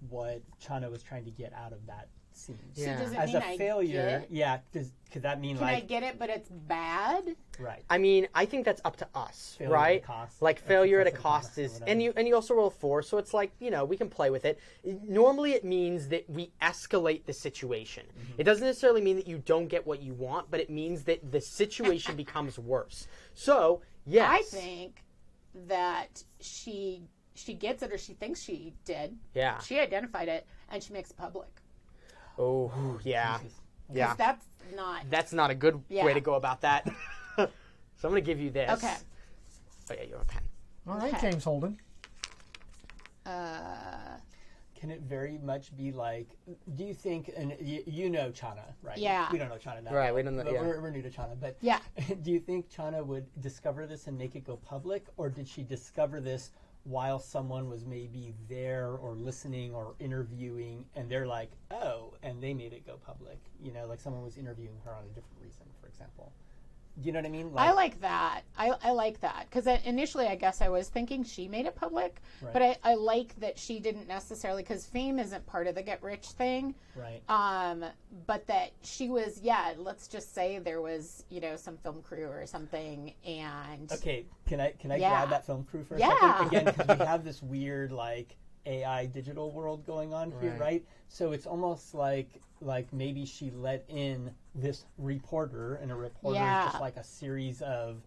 Chana was trying to get out of that scene. Yeah. does it As mean a I failure, get, yeah, could that mean, can I like, get it, but it's bad? right. I mean, I think that's up to us, Failure at a right? cost. Like Or failure at a success at a cost cost or is, whatever. and you also roll 4, so it's like, we can play with it. Normally, it means that we escalate the situation. It doesn't necessarily mean that you don't get what you want, but it means that the situation becomes worse. So, yes, I think that she gets it, or she thinks she did. yeah. She identified it, and she makes it public. Oh, yeah, yeah. 'Cause that's not. That's not a good Yeah. way to go about that. So I'm going to give you this. Okay. Oh yeah, you have a pen. All right, Okay. James Holden. Can it very much be like, do you think, and you know Chana, right? Yeah. We don't know Chana that Right, well, we don't know- but yeah. we're new to Chana, but Yeah. do you think Chana would discover this and make it go public, or did she discover this while someone was maybe there or listening or interviewing, and they're like, oh, and they made it go public? You know, like someone was interviewing her on a different reason, for example. Do you know what I mean? I like that. I like that because initially I guess I was thinking she made it public, Right. but I like that she didn't necessarily, because fame isn't part of the get rich thing. Right. But that she was, let's just say there was, some film crew or something, and Okay, can I Yeah. grab that film crew for a Yeah. second? Again, because we have this weird, like, AI digital world going on here, Right. right? So it's almost like maybe she let in this reporter, and a reporter Yeah. is just like a series of,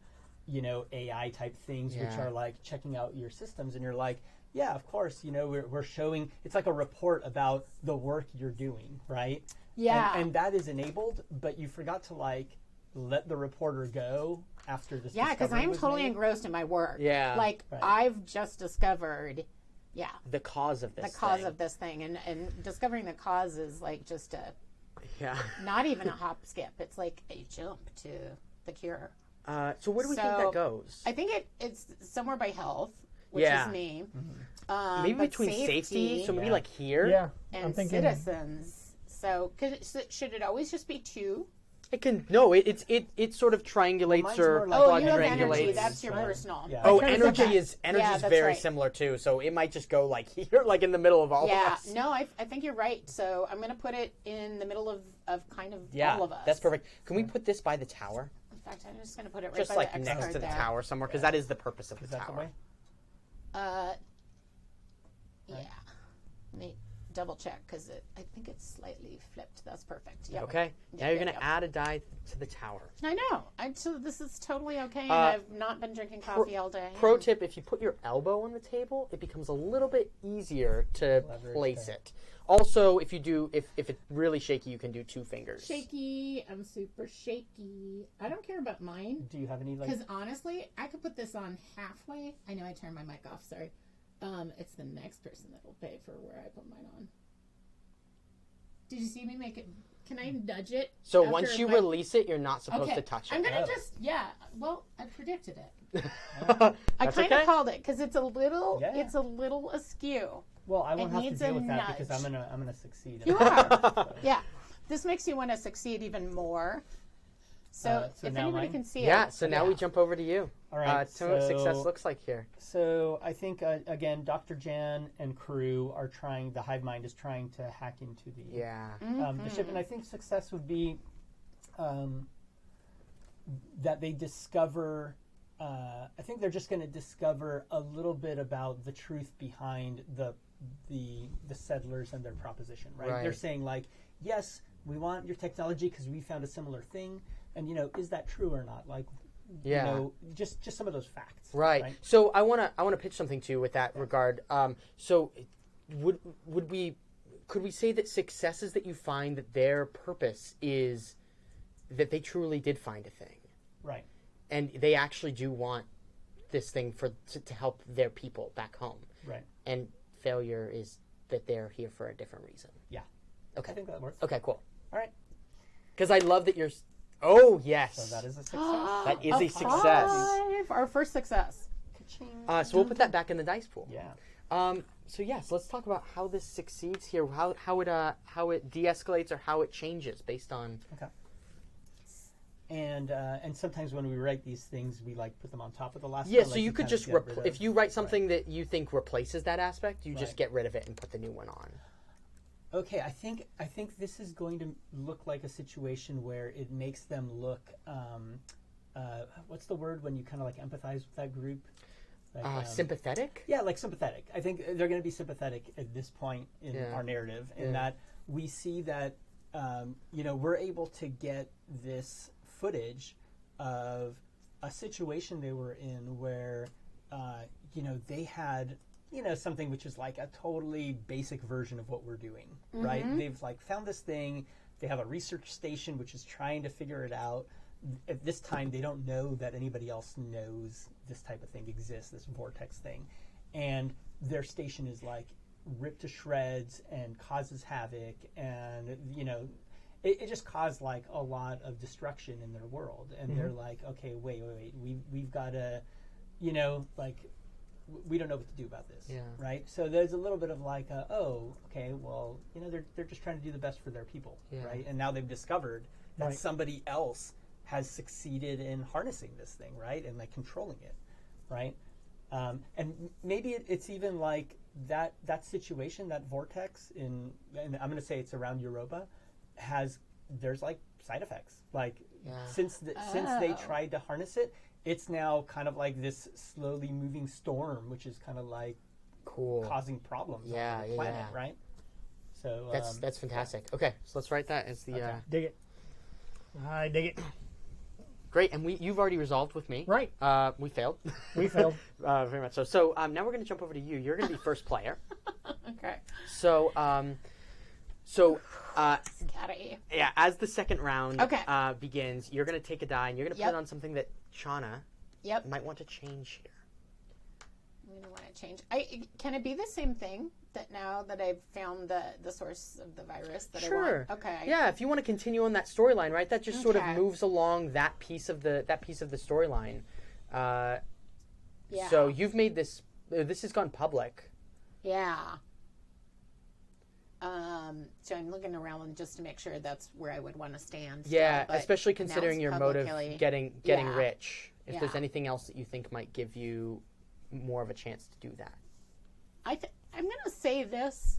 AI type things, which Yeah. are like checking out your systems, and you're like, yeah, of course, we're showing, it's like a report about the work you're doing, right? Yeah. And that is enabled, but you forgot to, like, let the reporter go after this. because discovery I'm was totally made. engrossed in my work. Yeah. Like Right. I've just discovered, The cause of this. the cause thing. of this thing, and discovering the cause is like just Yeah. not even a hop skip. It's like a jump to the cure. So where do we think So, that goes? I think it's somewhere by health, which Yeah. is me. Maybe but between safety, so maybe like here. Yeah, I'm and thinking. citizens. So should it always just be 2? It can it sort of triangulates mine's or more like Oh, you have quadrangulates. energy. That's your Right. personal. Yeah. Oh, kinda energy think- is Yeah, that's very right. similar too. So it might just go like here, like in the middle of all of Yeah, us. no, I think you're right. So I'm going to put it in the middle of kind of Yeah, all of us. that's perfect. Can we put this by the tower? In fact, I'm just going to put it right Just by like the X next card to the there. tower somewhere, because that is the purpose of Is the that the tower. way? Yeah. Let me double check because I think it's slightly flipped. That's perfect. Yep. Okay. Yeah, Now you're yeah, gonna yeah. add a die to the tower. I know. So this is totally okay, and Uh, I've not been drinking coffee all day. Pro and- tip: if you put your elbow on the table, it becomes a little bit easier to Leverage place there. it. Also, if it's really shaky, you can do 2 fingers. Shaky. I'm super shaky. I don't care about mine. Do you have any, like, Because honestly, I could put this on halfway. I know I turned my mic off. Sorry. It's the next person that will pay for where I put mine on. Did you see me make it? Can I nudge it? So after once you my- release it, you're not supposed Okay. to touch it. I'm gonna Oh. Well, I predicted it. That's I kind of okay. called it because it's a little Yeah. askew. well, I won't it have to needs deal a with that because nudge. I'm gonna succeed. in You that. are. Yeah. This makes you want to succeed even more. So, So if now anybody mine? can see Yeah. it. So now we jump over to you. All right, Tell me what success so- looks like here. So I think again, Dr. Jan and crew are trying. The hive mind is trying to hack into the Yeah. the ship, and I think success would be that they discover. I think they're just going to discover a little bit about the truth behind the settlers and their proposition. Right? Right. They're saying like, yes, we want your technology because we found a similar thing, and is that true or not? Like, Yeah. just some of those facts. Right. So I wanna pitch something to you with that regard. So would we could we say that successes that you find that their purpose is that they truly did find a thing, Right. and they actually do want this thing to help their people back home, Right. and failure is that they're here for a different reason. Yeah. Okay. I think that works. Okay, cool. All right. Because I love that you're... Oh, yes. So that is a success. That is a success. 5, our first success. So we'll put that back in the dice pool. Yeah. So yes, let's talk about how this succeeds here, how it de-escalates or how it changes based on... Okay. And sometimes when we write these things, we like put them on top of the last Yeah, one. so like you to could kind of just, get rid of- if you write something that you think replaces that aspect, you just Right. get rid of it and put the new one on. Okay, I think this is going to look like a situation where it makes them look. What's the word when you kind of like empathize with that group? Like, Sympathetic? Yeah, like sympathetic. I think they're going to be sympathetic at this point in Yeah. our narrative, in Yeah. that we see that we're able to get this footage of a situation they were in where they had something which is like a totally basic version of what we're doing, right? They've like found this thing. They have a research station which is trying to figure it out. At this time, they don't know that anybody else knows this type of thing exists, this vortex thing. And their station is like ripped to shreds and causes havoc. And, it just caused like a lot of destruction in their world. And they're like, okay, wait. We've got to, we don't know what to do about this. Yeah. Right? So there's a little bit of like, they're just trying to do the best for their people. Yeah. Right? And now they've discovered that Right. somebody else has succeeded in harnessing this thing, right, and like controlling it, right? And maybe it's even like that situation, that vortex and I'm going to say it's around Europa, there's like side effects. Like since they tried to harness it, it's now kind of like this slowly moving storm, which is kind of like Cool. causing problems Yeah, on the planet, yeah. right? So That's fantastic. Okay, so let's write that as the... Okay. Dig it. I dig it. Great, and you've already resolved with me. Right. We failed. We failed. Very much so. So now we're going to jump over to you. You're going to be first player. Okay. So, Scatty. yeah, as the second round Okay. begins, you're going to take a die and you're going to Yep. put it on something that Shauna Yep. might want to change here. I'm gonna want to change. Can it be the same thing that now that I've found the source of the virus that I Sure. want? Okay. Yeah, if you want to continue on that storyline, right? That just sort of Okay. moves along that piece of the storyline. Yeah. So you've made this. This has gone public. Yeah. So I'm looking around just to make sure that's where I would want to stand. Yeah, still, but especially now considering it's your motive publicly- getting Yeah. rich. If there's Yeah. anything else that you think might give you more of a chance to do that. I'm gonna say this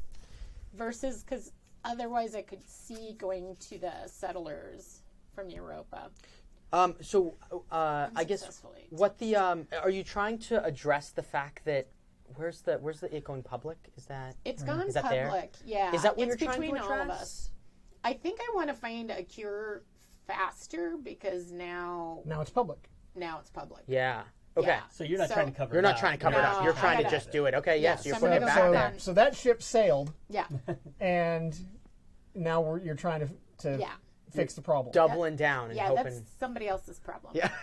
versus because otherwise I could see going to the settlers from Europa. I guess Unsuccessfully. what the are you trying to address the fact that where's the it going public? Is that It's gone Is that there? public. Yeah. Is that what it's you're trying to between all of address? us. I think I want to find a cure faster because now Now it's public. it's public. Yeah. Okay. Yeah. So you're not So- trying to cover You're it not up. trying to cover it No, up. You're I trying to gotta- just do it. Okay. Yeah, Yes, you're so putting I'm it gonna back put there. that- So that ship sailed, Yeah. and now you're trying to Yeah. fix the problem. Doubling down and Yeah, hoping. that's somebody else's problem. Yeah.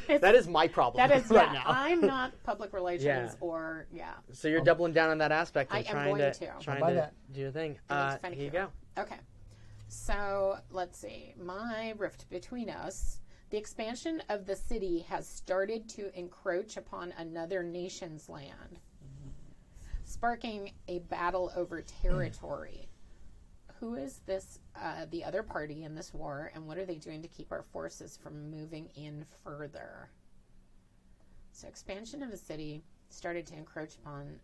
That is my problem That is right yeah, now. I'm not public relations Yeah. or So you're doubling down on that aspect and I am trying going to to. trying By to that. do your thing. I need to find a Here you cure. go. Okay. So let's see. My rift between us. The expansion of the city has started to encroach upon another nation's land, sparking a battle over territory. Who is this, the other party in this war, and what are they doing to keep our forces from moving in further? So expansion of the city started to encroach upon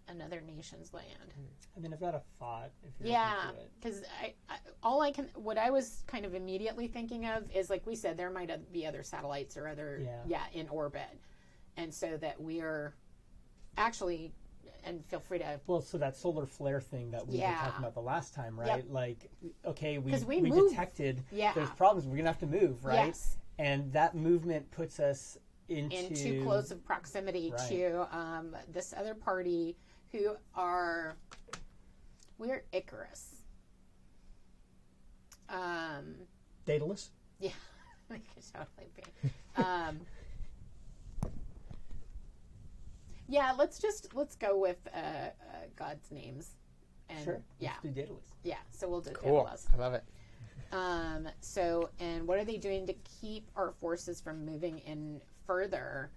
another nation's land. I mean, I've got a thought. If you're Yeah, open to it. because what I was kind of immediately thinking of is, like we said, there might be other satellites or other, in orbit. And so that we're actually, and feel free to, Well, so that solar flare thing that we were Yeah. talking about the last time, right? Yep. Like, okay, we 'Cause we moved. detected Yeah. there's problems. We're gonna have to move, right? Yes. And that movement puts us in too close of proximity Right. to this other party who are We're Icarus. Daedalus? Yeah, I could totally be. Yeah, let's go with God's names. And Sure. yeah, Let's do Daedalus. yeah. So we'll do Cool. Daedalus. I love it. So, and what are they doing to keep our forces from moving in further?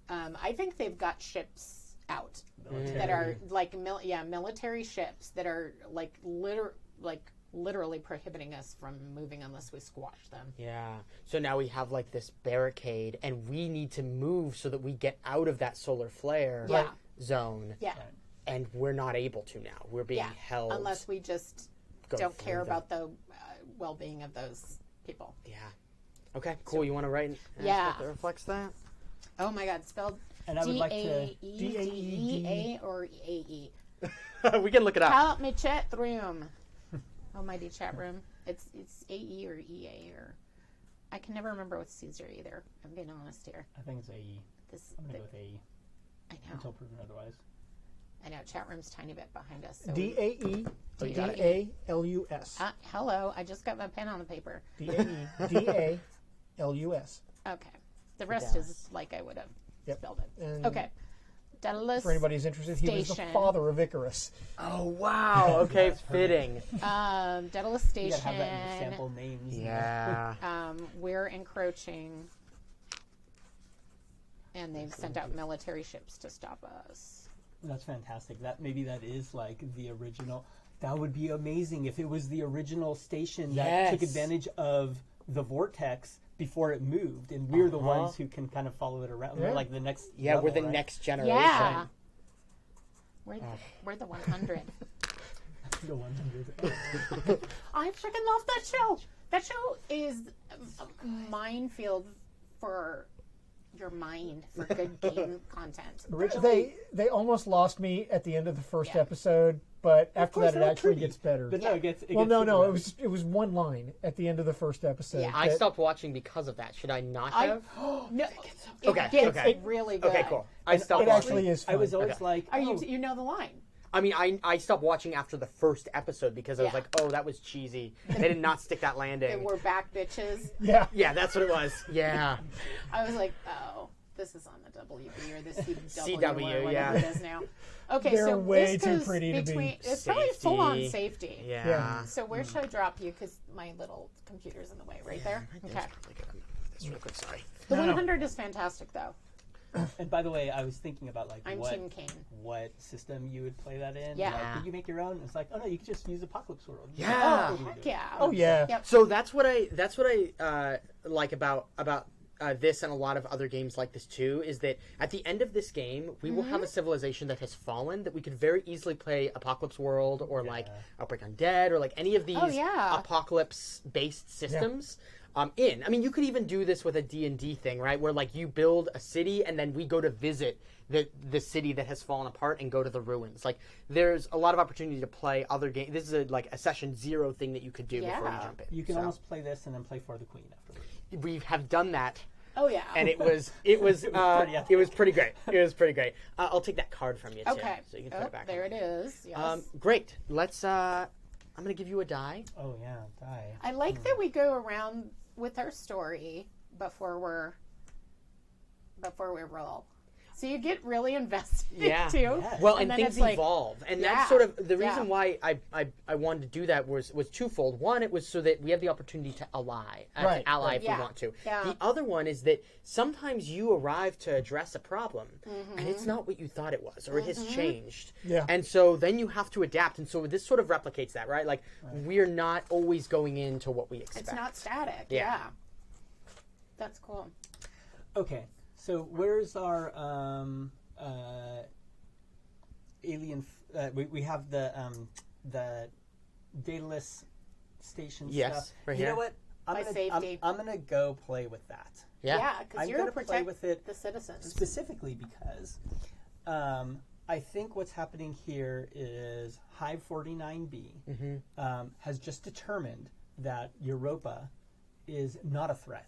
I think they've got ships out that are like military ships that are like literally prohibiting us from moving unless we squash them. Yeah. So now we have like this barricade, and we need to move so that we get out of that solar flare Yeah. zone. Yeah. And we're not able to now. We're being held. Unless we just go don't care through about the well-being of those people. Yeah. Okay. Cool. You want to write an Yeah. aspect that reflects that? Oh my God! Spelled And I would like to D-A-E-D-E-A or A-E. We can look it up. Help me chat room. Almighty chat room. It's A-E or E-A or I can never remember what's Caesar either. I'm being honest here. I think it's AE. I'm gonna go with AE I until know. proven otherwise. I know. Chat room's tiny bit behind us. So D-A-E-D-A-L-U-S. hello. I just got my pen on the paper. D-A-E-D-A-L-U-S. Okay. The rest is like I would have spelled it. And Okay. Daedalus. for anybody who's interested, he was the Station. father of Icarus. Oh wow. Okay. Fitting. Daedalus You Station. gotta have that in the sample names. Yeah. We're encroaching. And they've sent out military ships to stop us. That's fantastic. Maybe that is like the original. That would be amazing if it was the original station that took Yes. advantage of the vortex before it moved, and we're the ones who can kind of follow it around. Yeah. We're like the next. Yeah. level, We're the right? next generation. Yeah. We're the 100. The 100. I freaking love that show. That show is a minefield for your mind for good game content. They almost lost me at the end of the first Yeah. episode, but after course, that it they're actually pretty. gets better. But no, it gets. Well, no, it was one line at the end of the first episode. Yeah. I that- stopped watching because of that. Should I not have? No, Okay, it gets okay. really good. Okay. Cool. I stopped It watching. actually is fun. I was always Okay. like, Are oh, you know the line? I mean, I stopped watching after the first episode because I was Yeah. like, oh, that was cheesy. They did not stick that landing. And we're back, bitches. Yeah. Yeah, that's what it was. Yeah. I was like, oh, this is on the WB or the CW, CW, or whatever yeah. it is now. Okay, They're so way this too goes pretty to be between. It's probably full on Safety. safety. Yeah. Yeah. So where should I drop you? Because my little computer's in the way, right there. Okay. That's really good. That's really good. Sorry. The No. 100 is fantastic, though. And by the way, I was thinking about like I'm Team Kane. what system you would play that in. Yeah. Like, could you make your own? It's like, oh no, you could just use Apocalypse World. Yeah. Oh, heck yeah. Oh yeah. Yep. So that's what I like about this and a lot of other games like this too, is that at the end of this game we will have a civilization that has fallen that we could very easily play Apocalypse World or like Outbreak Undead or like any of these apocalypse based systems. I mean, you could even do this with a D&D thing, right? Where like you build a city and then we go to visit the city that has fallen apart and go to the ruins. Like there's a lot of opportunity to play other games. This is like a session 0 thing that you could do before you jump in. You can So, almost play this and then play For the Queen afterwards. we have done that. Oh yeah. And it was pretty great. It was pretty great. I'll take that card from you too, Okay. so you can put it back. There on. it is. Yes. Great. Let's. I'm gonna give you a die. Oh yeah, die. I like that we go around with our story before we roll. So you get really invested Yeah. too. Yeah. Well, And and then things it's like- evolve, and Yeah. that's sort of the Yeah. reason why I wanted to do that was twofold. One, it was so that we have the opportunity to ally if Yeah. we want to. Yeah. The other one is that sometimes you arrive to address a problem, Mm-hmm. and it's not what you thought it was, or it has changed. Yeah. And so then you have to adapt, and so this sort of replicates that, right? Like we're not always going into what we expect. It's not static. Yeah. Yeah. That's cool. Okay, so where's our alien? We have the Daedalus station Yes, stuff. right You here. know what? By safety. I'm gonna go play with that. Yeah, because I'm you're gonna protect play with it the citizens. specifically because I think what's happening here is Hive 49B has just determined that Europa is not a threat,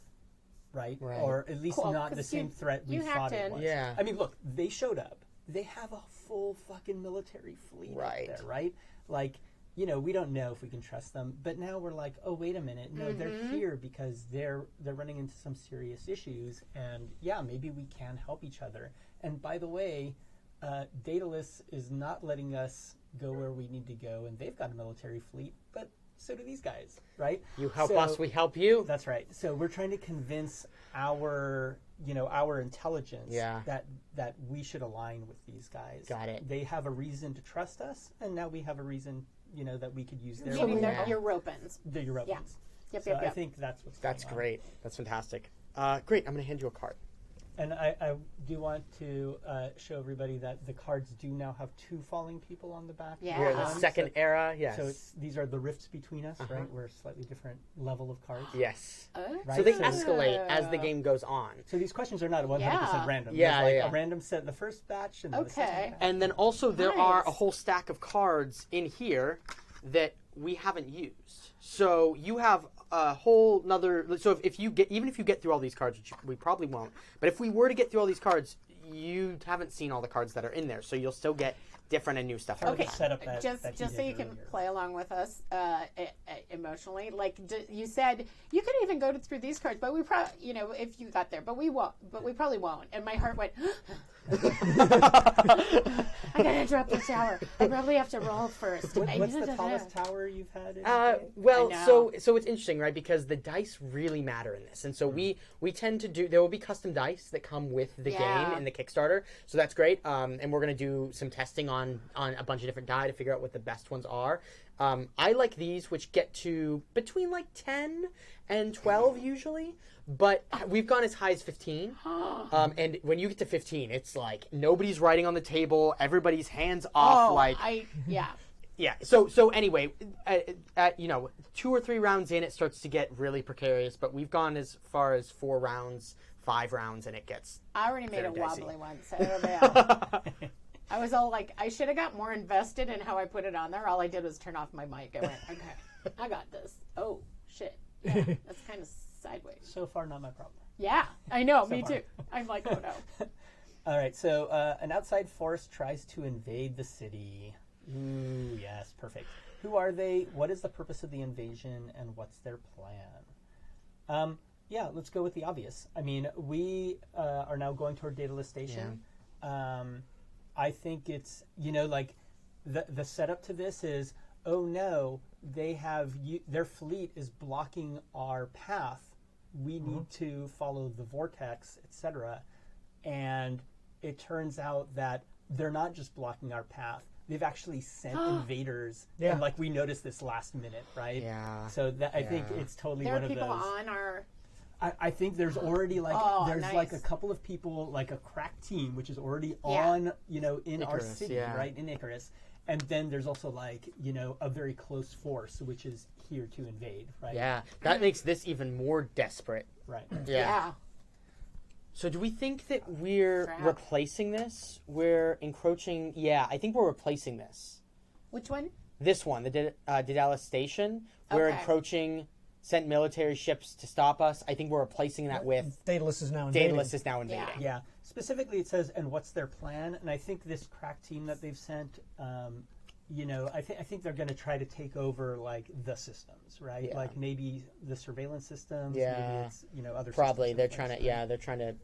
right? Right. Or at least Cool, not the 'cause same threat we you thought hacked it in. was. Yeah. I mean, look, they showed up. They have a full fucking military fleet Right. out there, right? Like, we don't know if we can trust them. But now we're like, oh, wait a minute. No, they're here because they're running into some serious issues. And yeah, maybe we can help each other. And by the way, Daedalus is not letting us go where we need to go. And they've got a military fleet, but so do these guys, right? You help us, we help you. That's right. So we're trying to convince our intelligence that we should align with these guys. Got it. They have a reason to trust us, and now we have a reason, that we could use their Meaning they're Europans. The Europans. Yeah. Yep, So yep, I yep. think that's what's That's going on. great. That's fantastic. Great. I'm going to hand you a card. And I do want to show everybody that the cards do now have 2 falling people on the back. Yeah. We're in the Uh-huh. second era. Yes. So these are the rifts between us, right? We're a slightly different level of cards. yes. Right? So they So- escalate as the game goes on. So these questions are not 100% Yeah. random. Yeah, There's yeah. a random set in the first batch and then the second Okay. batch. And then also there are a Nice. whole stack of cards in here that we haven't used. So you have a whole nother. So if you get through all these cards, which we probably won't, but if we were to get through all these cards, you haven't seen all the cards that are in there. So you'll still get different and new stuff. Part of the Okay, setup that just that so you did can earlier. play along with us emotionally. Like you said, you could even go through these cards, but we probably, if you got there, but we won't. But we probably won't. And my heart went. I gotta interrupt the shower. I probably have to roll first. What's the tallest tower you've had? In Well, I so know. so it's interesting, right? Because the dice really matter in this, and so we tend to do. There will be custom dice that come with the Yeah. game in the Kickstarter, so that's great. And we're gonna do some testing on a bunch of different die to figure out what the best ones are. I like these, which get to between like 10 and 12 usually, but we've gone as high as 15. And when you get to 15, it's like nobody's writing on the table, everybody's hands off, Yeah. So anyway, at 2 or 3 rounds in, it starts to get really precarious. But we've gone as far as 4 rounds, 5 rounds, and it gets. I already made Very a dicey. wobbly one, so it'll be out. I was all like, I should have got more invested in how I put it on there. All I did was turn off my mic. I went, okay, I got this. Oh, shit. Yeah, that's kind of sideways. So far, not my problem. Yeah, I know. So me far. too. I'm like, oh no. All right, so an outside force tries to invade the city. Ooh, yes, perfect. Who are they? What is the purpose of the invasion, and what's their plan? Yeah, let's go with the obvious. I mean, we are now going toward Daedalus Station. I think it's, like the setup to this is, oh no, they have their fleet is blocking our path. We need to follow the vortex, etc. And it turns out that they're not just blocking our path. They've actually sent invaders. Yeah. And we noticed this last minute, right? Yeah. So I think it's totally There one are of people those. on our. I think there's already there's nice. a couple of people, like a crack team, which is already Yeah. on, in our Icarus, city, yeah. right, in Icarus. And then there's also a very close force, which is here to invade, right? Yeah, that makes this even more desperate. Right. Yeah. So do we think that we're Crap. replacing this? We're encroaching. Yeah, I think we're replacing this. Which one? This one, the Daedalus Station. We're Okay. encroaching. Sent military ships to stop us. I think we're replacing that with Daedalus is now invading. Daedalus is now invading. Yeah. Specifically, it says, and what's their plan? And I think this crack team that they've sent, I think they're going to try to take over the systems, right? Yeah. Maybe the surveillance systems. Yeah. Maybe it's other. Probably systems they're in trying place, to. Yeah, they're trying to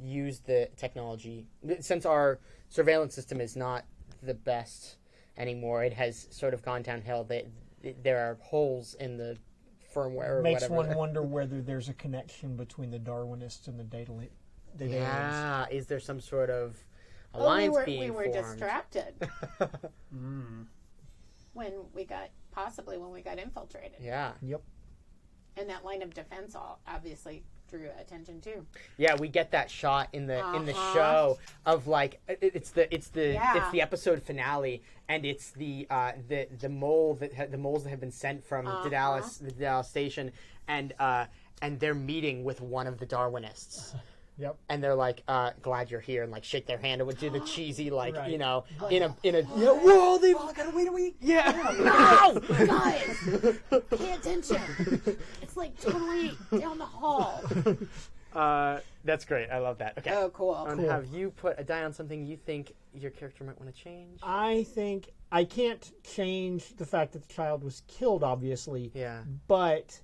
use the technology. Since our surveillance system is not the best anymore, it has sort of gone downhill. There are holes in the firmware or Makes whatever. one wonder whether there's a connection between the Darwinists and the Daedalians. Yeah, is there some sort of alliance we being were formed? distracted when we got infiltrated. Yeah, Yep. And that line of defense obviously drew attention too. yeah, we get that shot in the Uh-huh. show of it's the Yeah. episode finale, and it's the moles that have been sent from the Daedalus station, and they're meeting with one of the Darwinists. Yep. And they're like, glad you're here, and shake their hand and would do the cheesy Right. in a whoa, they gotta wait a week. yeah. Guys, pay attention. It's totally down the hall. That's great. I love that. Okay. Oh, cool. And have you put a die on something you think your character might want to change? I think I can't change the fact that the child was killed, obviously. Yeah. But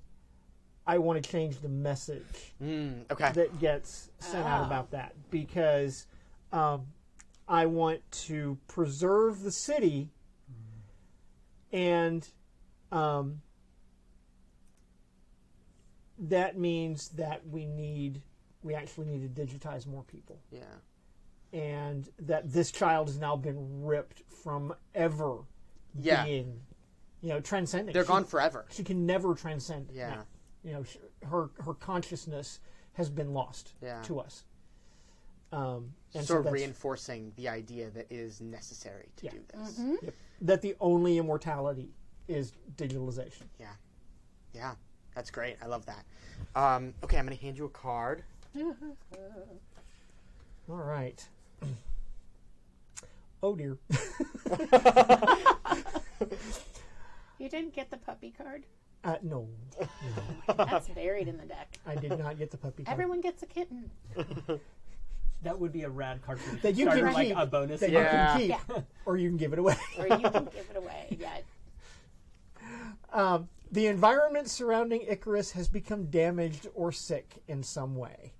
I want to change the message Okay. that gets sent out about that, because I want to preserve the city, and that means that we actually need to digitize more people. Yeah. And that this child has now been ripped from ever being, transcending. They're gone forever. She can never transcend. Yeah. Now. Her consciousness has been lost to us. And Sort of reinforcing the idea that it is necessary to do this. Yep. That the only immortality is digitalization. Yeah. Yeah. That's great. I love that. Okay, I'm going to hand you a card. All right. Oh, dear. You didn't get the puppy card? No. That's buried in the deck. I did not get the puppy card. Everyone gets a kitten. That would be a rad card for the That you Kickstarter, can like keep. a bonus. That you can keep. Or you can give it away. Or you can give it away. Yeah. The environment surrounding Icarus has become damaged or sick in some way.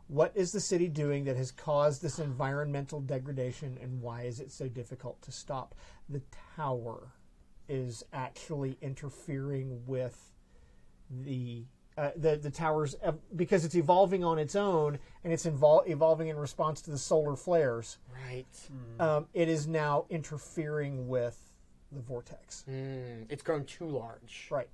What is the city doing that has caused this environmental degradation, and why is it so difficult to stop? The tower is actually interfering with the towers, because it's evolving on its own, and it's evolving in response to the solar flares. Right. It is now interfering with the vortex. It's grown too large. Right.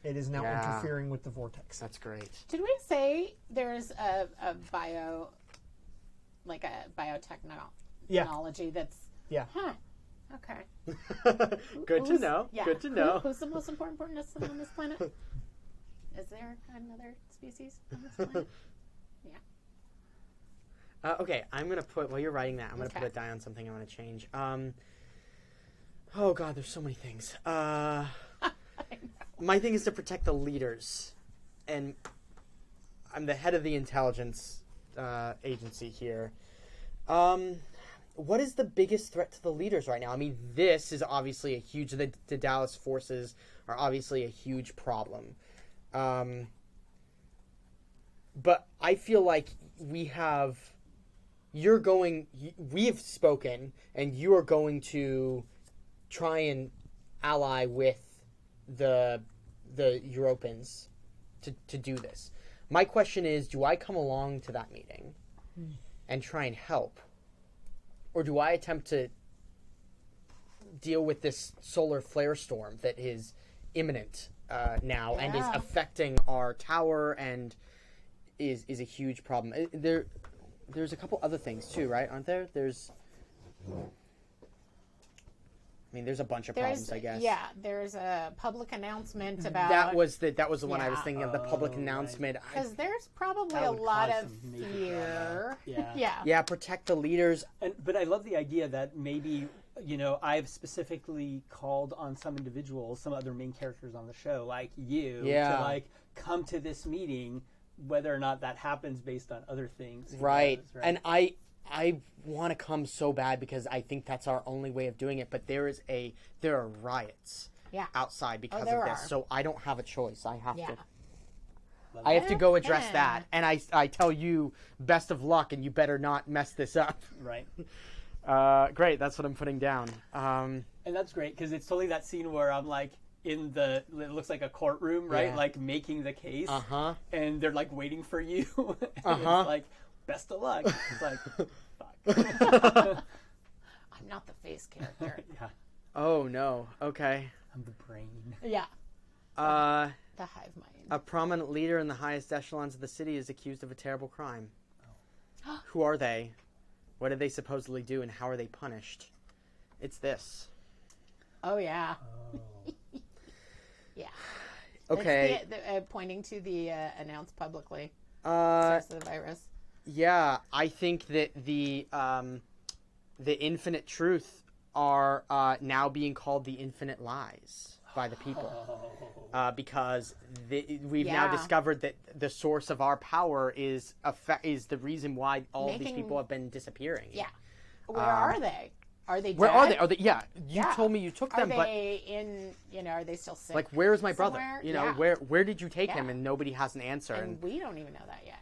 It is now interfering with the vortex. That's great. Did we say there's a biotechnology that's... Yeah. Huh. Okay. Good to know. Yeah. Good to know. Who's the most important person on this planet? Is there another species on this planet? Yeah. Okay, I'm going to put, while you're writing that, I'm going to put a die on something I want to change. Oh, God, there's so many things. My thing is to protect the leaders. And I'm the head of the intelligence agency here. What is the biggest threat to the leaders right now? I mean, this is obviously a huge... The Dallas forces are obviously a huge problem. But I feel like we have spoken, and you are going to try and ally with the Europans to do this. My question is, do I come along to that meeting and try and help? Or do I attempt to deal with this solar flare storm that is imminent now and is affecting our tower and is a huge problem? There's a couple other things too, right? Aren't there? There's a bunch of problems, I guess. Yeah, there's a public announcement about... That was the one I was thinking of, the public announcement. Because there's probably That a would lot cause of some major fear. drama. Yeah. Protect the leaders. But I love the idea that maybe, I've specifically called on some individuals, some other main characters on the show, like you, to come to this meeting, whether or not that happens based on other things. Right. And I want to come so bad because I think that's our only way of doing it. But there are riots outside because of this. So I don't have a choice. I have to. I have to go address that. And I tell you, best of luck, and you better not mess this up. Right. Great. That's what I'm putting down. And that's great because it's totally that scene where I'm like it looks like a courtroom, right? Yeah. Like making the case. And they're like waiting for you. And it's like, best of luck. It's like, fuck. I'm not the face character. Yeah. Oh, no. Okay. I'm the brain. Yeah. The hive mind. A prominent leader in the highest echelons of the city is accused of a terrible crime. Who are they? What did they supposedly do, and how are they punished? It's this. Oh, yeah. Oh. Yeah. Okay. It's pointing to the announced publicly Uh, source of the virus. Yeah, I think that the infinite truth are now being called the infinite lies by the people. Because we've now discovered that the source of our power is the reason why all of these people have been disappearing. Yeah. Where are they? Are they dead? Where are they? Are they? Yeah, you Yeah. told me you took them, Are but they in? Are they still sick? like, where is my brother? somewhere? You know, Yeah. where did you take him? Yeah. And nobody has an answer. And we don't even know that yet.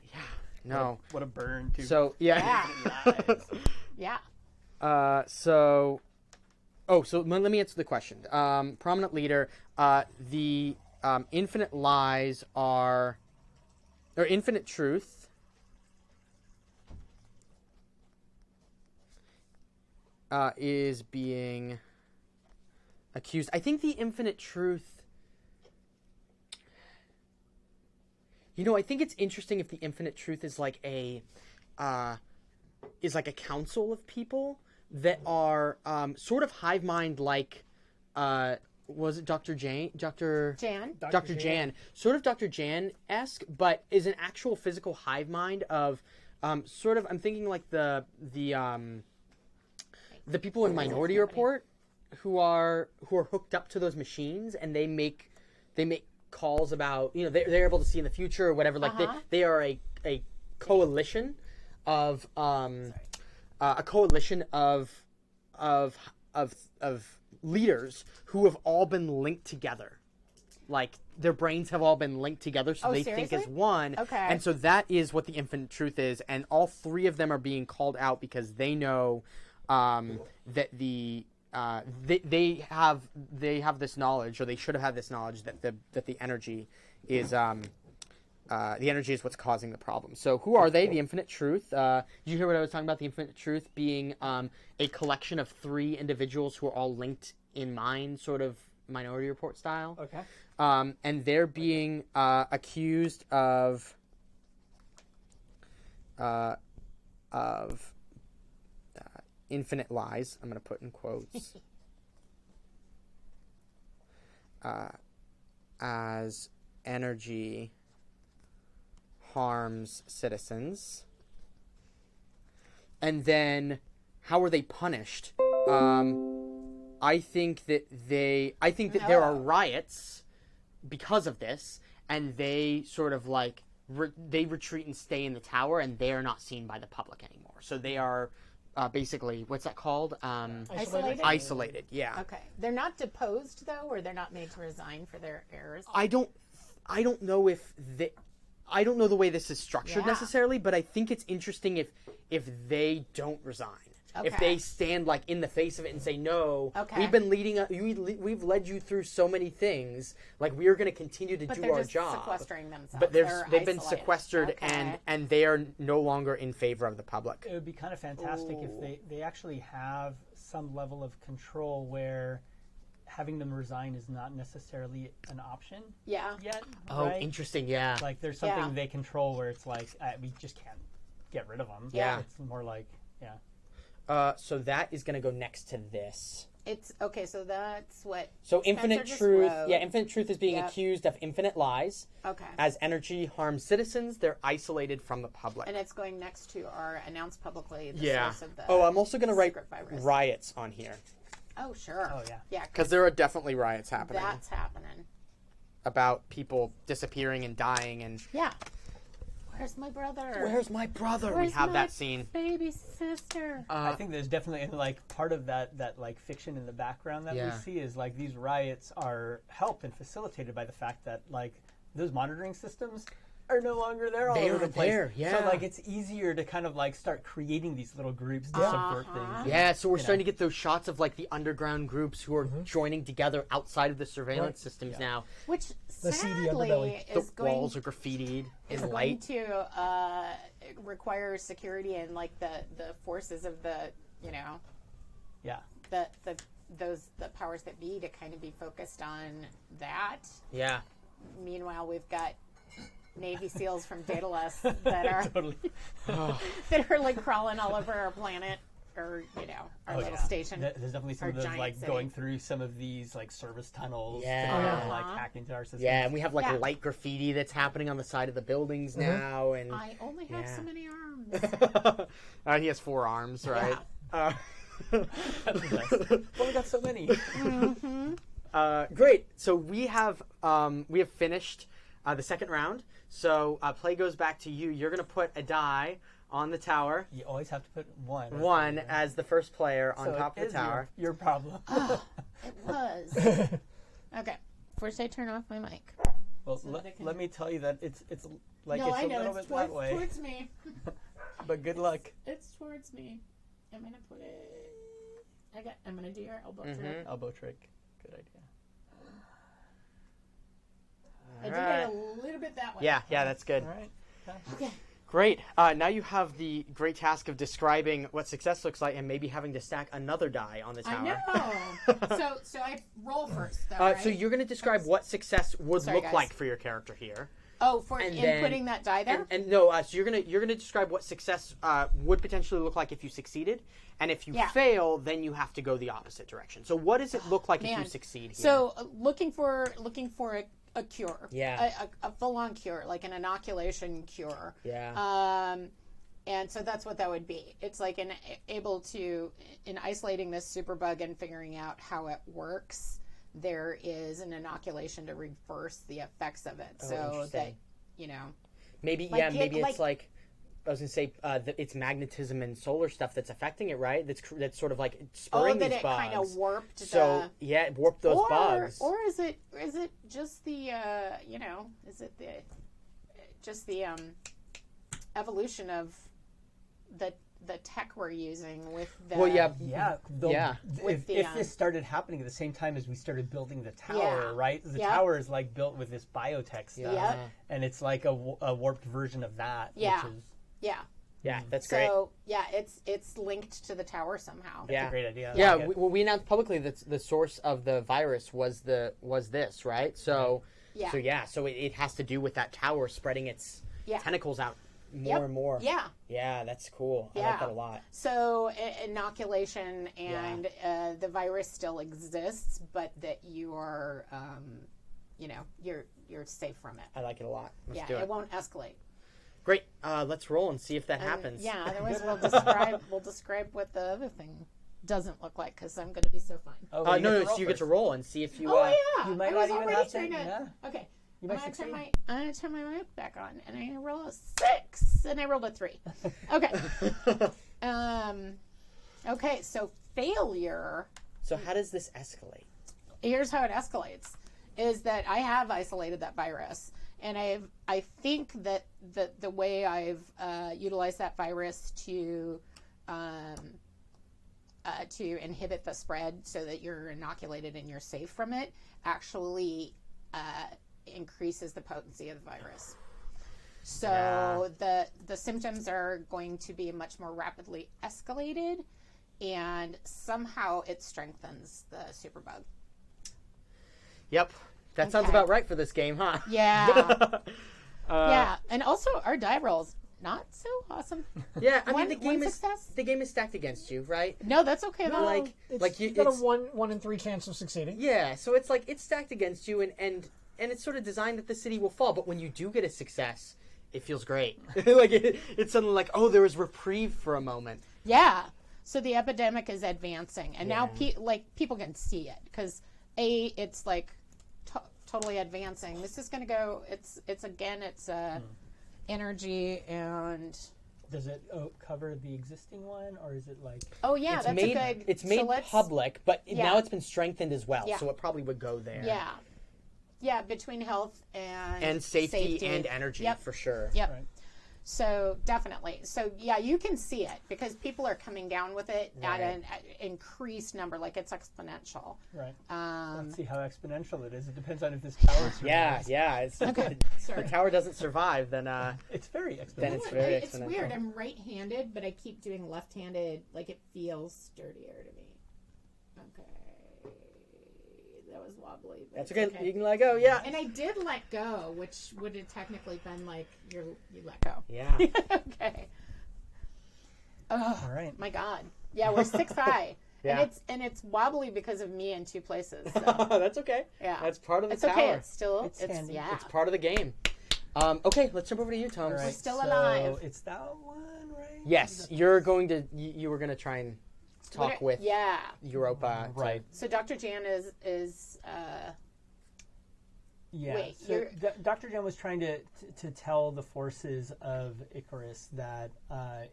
No. What a burn, too. So yeah. Yeah. So let me answer the question. Prominent leader. The infinite lies or infinite truth. Is being accused. I think the infinite truth. I think it's interesting if the infinite truth is like a council of people that are sort of hive mind like was it Dr. Jan? Jan. Dr. Jan. Sort of Dr. Jan-esque, but is an actual physical hive mind of sort of I'm thinking like the people in Minority Report who are hooked up to those machines and they make calls about they're able to see in the future or whatever, like they are a coalition of leaders who have all been linked together, like their brains have all been linked together, so they think as one. Okay. And so that is what the infinite truth is, and all three of them are being called out because they know that they have this knowledge, or they should have had this knowledge that the energy is what's causing the problem. So who are they? The infinite truth. Did you hear what I was talking about? The infinite truth being a collection of three individuals who are all linked in mind, sort of Minority Report style. Okay. And they're being accused of infinite lies. I'm going to put in quotes. As energy harms citizens. And then how are they punished? I think that there are riots because of this, and they sort of like they retreat and stay in the tower, and they are not seen by the public anymore. So they are basically, what's that called? Isolated? Isolated, yeah. Okay. They're not deposed though, or they're not made to resign for their errors. I don't know if I don't know the way this is structured necessarily, but I think it's interesting if they don't resign. Okay. If they stand like in the face of it and say, no, Okay. we've led you through so many things, like we are going to continue to But do they're our just job. sequestering themselves. But they've been isolated. sequestered, Okay. and they are no longer in favor of the public. It would be kind of fantastic if they actually have some level of control where having them resign is not necessarily an option Yeah. yet. Oh, right? interesting, yeah. Like there's something Yeah. they control where it's like we just can't get rid of them. Yeah. It's more like So that is going to go next to this. It's okay. So that's what. So Spencer infinite just truth, wrote. infinite truth is being Yep. accused of infinite lies. Okay. As energy harms citizens, they're isolated from the public. And it's going next to our announced publicly the Yeah. source of the. Oh, I'm also going to write secret virus. riots on here. Oh, sure. Oh, yeah. Yeah. Because there are definitely riots happening That's happening. about people disappearing and dying. And Yeah. Where's my brother? where's my brother? We Where's have my that scene. baby sister? I think there's definitely like part of that like fiction in the background that Yeah. we see is like these riots are helped and facilitated by the fact that like those monitoring systems are no longer there all They over the aren't place. there, yeah. So like it's easier to kind of like start creating these little groups to subvert things. Yeah, so we're starting to get those shots of like the underground groups who are joining together outside of the surveillance systems now. Which The seedy sadly underbelly. is The going walls are graffitied is in going light. to require security and like the forces of the Yeah. the powers that be to kind of be focused on that. Yeah. Meanwhile, we've got Navy SEALs from Daedalus that are Totally. that are like crawling all over our planet or our little station. There's definitely some our of those giant like city. going through some of these like service tunnels Yeah. to kind of, Uh-huh. like hack into our system. Yeah, and we have like Yeah. light graffiti that's happening on the side of the buildings now, and I only have so Yeah. many arms. he has 4 arms, right? Only got so many. Great. So we have finished the second round. So play goes back to you. You're gonna put a die on the tower. You always have to put one. One as the first player on So top it of is the tower. Your problem. It was. Okay. First, I turn off my mic. Well, So that I can- let me tell you that it's like no, it's I a know little it's bit that way. towards me. But good luck. It's towards me. I'm gonna put it. I'm gonna do your elbow Mm-hmm. trick. Elbow trick. Good idea. I did it a little bit that way. Yeah, that's good. All right. Okay. Great. Now you have the great task of describing what success looks like and maybe having to stack another die on the tower. I know. so I roll first, though, right? So you're going to describe what success would Sorry, look guys. like for your character here. Oh, for and inputting that die there? And no, so you're gonna describe what success would potentially look like if you succeeded, and if you fail, then you have to go the opposite direction. So what does it look like if you succeed here? So looking for a cure. Yeah. A full-on cure, like an inoculation cure. Yeah. And so that's what that would be. It's like in isolating this superbug and figuring out how it works, there is an inoculation to reverse the effects of it. So that, maybe like it's like I was gonna say it's magnetism and solar stuff that's affecting it, right? That's sort of like spurring these bugs. kind of warped. So it warped those bugs. Or is it just the evolution of the tech we're using with the If this started happening at the same time as we started building the tower, right? The tower is like built with this biotech stuff, and it's like a warped version of that. Yeah. Which is, Yeah, that's great. So it's linked to the tower somehow. That's a great idea. Yeah, Like it. we announced publicly that the source of the virus was this, right? So so it has to do with that tower spreading its tentacles out more and more. Yeah. Yeah, that's cool. I Yeah. like that a lot. So inoculation and the virus still exists, but that you are, you're safe from it. I like it a lot. Let's do it it. won't escalate. Great. Let's roll and see if that happens. Yeah. Otherwise, we'll describe what the other thing doesn't look like because I'm going to be so fine. Oh, No, to so roll you get to first. roll and see if you. You might I was not even already have to. trying to. Yeah. Okay. You I'm might gonna succeed. turn my mic back on, and I roll a 6, and I rolled a 3. Okay. Okay. So failure. So how does this escalate? Here's how it escalates: is that I have isolated that virus, and I think that the way I've utilized that virus to inhibit the spread, so that you're inoculated and you're safe from it, actually increases the potency of the virus. So the symptoms are going to be much more rapidly escalated, and somehow it strengthens the superbug. Yep, that sounds about right for this game, huh? Yeah. Yeah, and also our die rolls not so awesome. Yeah, I mean One success? the game is stacked against you, right? No, that's okay though. You got a 1 in 3 chance of succeeding. Yeah, so it's like it's stacked against you, and it's sort of designed that the city will fall. But when you do get a success, it feels great. Like it's suddenly like, oh, there was reprieve for a moment. Yeah. So the epidemic is advancing, and now people can see it because it's like totally advancing. This is going to go. It's energy and. Does it cover the existing one, or is it like? Oh yeah, It's that's made, a good. It's made public, but now it's been strengthened as well, Yeah. so it probably would go there. Yeah. Yeah, between health and safety and energy for sure. Yep. Right. So definitely. So yeah, you can see it because people are coming down with it at an increased number, like it's exponential. Right. Um, Let's see how exponential it is. It depends on if this tower survives. Yeah. It's, Okay. If the tower doesn't survive, then It's very exponential. then it's very it's exponential. weird. I'm right-handed, but I keep doing left-handed. Like it feels sturdier to me. Okay. That was wobbly. But That's it's okay. You can let go. Yeah. And I did let go, which would have technically been like you let go. Yeah. Okay. Oh, All right. my God. Yeah, we're 6 high. Yeah. And it's wobbly because of me in 2 places. So. That's okay. Yeah. That's part of the It's tower. okay. It's still It's handy. yeah. It's part of the game. Okay, let's jump over to you, Tom. All right. still so alive. It's that one, right? Yes, you're going to. You were going to try and talk with Yeah. Europa. Right. So Dr. Jan is Yeah. Wait, so Dr. Jen was trying to tell the forces of Icarus that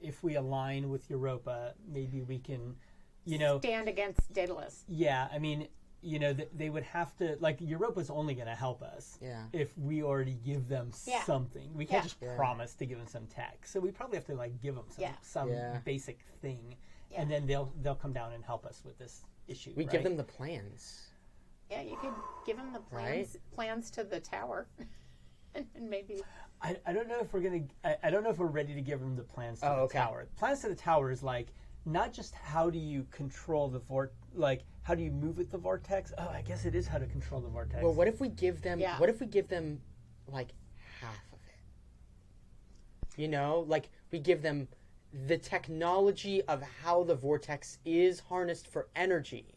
if we align with Europa, maybe we can, stand against Daedalus. Yeah, I mean, they would have to, like, Europa's only going to help us if we already give them something. We can't just promise to give them some tech. So we probably have to, like, give them some basic thing, and then they'll come down and help us with this issue. We give them the plans. Yeah, you could give them the plans to the tower, and maybe. I don't know if we're gonna. I don't know if we're ready to give them the plans to the tower. Plans to the tower is like not just how do you control the like how do you move with the vortex. Oh, I guess it is how to control the vortex. Well, what if we give them? What if we give them like half of it? Like we give them the technology of how the vortex is harnessed for energy,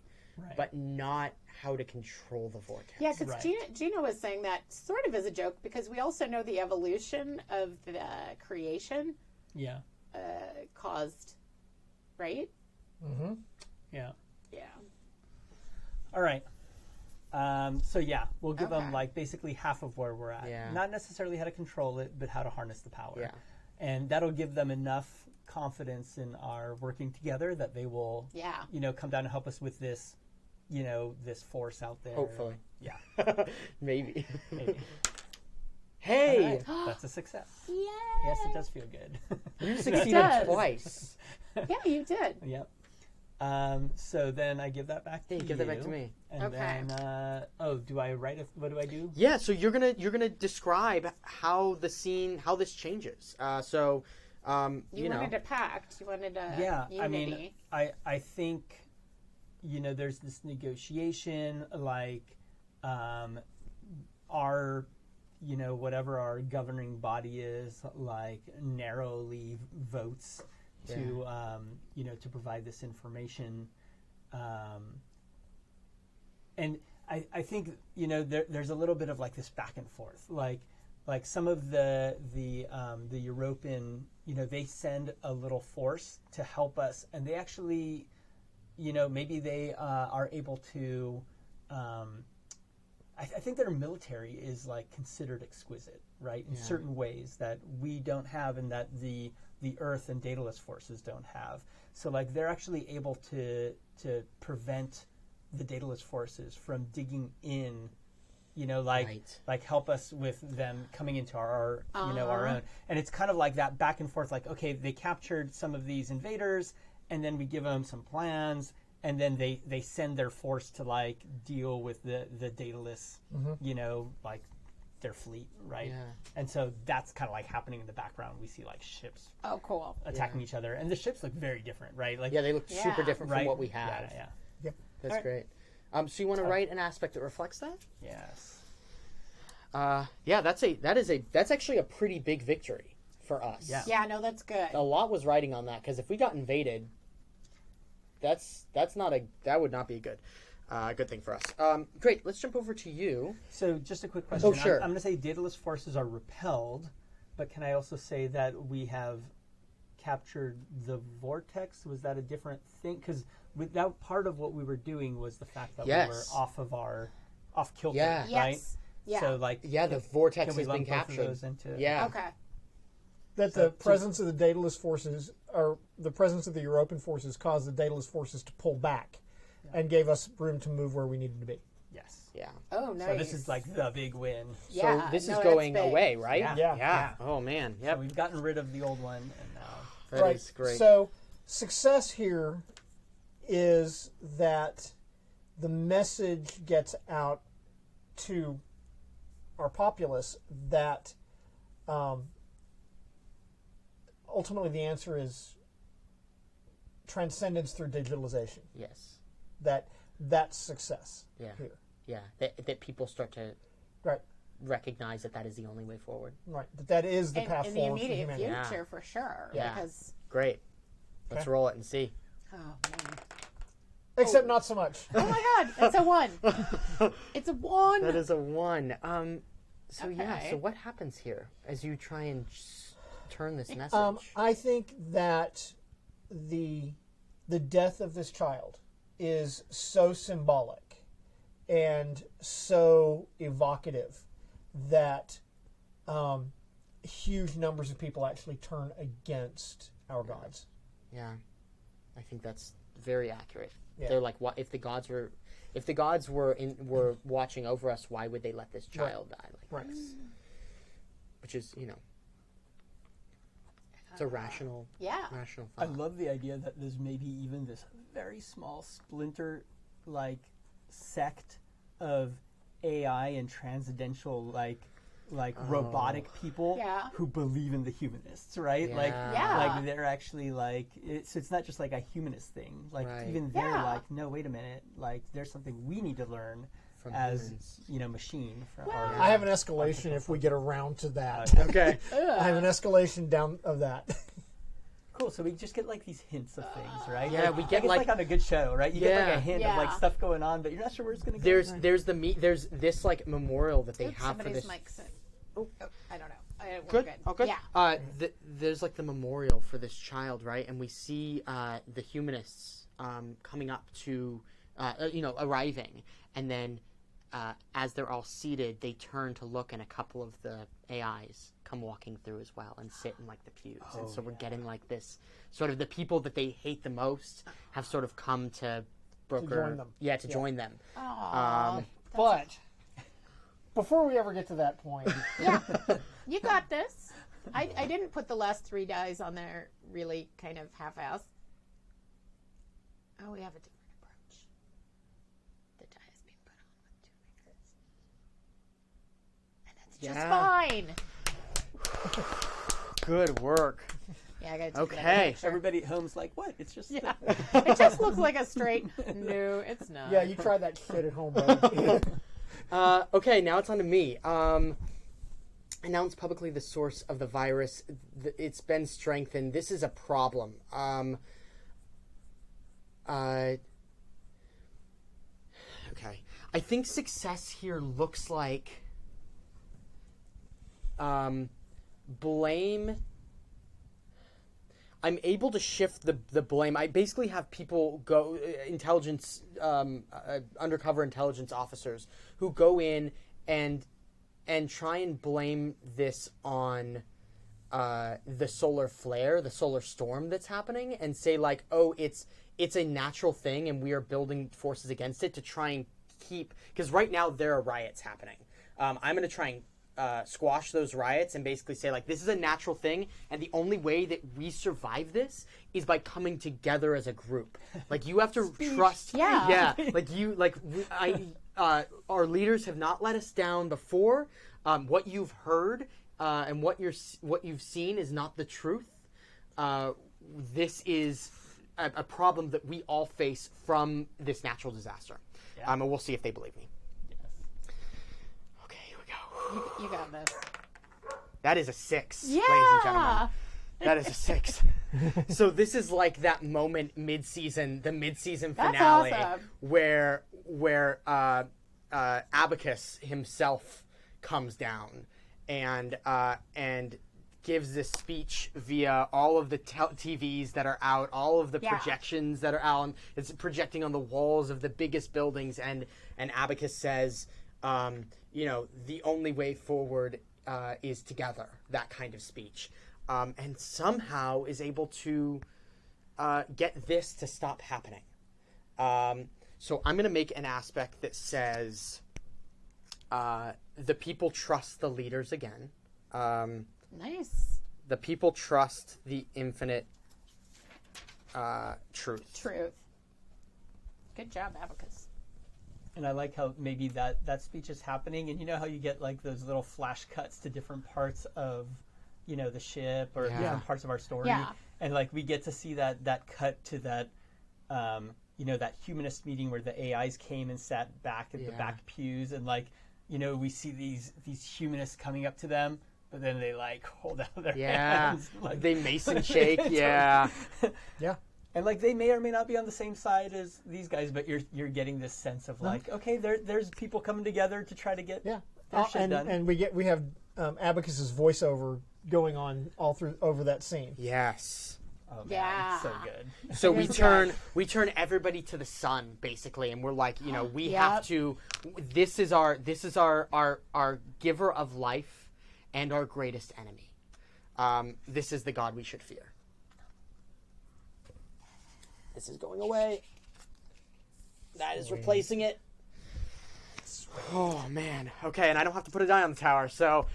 but not how to control the vortex. Yeah, because Gina was saying that sort of as a joke because we also know the evolution of the creation caused, right? Mm-hmm. Yeah. Yeah. All right. So we'll give them like basically half of where we're at. Yeah. Not necessarily how to control it, but how to harness the power. Yeah. And that'll give them enough confidence in our working together that they will, come down and help us with this, this force out there. Hopefully. Yeah. Maybe. Hey! Right. That's a success. Yay! Yes, it does feel good. You succeeded twice. Yeah, you did. Yep. So then I give that back to you. Give that back to me. And then, do I write it? What do I do? Yeah, so you're gonna describe how this changes. You wanted a pact. You wanted a unity. I mean, I think, there's this negotiation, like, our, whatever our governing body is, like, narrowly votes to, to provide this information. And I think, there's a little bit of, like, this back and forth. Like some of the European, they send a little force to help us, and they actually, maybe they are able to. I think their military is like considered exquisite, right? In certain ways that we don't have, and that the Earth and Daedalus forces don't have. So like they're actually able to prevent the Daedalus forces from digging in. Like help us with them coming into our our own. And it's kind of like that back and forth, like, okay, they captured some of these invaders, and then we give them some plans, and then they send their force to, like, deal with the Daedalus, like, their fleet, right? Yeah. And so that's kind of, like, happening in the background. We see, like, ships attacking each other. And the ships look very different, right? Like, they look super different from what we have. Yeah. That's great. So you want to write an aspect that reflects that? Yes. That's actually a pretty big victory for us. Yeah. Yeah, no, that's good. A lot was riding on that, because if we got invaded, that would not be a good thing for us. Great. Let's jump over to you. So just a quick question. Oh, sure. I'm going to say Daedalus forces are repelled, but can I also say that we have captured the vortex? Was that a different thing? Because that part of what we were doing was the fact that we were off kilter, right? Yes. Yeah. So like, the vortex has been captured. Okay. That the presence of the Daedalus forces, or the presence of the European forces, caused the Daedalus forces to pull back, and gave us room to move where we needed to be. Yes. Yeah. Oh, nice. So this is like the big win. Yeah. So this is going away, right? Yeah. Oh man. Yep. So we've gotten rid of the old one, and now that is great. So success here is that the message gets out to our populace that ultimately the answer is transcendence through digitalization. Yes. That's success here. Yeah. That people start to recognize that is the only way forward. Right. That is the path in forward the immediate for humanity. future, for sure. Yeah. Because, great. Let's roll it and see. oh, man. Except not so much. Oh my God, it's a 1. It's a 1. That is a 1. So Okay. so what happens here as you try and turn this message? I think that the death of this child is so symbolic and so evocative that huge numbers of people actually turn against our gods. Yeah, I think that's very accurate. Yeah. They're like, what if the gods were watching over us? Why would they let this child die like this? Which is, it's a rational thought. I love the idea that there's maybe even this very small splinter, sect of AI and transcendental, robotic people who believe in the humanists, right? Yeah. They're actually so it's not just like a humanist thing. Even they're no, wait a minute, there's something we need to learn From as humans. Machine. I have an escalation if we get around to that. Okay. I have an escalation down of that. Cool. So we just get these hints of things, right? Yeah, we get it's on a good show, right? You get a hint Yeah. of stuff going on, but you're not sure where it's going to go. There's this memorial that they have for somebody's this. mic's oh, I don't know. We're Good. good. Oh, good. Yeah. There's the memorial for this child, right? And we see the humanists coming up to, arriving, and then as they're all seated, they turn to look, and a couple of the AIs come walking through as well and sit in the pews. And so we're getting this sort of the people that they hate the most have sort of come to broker, join them. to join them. But before we ever get to that point, Yeah. You got this. I didn't put the last 3 dies on there really kind of half-assed. Oh, we have a different approach. The die is being put on with 2 fingers. And that's just fine. Good work. Yeah, I gotta take Okay. another picture. Everybody at home's like, what? It's just It just looks like a straight. No, it's not. yeah, you try that shit at home, buddy. Okay, now it's on to me. Announce publicly the source of the virus. It's been strengthened. This is a problem. Okay. I think success here looks like blame. I'm able to shift the blame. I basically have people go, undercover intelligence officers who go in and try and blame this on the solar flare, the solar storm that's happening, and say it's a natural thing and we are building forces against it to try and keep, because right now there are riots happening. I'm going to try and squash those riots and basically say this is a natural thing, and the only way that we survive this is by coming together as a group. You have to trust. Yeah. Our leaders have not let us down before. What you've heard and what you've seen is not the truth. This is a problem that we all face from this natural disaster. And we'll see if they believe me. You got this. That is a 6, Yeah. ladies and gentlemen. That is a 6. So this is that moment the mid-season That's finale, awesome. where Abacus himself comes down and gives this speech via all of the TVs that are out, all of the projections that are out. It's projecting on the walls of the biggest buildings, and Abacus says, the only way forward is together, that kind of speech. And somehow is able to get this to stop happening. So I'm going to make an aspect that says the people trust the leaders again. Nice. The people trust the infinite truth. Good job, Abacus. And I like how maybe that speech is happening, and you know how you get those little flash cuts to different parts of, the ship or different parts of our story. Yeah. And we get to see that cut to that, that humanist meeting where the AIs came and sat back at the back pews, and we see these humanists coming up to them, but then they hold out their hands. They Mason shake. Yeah. Yeah. And they may or may not be on the same side as these guys, but you're getting this sense of okay, there's people coming together to try to get their shit done. And we have Abacus's voiceover going on all through over that scene. Yes. Oh, man, Yeah. so good. So It we is we turn everybody to the sun basically, and we're like, we Yep. have to. This is our giver of life, and our greatest enemy. This is the god we should fear. This is going away. That is replacing it. Oh man. Okay, and I don't have to put a die on the tower. So,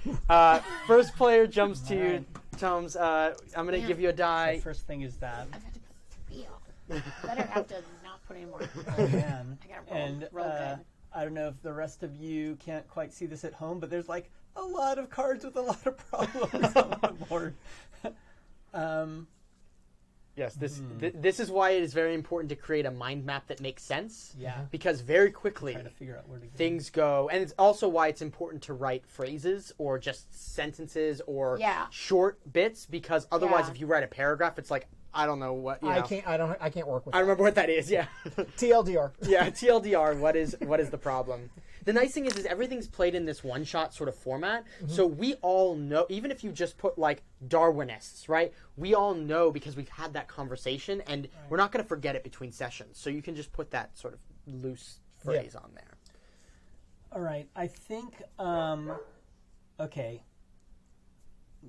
first player jumps to you, Tomes. I'm gonna give you a die. The first thing is that. I've had to put 3 on. Better have to not put any more. Oh, man. I gotta roll, And roll good. I don't know if the rest of you can't quite see this at home, but there's like a lot of cards with a lot of problems on the board. Yes, this is why it is very important to create a mind map that makes sense. Yeah. Because very quickly Trying to figure out where to go. things go, and it's also why it's important to write phrases or just sentences or Yeah. short bits. Because otherwise, Yeah. if you write a paragraph, it's like I don't know what. You know. I can't work with I that. remember what that is. Yeah. TLDR. Yeah. TLDR. What is the problem? The nice thing is everything's played in this one-shot sort of format, so we all know. Even if you just put like Darwinists, right? We all know because we've had that conversation, and we're not going to forget it between sessions. So you can just put that sort of loose phrase on there. All right. I think, okay.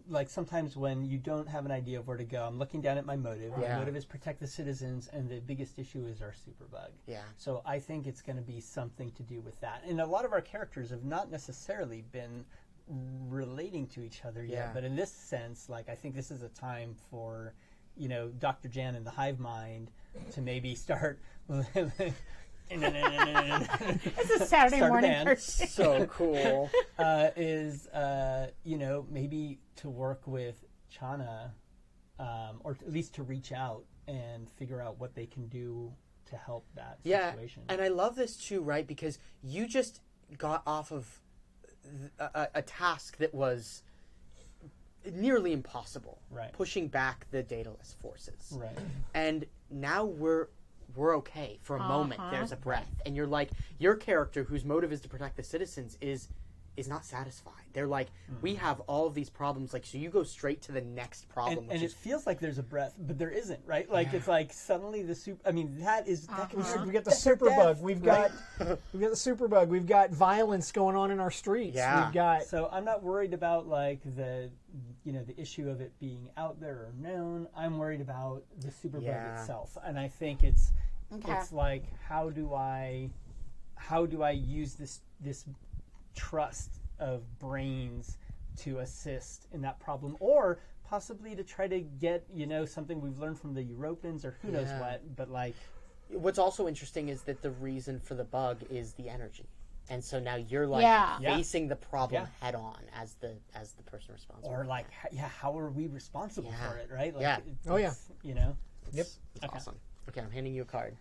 Like sometimes when you don't have an idea of where to go, I'm looking down at my motive. Yeah. My motive is protect the citizens, and the biggest issue is our superbug. Yeah. So I think it's going to be something to do with that. And a lot of our characters have not necessarily been relating to each other yet. Yeah. But in this sense, like I think this is a time for, Dr. Jan and the Hive Mind to maybe start. It's a Saturday Start a morning band. cartoon. So cool. Maybe to work with Chana, or at least to reach out and figure out what they can do to help that Yeah, situation. and I love this too, right? Because you just got off of a task that was nearly impossible, Right. pushing back the dataless forces, Right. and now we're okay for a moment. There's a breath, and you're like, your character, whose motive is to protect the citizens, is not satisfied. They're like, we have all of these problems. Like, so you go straight to the next problem, And which it is feels like there's a breath, but there isn't, right? Like it's like suddenly the super. I mean, that can We got the that's their superbug. death, We've right? got the superbug. We've got violence going on in our streets. Yeah. We've got So I'm not worried about like the issue of it being out there or known. I'm worried about the superbug Yeah. itself, and I think it's Okay. it's like how do I use this trust of brains to assist in that problem, or possibly to try to get something we've learned from the Europans or who knows Yeah. what, but like what's also interesting is that the reason for the bug is the energy. And so now you're like Yeah. facing the problem Yeah. head on as the person responsible. or like how are we responsible Yeah. for it, right? Like, Yeah. Oh, yeah. it's, Yep. It's Okay. awesome. Okay, I'm handing you a card.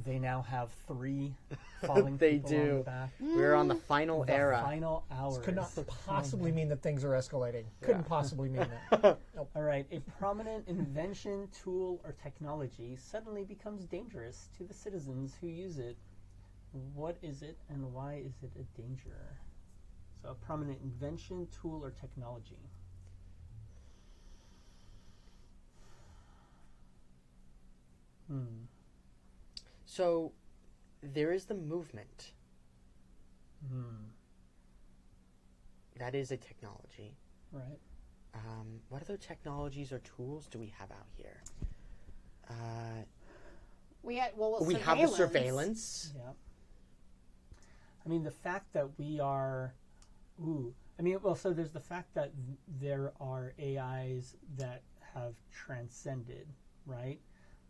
They now have 3 falling They people on do. the back. We're on the final The era. final hours. could not possibly mean that things are escalating. Couldn't possibly mean that. All right, a prominent invention, tool, or technology suddenly becomes dangerous to the citizens who use it. What is it, and why is it a danger? So, a prominent invention, tool, or technology. So there is the movement. That is a technology. Right. What other technologies or tools do we have out here? We had We have the surveillance. Yeah. I mean, the fact that we are. So there's the fact that there are AIs that have transcended, right?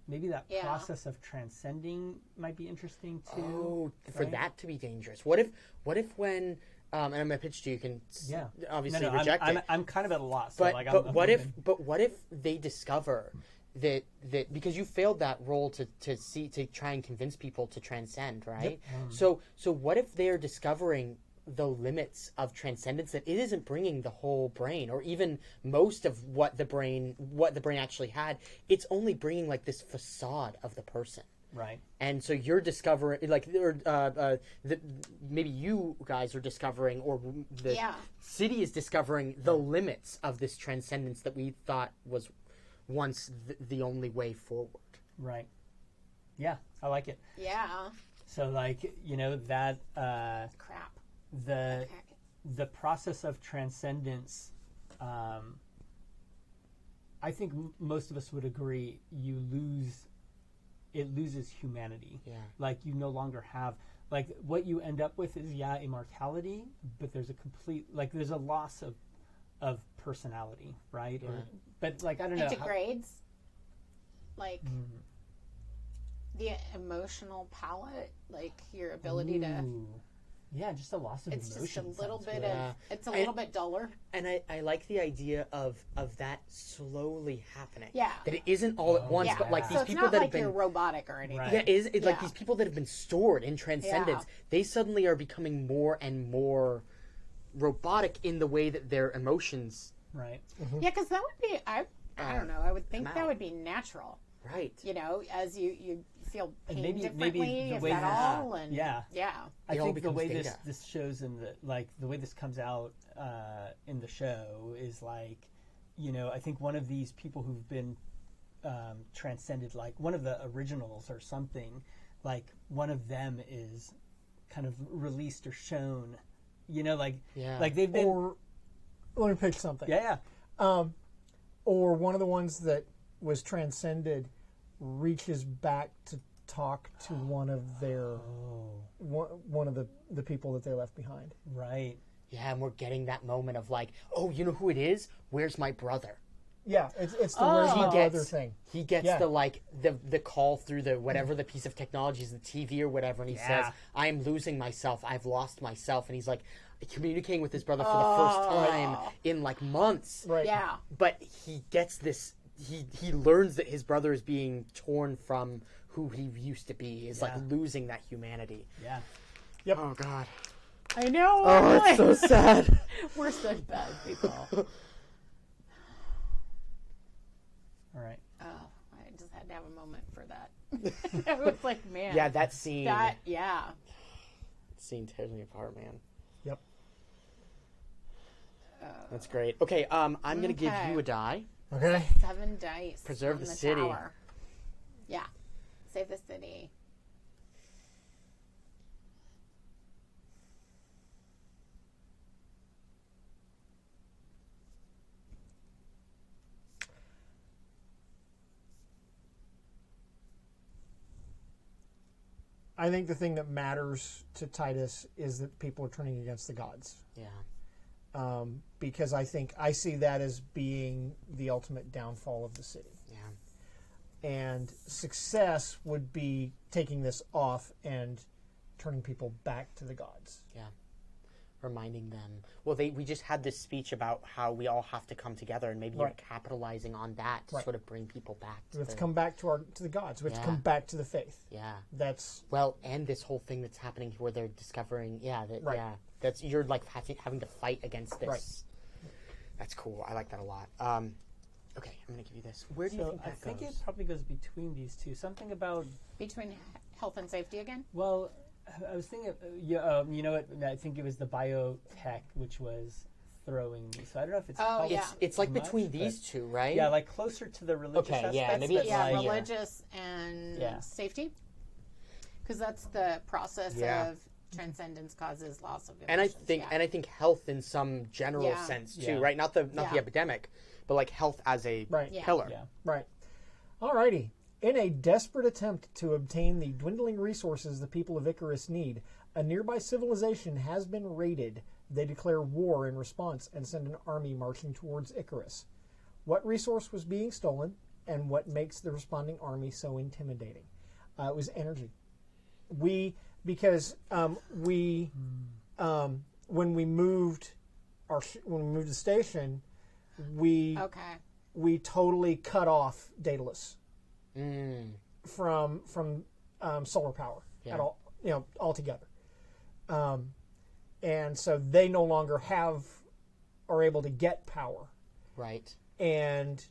Maybe that Yeah. process of transcending might be interesting too. Oh, for right? that to be dangerous. What if when and I'm gonna pitch to you, you can Yeah. obviously No, reject it. I'm kind of at a loss. So But like, but I'm what if moving. they discover that because you failed that role to try and convince people to transcend, right? So what if they are discovering the limits of transcendence, that it isn't bringing the whole brain or even most of what the brain actually had? It's only bringing like this facade of the person. Right. And so you're discovering, like, maybe you guys are discovering, or the Yeah. city is discovering the limits of this transcendence that we thought was once the only way forward. Right. Yeah, I like it. Yeah. So, like, you know, that Crap. the Okay. the process of transcendence, I think most of us would agree, it loses humanity. Yeah. Like, you no longer have, like, what you end up with is, immortality, but there's there's a loss of personality, right? Yeah. But, like, I don't know. It degrades, like, the emotional palette, like, your ability to... Ooh. Yeah, just a loss of It's emotion. just a little sounds bit good. of... It's a little bit duller. And I like the idea of that slowly happening. Yeah. That it isn't all at once, Yeah. but like So these it's people not that like have been you're robotic or anything. Right. Yeah, it's like Yeah. these people that have been stored in transcendence, they suddenly are becoming more and more robotic in the way that their emotions. Right. Yeah, because that would be... I don't know. I would think come that out. would be natural. Right. You know, as you feel And pain maybe differently, the if way at this- all. And yeah. Yeah. I It all think the becomes way data. this shows in the way this comes out in the show is like, you know, I think one of these people who've been transcended, like one of the originals or something, like one of them is kind of released or shown, you know, like they've been Or let me pick something. yeah. Or one of the ones that was transcended reaches back to talk to one of their one of the people that they left behind. Right. Yeah, and we're getting that moment of like, oh, you know who it is? Where's my brother? Yeah, it's the where's my brother thing. He gets Yeah. the call through the whatever the piece of technology is, the TV or whatever, and he says, I am losing myself. I've lost myself. And he's like communicating with his brother for the first time in like months. Right. Yeah. But he gets this. He learns that his brother is being torn from who he used to be. Is like losing that humanity. Yeah. Yep. Oh God. I know. Oh, it's so sad. We're such bad people. All right. Oh, I just had to have a moment for that. I was like, man. Yeah, that scene. Yeah. Scene tears me apart, man. Yep. That's great. Okay, I'm gonna give Okay. you a die. Okay. 7 dice. Preserve on the city. Tower. Yeah. Save the city. I think the thing that matters to Titus is that people are turning against the gods. Yeah. Because I see that as being the ultimate downfall of the city. Yeah. And success would be taking this off and turning people back to the gods. Yeah. Reminding them. Well, we just had this speech about how we all have to come together, and maybe you're capitalizing on that to sort of bring people back. We have to come back to the gods. We have to come back to the faith. Yeah. That's Well, and this whole thing that's happening where they're discovering, that's you're like having to fight against this. Right. That's cool. I like that a lot. Okay, I'm gonna give you this. Where do you So think I that think goes? it probably goes between these two. Something about Between health and safety again? well, I was thinking, you know what? I think it was the biotech which was throwing me. So I don't know if it's helped yeah. It's like much, between but- these two, right? Yeah, like closer to the religious Okay, yeah, aspects. maybe but it's Yeah, like, religious and safety. Because that's the process Yeah. of transcendence causes loss of And I emotions, think yeah. and I think health in some general Yeah. sense too, Yeah. right? Not the Yeah. epidemic, but like health as a Right. Yeah. pillar. Yeah. right. Alrighty. In a desperate attempt to obtain the dwindling resources the people of Icarus need, a nearby civilization has been raided. They declare war in response and send an army marching towards Icarus. What resource was being stolen, and what makes the responding army so intimidating? It was energy. Because when we moved the station, we totally cut off Daedalus from solar power at all, altogether. And so they no longer are able to get power. Right. And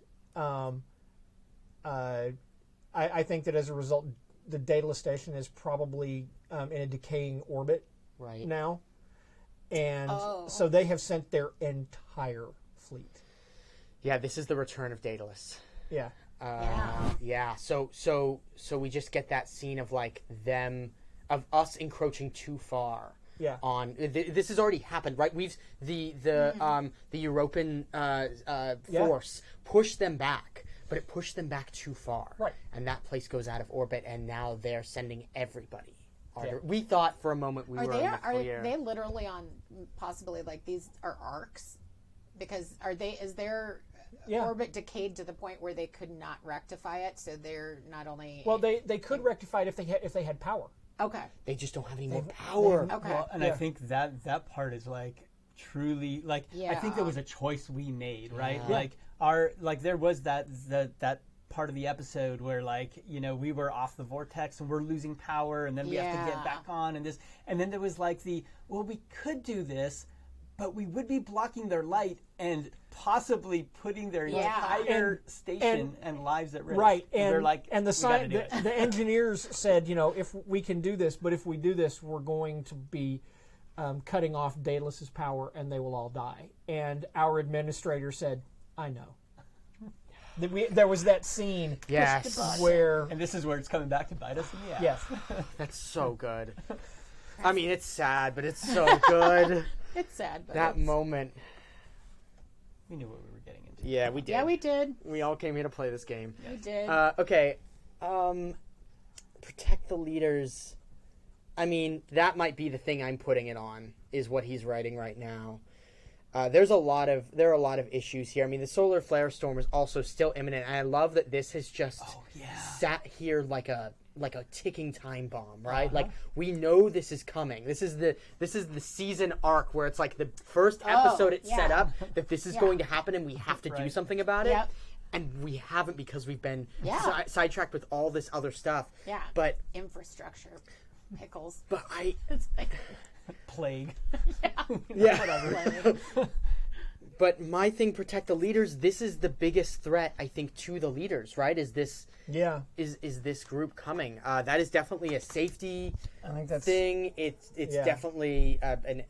I think that as a result, the Daedalus station is probably in a decaying orbit now. And so they have sent their entire fleet. Yeah, this is the return of Daedalus. Yeah. Yeah. So we just get that scene of like of us encroaching too far. Yeah. On this has already happened, right? We've the European force pushed them back, but it pushed them back too far. Right. And that place goes out of orbit, and now they're sending everybody. We thought for a moment we were in the clear. Are they literally on possibly like these are arcs? Because is their orbit decayed to the point where they could not rectify it? So they're not only they could rectify it if they had power. Okay. They just don't have any more power. Okay. Well, and I think that part is like truly like I think there was a choice we made, right? Yeah. Like there was that part of the episode where like we were off the vortex and we're losing power, and then we have to get back on, and then there was like we could do this, but we would be blocking their light and possibly putting their entire station and lives at risk. Right, and they're like, and the engineers said, if we can do this, but if we do this, we're going to be cutting off Daedalus's power, and they will all die. And our administrator said, "I know." There was that scene, where, and this is where it's coming back to bite us in the ass. Yes, that's so good. I mean, it's sad, but it's so good. It's sad, but that moment. We knew what we were getting into. Yeah, we did. Yeah, we did. We all came here to play this game. We did. Okay. Protect the leaders. I mean, that might be the thing I'm putting it on, is what he's writing right now. There are a lot of issues here. I mean, the solar flare storm is also still imminent, and I love that this has just sat here like a ticking time bomb, right? Like, we know this is coming. This is the season arc where it's like the first episode set up that this is going to happen, and we have to do something about it. And we haven't, because we've been sidetracked with all this other stuff. Yeah. But infrastructure, pickles. But it's like plague. Whatever. But my thing, protect the leaders. This is the biggest threat, I think, to the leaders. Right? Is this group coming? That is definitely a safety thing. It's definitely an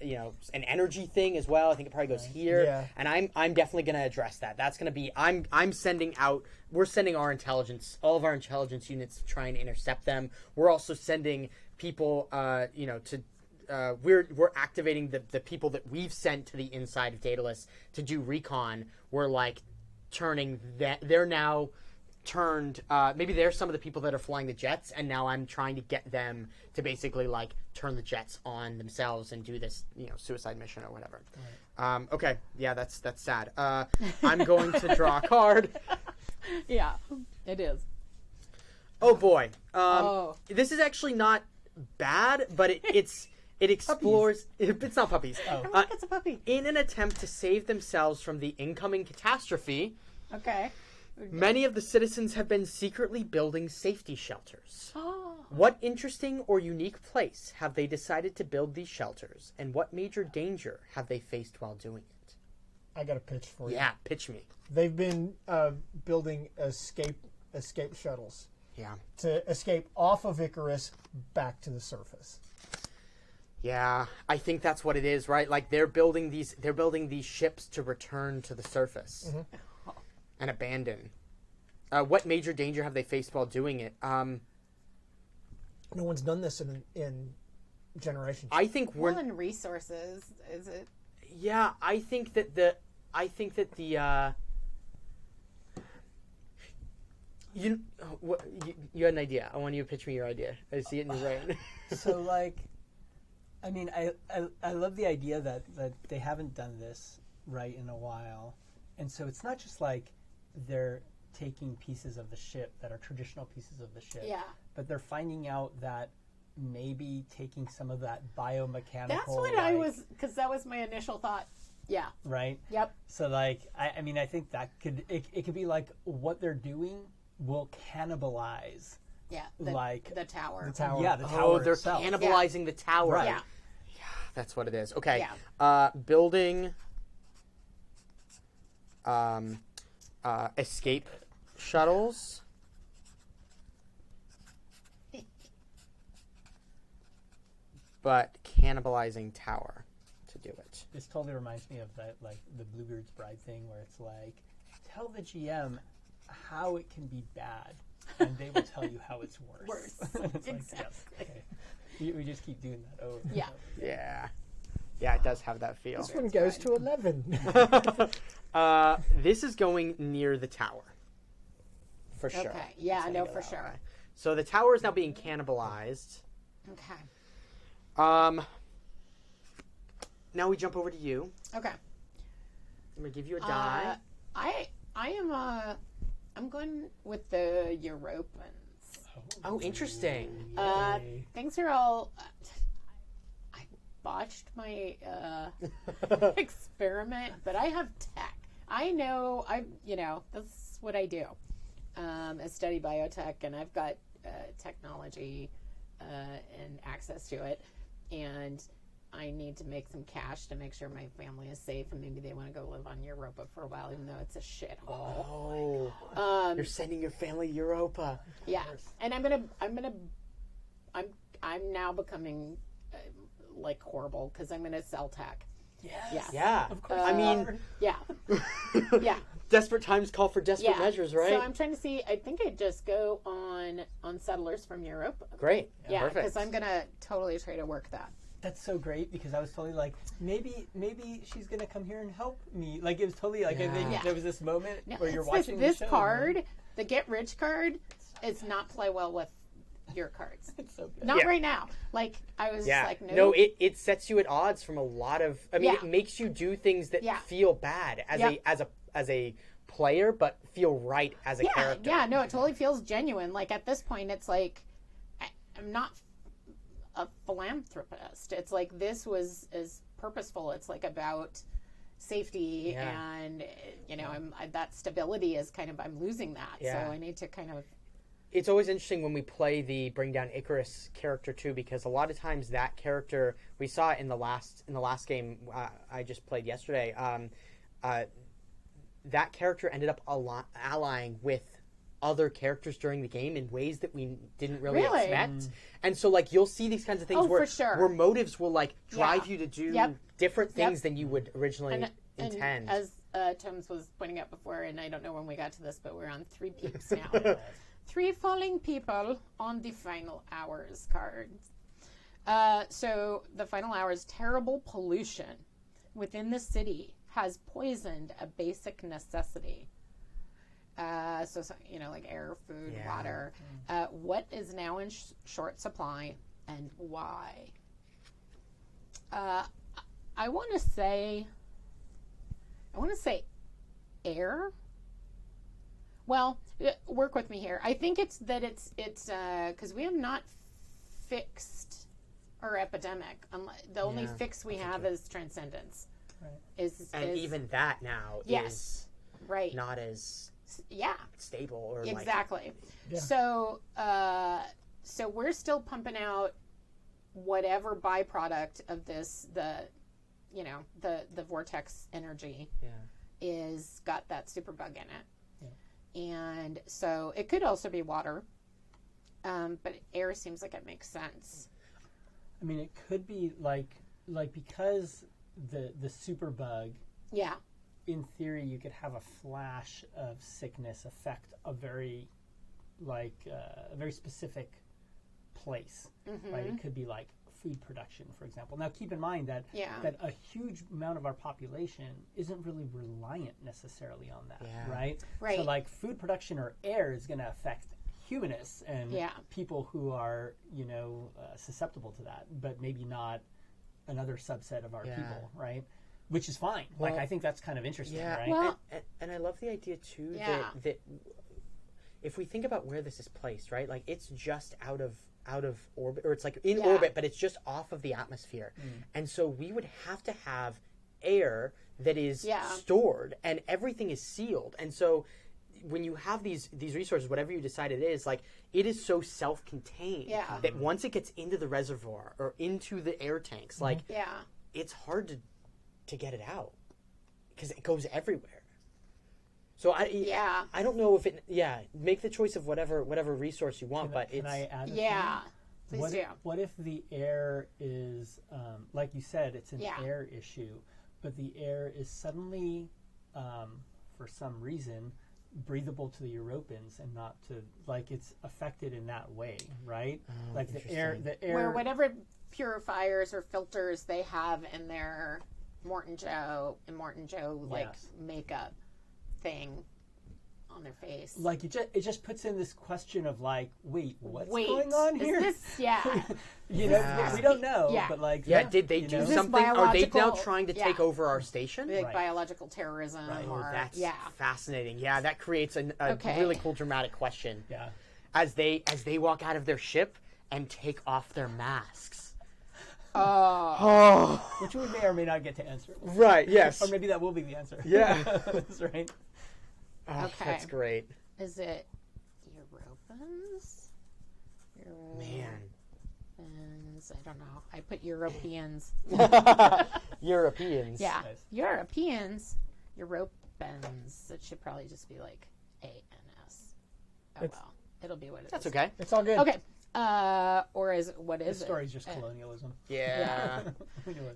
energy thing as well. I think it probably goes here. Yeah. And I'm definitely going to address that. That's going to be I'm sending out. We're sending our intelligence, all of our intelligence units, to try and intercept them. We're also sending people, to. We're activating the people that we've sent to the inside of Daedalus to do recon. We're like turning that. They're now turned. Maybe they're some of the people that are flying the jets, and now I'm trying to get them to basically like turn the jets on themselves and do this, suicide mission or whatever. Right. Okay, yeah, that's sad. I'm going to draw a card. Yeah, it is. Oh boy, this is actually not bad, but it explores. It's not puppies. Oh. It's a puppy. In an attempt to save themselves from the incoming catastrophe, okay. Many of the citizens have been secretly building safety shelters. Oh. What interesting or unique place have they decided to build these shelters, and what major danger have they faced while doing it? I got a pitch for you. Yeah, pitch me. They've been building escape shuttles. Yeah. To escape off of Icarus back to the surface. Yeah, I think that's what it is, right? Like they're building these ships to return to the surface and abandon. What major danger have they faced while doing it? No one's done this in generations. I think we're in resources. Is it? Yeah, I think that you had an idea. I want you to pitch me your idea. I see it in your brain. So like. I mean, I love the idea that they haven't done this right in a while. And so it's not just like they're taking pieces of the ship that are traditional pieces of the ship. Yeah. But they're finding out that maybe taking some of that biomechanical... That's what I was... Because that was my initial thought. Yeah. Right? Yep. So like, I mean, I think that it could be like what they're doing will cannibalize... Yeah, the tower. The tower. Yeah, the tower. They're itself. cannibalizing the tower. Right. Yeah. Yeah, that's what it is. Okay. Yeah. Building escape shuttles. But cannibalizing tower to do it. This totally reminds me of that, like the Bluebeard's Bride thing, where it's like, tell the GM how it can be bad, and they will tell you how it's worse. Worse. And it's Exactly. Like, yes, okay. We just keep doing that over. Yeah. Yeah. Yeah, it does have that feel. This one goes to 11. This is going near the tower. For sure. Okay. Yeah, It's gonna no, go for that sure. way. So the tower is now being cannibalized. Okay. Now we jump over to you. Okay. I'm gonna give you a die. I'm going with the Europans. Oh, interesting. Things are all. I botched my experiment, but I have tech. I know. That's what I do. I study biotech, and I've got technology and access to it, and I need to make some cash to make sure my family is safe, and maybe they want to go live on Europa for a while, even though it's a shithole. Oh, you're sending your family to Europa. Yeah, and I'm now becoming like horrible because I'm gonna sell tech. Yes. Yeah. Of course. I mean, Yeah, yeah. desperate times call for desperate Yeah. measures, right? So I'm trying to see. I think I'd just go on settlers from Europe. Great. Yeah, Perfect. because I'm gonna totally try to work that. That's so great because I was totally like, maybe she's gonna come here and help me. Like it was totally like I think Yeah. there was this moment No, where you're it's watching this the show, card, the get rich card, is not play well with your cards. It's so good. Not Yeah. right now. Like I was Yeah. just like, No, it sets you at odds from a lot of. I mean, Yeah. it makes you do things that Yeah. feel bad as a player, but feel right as a character. Yeah, no, it totally feels genuine. Like at this point, it's like I'm not a philanthropist. It's like this is purposeful. It's like about safety and that stability is kind of I'm losing that. Yeah. So I need to kind of It's always interesting when we play the Bring Down Icarus character too, because a lot of times that character we saw it in the last game I just played yesterday. That character ended up allying with other characters during the game in ways that we didn't really expect. And so like you'll see these kinds of things for sure. where motives will like drive Yeah. you to do Yep. different things than you would originally intend. And as Tomes was pointing out before, and I don't know when we got to this, but we're on 3 peeps now. 3 falling people on the final hours card. So the final hours, terrible pollution within the city has poisoned a basic necessity. Like air, food, water. What is now in short supply and why? I want to say air. Well, work with me here. I think it's because we have not fixed our epidemic. The only fix we have is transcendence. Right. And even that now is right. not as stable or exactly. Yeah. So we're still pumping out whatever byproduct of this, the vortex energy is got that superbug in it. And so it could also be water, but air seems like it makes sense. I mean, it could be like because the superbug. Yeah. In theory, you could have a flash of sickness affect a very specific place, right? It could be like food production, for example. Now, keep in mind that a huge amount of our population isn't really reliant necessarily on that, right? Right. So, like, food production or air is going to affect humanists and people who are, susceptible to that, but maybe not another subset of our people, right? Which is fine. Well, I think that's kind of interesting, right? Well, and I love the idea too that if we think about where this is placed, right? Like it's just out of orbit, or it's like in orbit, but it's just off of the atmosphere. And so we would have to have air that is stored, and everything is sealed. And so when you have these resources, whatever you decide it is, like it is so self-contained that once it gets into the reservoir or into the air tanks, like it's hard to get it out because it goes everywhere. So I don't know if it make the choice of whatever resource you want, but can I add please do. What if the air is like you said, it's an air issue, but the air is suddenly for some reason breathable to the Europans and not to like it's affected in that way, right? Like the air, where whatever purifiers or filters they have in their Morton Joe like makeup thing on their face. Like it just puts in this question of like, wait, what's going on here? Is this, you know, we don't know. Yeah. But like, did they do Is this something? Are they now biological? trying to take over our station? Like biological terrorism or That's fascinating. Yeah, that creates a Okay. really cool dramatic question. Yeah. As they walk out of their ship and take off their masks. Which we may or may not get to answer. Right. Yes. Or maybe that will be the answer. Yeah. That's right. Oh, Okay. That's great. Is it Europans? Man. I don't know. I put Europeans. Europeans. Yeah. Nice. Europeans. Europans. It should probably just be like ANS. Oh, well. It'll be what it is. That's okay. It's all good. Okay. Or what is This it? story's just colonialism. Yeah.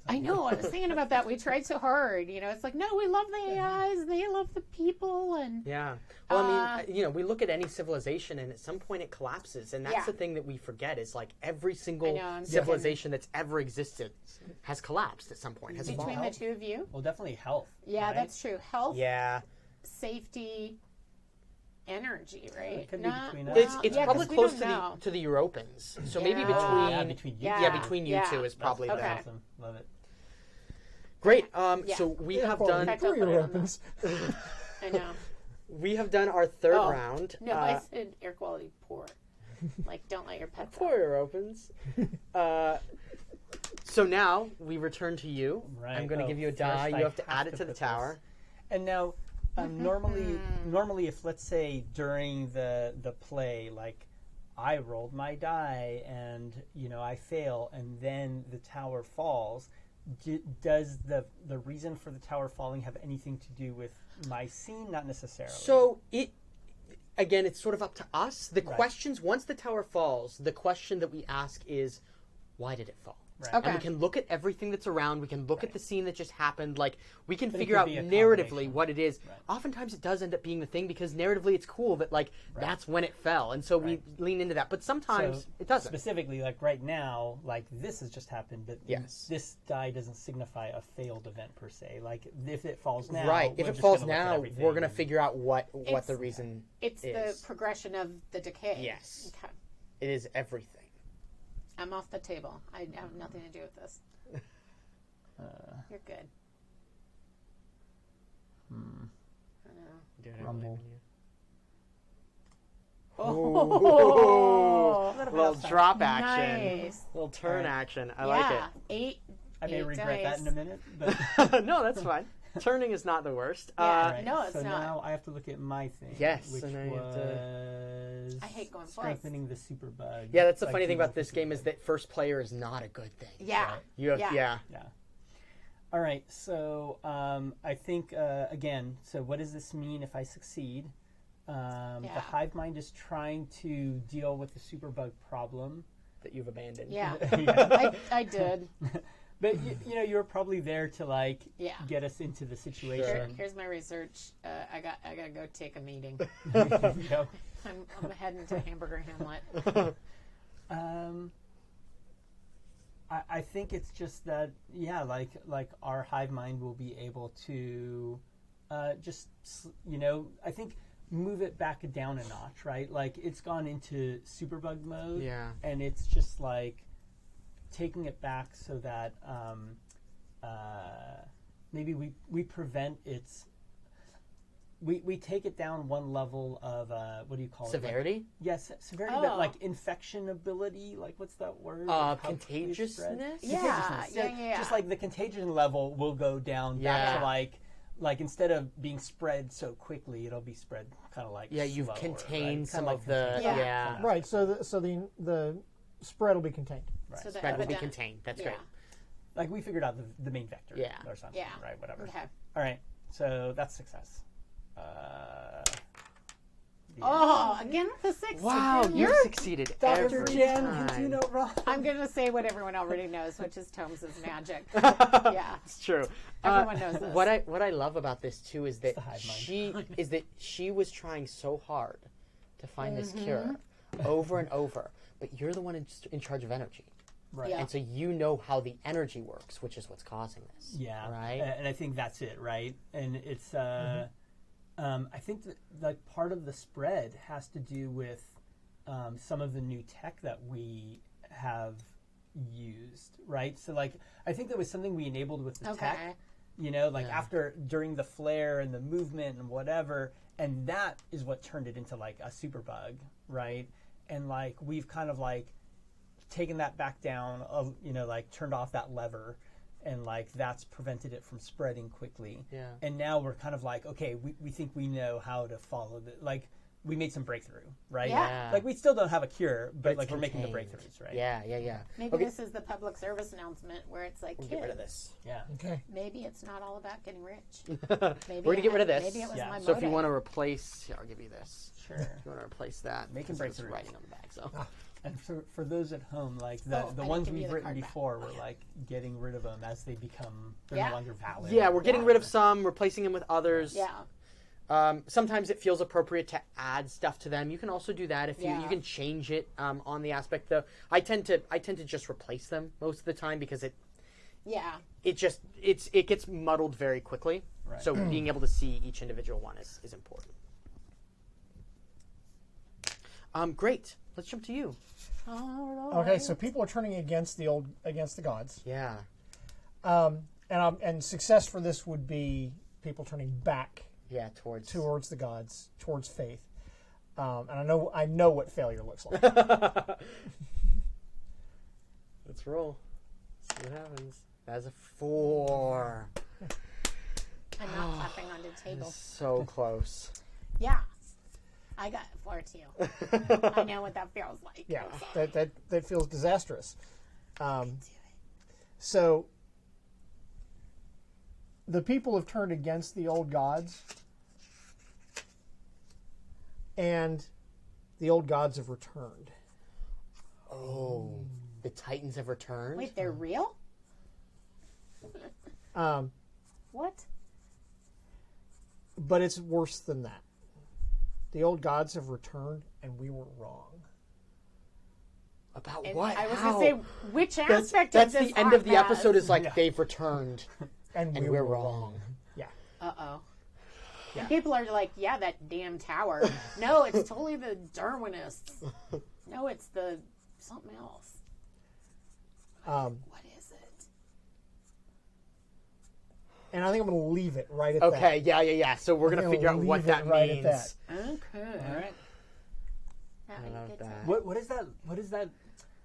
I know. I was thinking about that. We tried so hard. You know, it's like, no, we love the AIs. They love the people. And Yeah. Well, I mean, we look at any civilization, and at some point it collapses, and that's the thing that we forget is like every single civilization that's ever existed has collapsed at some point. Has between fallen. the two of you, Well, definitely health. yeah, right? that's true. Health, Yeah. safety, energy, right? It could be between us. It's probably 'cause we close don't know. to the Europans. So maybe Yeah. between you. Yeah. between you Yeah. two is probably Okay. the Awesome. Love it. great. So we have For done Fact, for I'll your put it on weapons. I know. our third Oh. round. No, I said air quality poor. Like, don't let your pets out. For Europans. So now we return to you. Right. I'm going to give you a first die. I You have to add it to the put tower. this. And now, normally, if let's say during the play, like I rolled my die and I fail, and then the tower falls. Does the reason for the tower falling have anything to do with my scene? Not necessarily. So it's sort of up to us. The questions, once the tower falls, the question that we ask is, why did it fall? Right. Okay. And we can look at everything that's around. We can look at the scene that just happened. Like, we can figure could out be a narratively combination. what it is. Right. Oftentimes it does end up being the thing because narratively it's cool that, like, that's when it fell. And so we lean into that. But sometimes So, it doesn't. Specifically, like right now, like this has just happened, but Yes. this die doesn't signify a failed event per se. Like if it falls now, Right. If we're it just falls gonna look at now, everything we're going to and- figure out what It's- the reason It's is. the progression of the decay. Yes. Okay. It is everything. I'm off the table. I have nothing to do with this. You're good. I know. Rumble. Oh, Little drop action. nice. Little turn action. I Yeah, like it. 8. I may 8 regret that in a dice. minute, but No, that's fine. Turning is not the worst. Yeah. right. No, it's so not. now I have to look at my thing. Yes, which and now you have was I hate going first. strengthening the super bug. Yeah, that's the Like funny thing doing about this super game is bug. that first player is not a good thing. Yeah. You have, yeah. Yeah. All right. So I think again. So what does this mean if I succeed? The hive mind is trying to deal with the superbug problem. That you've abandoned. Yeah. Yeah. I did. But you were probably there to like Yeah. get us into the situation. Here's my research. I gotta go take a meeting. Yep. I'm heading to Hamburger Hamlet. I think it's just that like our hive mind will be able to just I think move it back down a notch, right? Like it's gone into superbug mode, Yeah. and it's just like taking it back so that maybe we prevent its. We take it down one level of what do you call it? Severity? Like, yes, severity, Oh. but like infection ability. Like what's that word? How quickly it Contagiousness? spreads? Yeah, Contagiousness. yeah. Just like the contagion level will go down back to like instead of being spread so quickly, it'll be spread kind of like You've slower, contained right? some Kinda of the Yeah. yeah. Right. So the spread will be contained. Right. So the Spread will be evident- contained. That's yeah. great. Like we figured out the main vector, Yeah. or something, Yeah. right? Whatever. Okay. All right, so that's success. Oh, again with the 6. Wow, Again, you've succeeded Dr. every Jen, time. you do no wrong. I'm going to say what everyone already knows, which is Tomes' magic. Yeah. It's true. Everyone knows this. What I love about this too is that the hive mind. she was trying so hard to find this Mm-hmm. cure over and over, but you're the one in charge of energy. Right. Yeah. And so you know how the energy works, which is what's causing this. Yeah. Right? And I think that's it, right? And it's, I think that like part of the spread has to do with some of the new tech that we have used, right? So like, I think that was something we enabled with the tech, you know, like during the flare and the movement and whatever, and that is what turned it into like a super bug, right? And like, we've kind of like taken that back down, you know, like turned off that lever, and like that's prevented it from spreading quickly. Yeah. And now we're kind of like, okay, we think we know how to follow the, like, we made some breakthrough, right? Yeah. Like, we still don't have a cure, but It's like, we're making the contained. breakthroughs, right? Yeah. Maybe this is the public service announcement where it's like, We'll kids, get rid of this. Yeah. Okay. maybe it's not all about getting rich. Maybe We're gonna get rid of this. Maybe it was Yeah. my So if you motive. want to replace, here, I'll give you this. Sure. If you want to replace that, Making because it's breakthroughs. writing on the back. So. And for those at home, like, the I didn't ones give you we've the written card back. before, we're like getting rid of them as they become, they're Yeah. no longer valid. Yeah, we're getting rid of some, replacing them with others. Yeah. Sometimes it feels appropriate to add stuff to them. You can also do that if you Yeah. can change it on the aspect. Though I tend to just replace them most of the time because it gets muddled very quickly. Right. So being able to see each individual one is important. Great. Let's jump to you. All right. Okay, so people are turning against the gods, Yeah. and success for this would be people turning back Yeah. Towards. towards the gods, towards faith. And I know what failure looks like. Let's roll. See what happens. That's a 4. I'm not clapping on the table. So close. Yeah. I got 4 too. I know what that feels like. Yeah, that feels disastrous. So the people have turned against the old gods, and the old gods have returned. Oh. The Titans have returned. Wait, they're real? What? But it's worse than that. The old gods have returned, and we were wrong. About And what? I was How? going to say, which aspect That's of this the end of the arc episode has- is like Yeah. they've returned And and we're wrong. Yeah. Uh-oh. Yeah. And people are like, yeah, that damn tower. No, it's totally the Darwinists. No, it's the something else. What is it? And I think I'm going to leave it right at that. Okay, yeah. So we're gonna I'm figure out leave what it that right means. at that. Okay. All right. That love makes that. sense. What is that?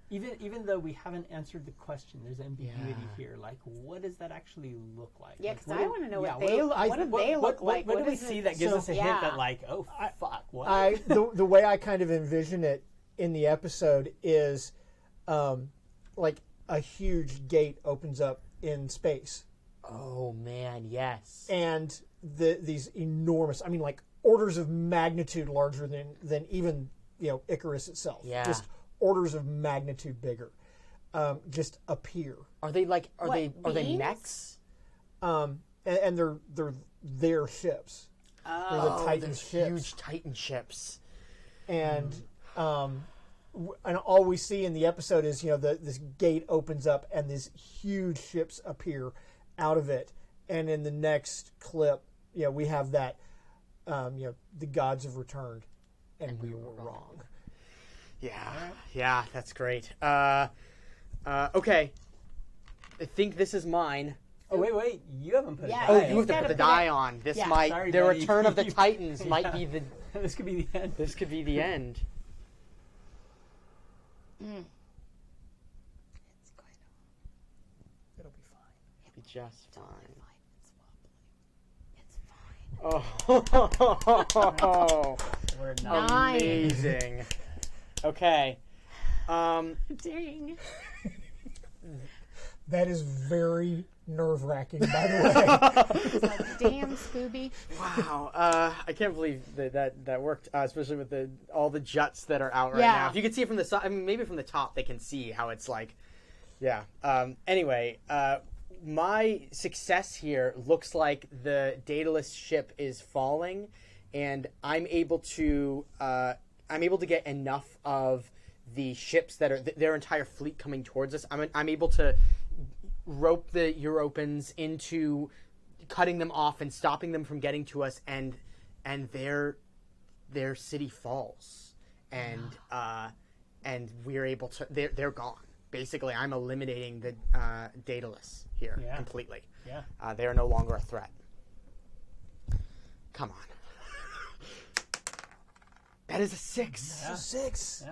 Even though we haven't answered the question, there's ambiguity here. Like, what does that actually look like? Yeah, Like, because what I do- want to know yeah, what they look. What do they look like? What do we is see it? that gives So- us a Yeah. hint that, like, oh fuck, what? The way I kind of envision it in the episode is like a huge gate opens up in space, Oh man, yes. and these enormous, I mean, like orders of magnitude larger than even Icarus itself. Yeah. Just orders of magnitude bigger. Just appear, Are they like? Are What, they beings? mechs? and they're their ships. They're the Titan ships. Huge Titan ships. And and all we see in the episode is this gate opens up and these huge ships appear out of it, and in the next clip we have that the gods have returned and we were wrong. Yeah, that's great. Okay. I think this is mine. Oh wait, you haven't put Yeah. it. Oh, Right. you have to Gotta put the put it- die on. This Yeah. might Sorry, the buddy. return of the Titans might Yeah. be the This could be the end. this could be the end. It's going to It'll be fine. Be just fine. It's fine. Oh, We're not. Nine. amazing. Okay. Dang. That is very nerve-wracking, by the way. It's like, damn, Scooby. Wow, I can't believe that worked, especially with all the juts that are out right Yeah. now. If you can see it from the side, I mean, maybe from the top, they can see how it's like. Yeah. Anyway, my success here looks like the Daedalus ship is falling, and I'm able to get enough of the ships that are their entire fleet coming towards us. I'm able to rope the Europans into cutting them off and stopping them from getting to us, and their city falls, and we're able to. They're gone. Basically, I'm eliminating the Daedalus here completely. Yeah. They are no longer a threat. Come on. That is a 6. Yeah. 6.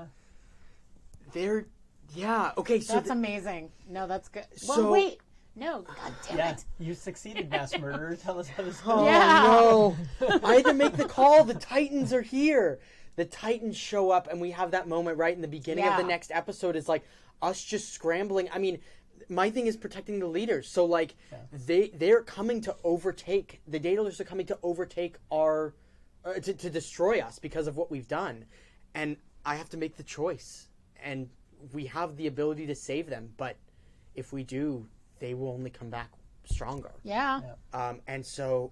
Yeah. Okay, so That's amazing. No, that's good. Well, So- wait. No, god damn Yeah. it. You succeeded, mass murderer. Tell us how this Oh, goes. Yeah. no. I had to make the call. The Titans are here. The Titans show up, and we have that moment right in the beginning of the Yeah. next episode. Is like us just scrambling. I mean, my thing is protecting the leaders. So, like, they're coming to overtake. The Daedalus are coming to overtake our... to destroy us because of what we've done. And I have to make the choice. And we have the ability to save them. But if we do, they will only come back stronger. Yeah. And so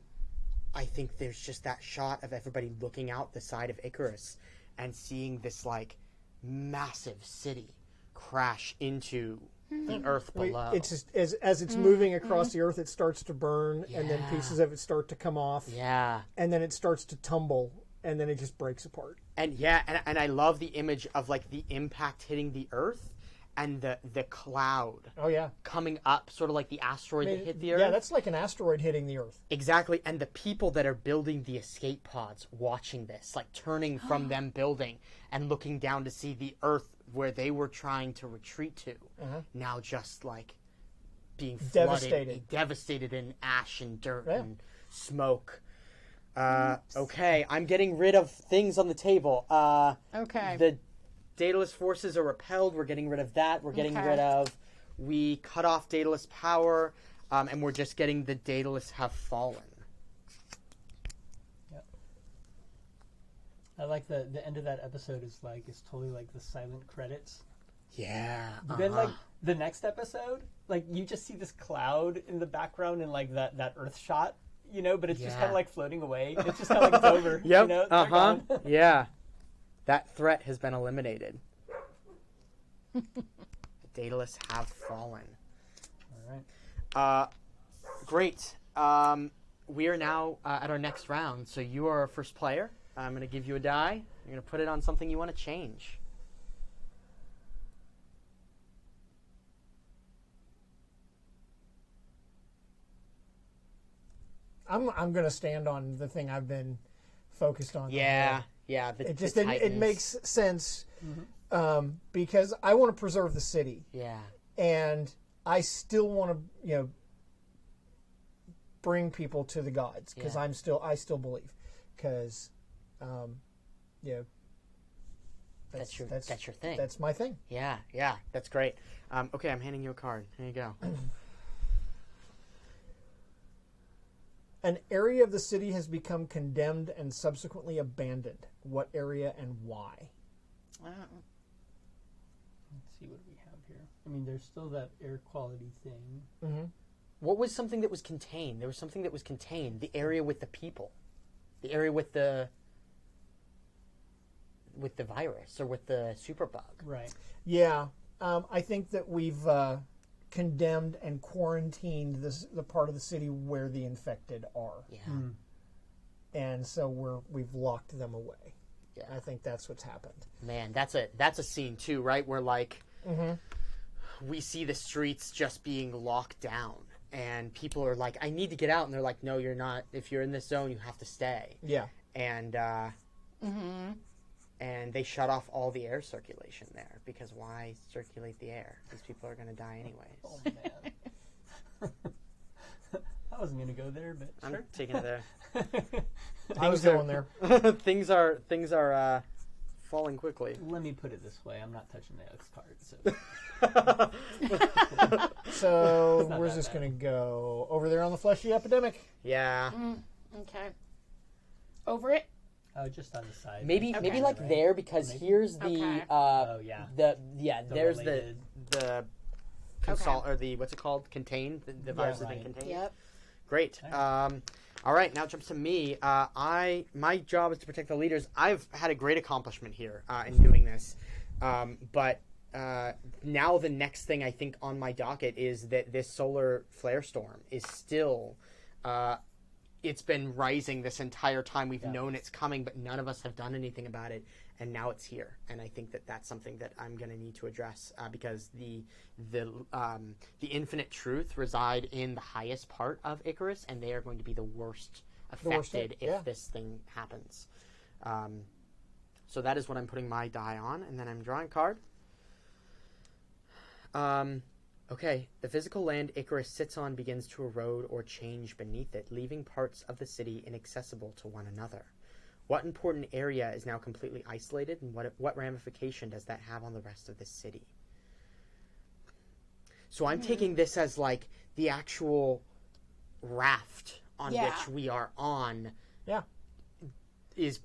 I think there's just that shot of everybody looking out the side of Icarus and seeing this like massive city crash into the earth below. It's just as it's moving across the earth, it starts to burn, and then Yeah. pieces of it start to come off, Yeah. and then it starts to tumble, and then it just breaks apart. And and I love the image of like the impact hitting the earth and the cloud Oh yeah, coming up, sort of like the asteroid that hit the earth. yeah, that's like an asteroid hitting the earth. Exactly, and the people that are building the escape pods watching this, like turning from them building and looking down to see the earth where they were trying to retreat to, now just like being flooded, devastated in ash and dirt and smoke. Okay, I'm getting rid of things on the table. Okay. The Daedalus forces are repelled. We're getting rid of that. We're getting rid of... We cut off Daedalus power, and we're just getting the Daedalus have fallen. Yep. I like the end of that episode is totally like the silent credits. Yeah. But then like the next episode, like you just see this cloud in the background and like that earth shot, you know, but it's just kind of like floating away. It's just kind of like it's over. Yep. You know? They're gone. Yeah. That threat has been eliminated. The Daedalus have fallen. All right. Great. We are now at our next round. So you are our first player. I'm going to give you a die. You're going to put it on something you want to change. I'm going to stand on the thing I've been focused on. Yeah. It just it makes sense because I want to preserve the city. Yeah. And I still want to bring people to the gods because I still believe because that's your thing. That's my thing. Yeah, that's great. Okay, I'm handing you a card. Here you go. An area of the city has become condemned and subsequently abandoned. What area and why? Let's see what we have here. I mean, there's still that air quality thing. Mm-hmm. What was something that was contained? There was something that was contained. The area with the people. The area with the virus or with the superbug. Right. Yeah, I think that we've condemned and quarantined the part of the city where the infected are. Yeah. And so we've locked them away. Yeah. I think that's what's happened. Man, that's a scene too, right? Where like we see the streets just being locked down and people are like, I need to get out, and they're like, no, you're not. If you're in this zone, you have to stay. Yeah. And and they shut off all the air circulation there because why circulate the air? These people are going to die anyways. Oh man. I wasn't gonna go there, but I'm sure. taking it there. I was going there. things are falling quickly. Let me put it this way: I'm not touching the X card. So So not where's that this bad. going to go? Over there on the fleshy epidemic. Yeah. Okay. Over it. just on the side. Maybe Okay. like Right. there, because Maybe. here's the Okay. Oh yeah. there's related. the or the what's it called? Contain the virus has been right. contained. Yep. Great. All right, now it jumps to me. My job is to protect the leaders. I've had a great accomplishment here in doing this, but now the next thing I think on my docket is that this solar flare storm is still. It's been rising this entire time. We've known it's coming, but none of us have done anything about it, and now it's here. And I think that that's something that I'm going to need to address because the infinite truth reside in the highest part of Icarus, and they are going to be the worst affected if this thing happens. So that is what I'm putting my die on, and then I'm drawing a card. Okay, the physical land Icarus sits on begins to erode or change beneath it, leaving parts of the city inaccessible to one another. What important area is now completely isolated, and what ramification does that have on the rest of the city? So I'm taking this as like the actual raft on which we are on is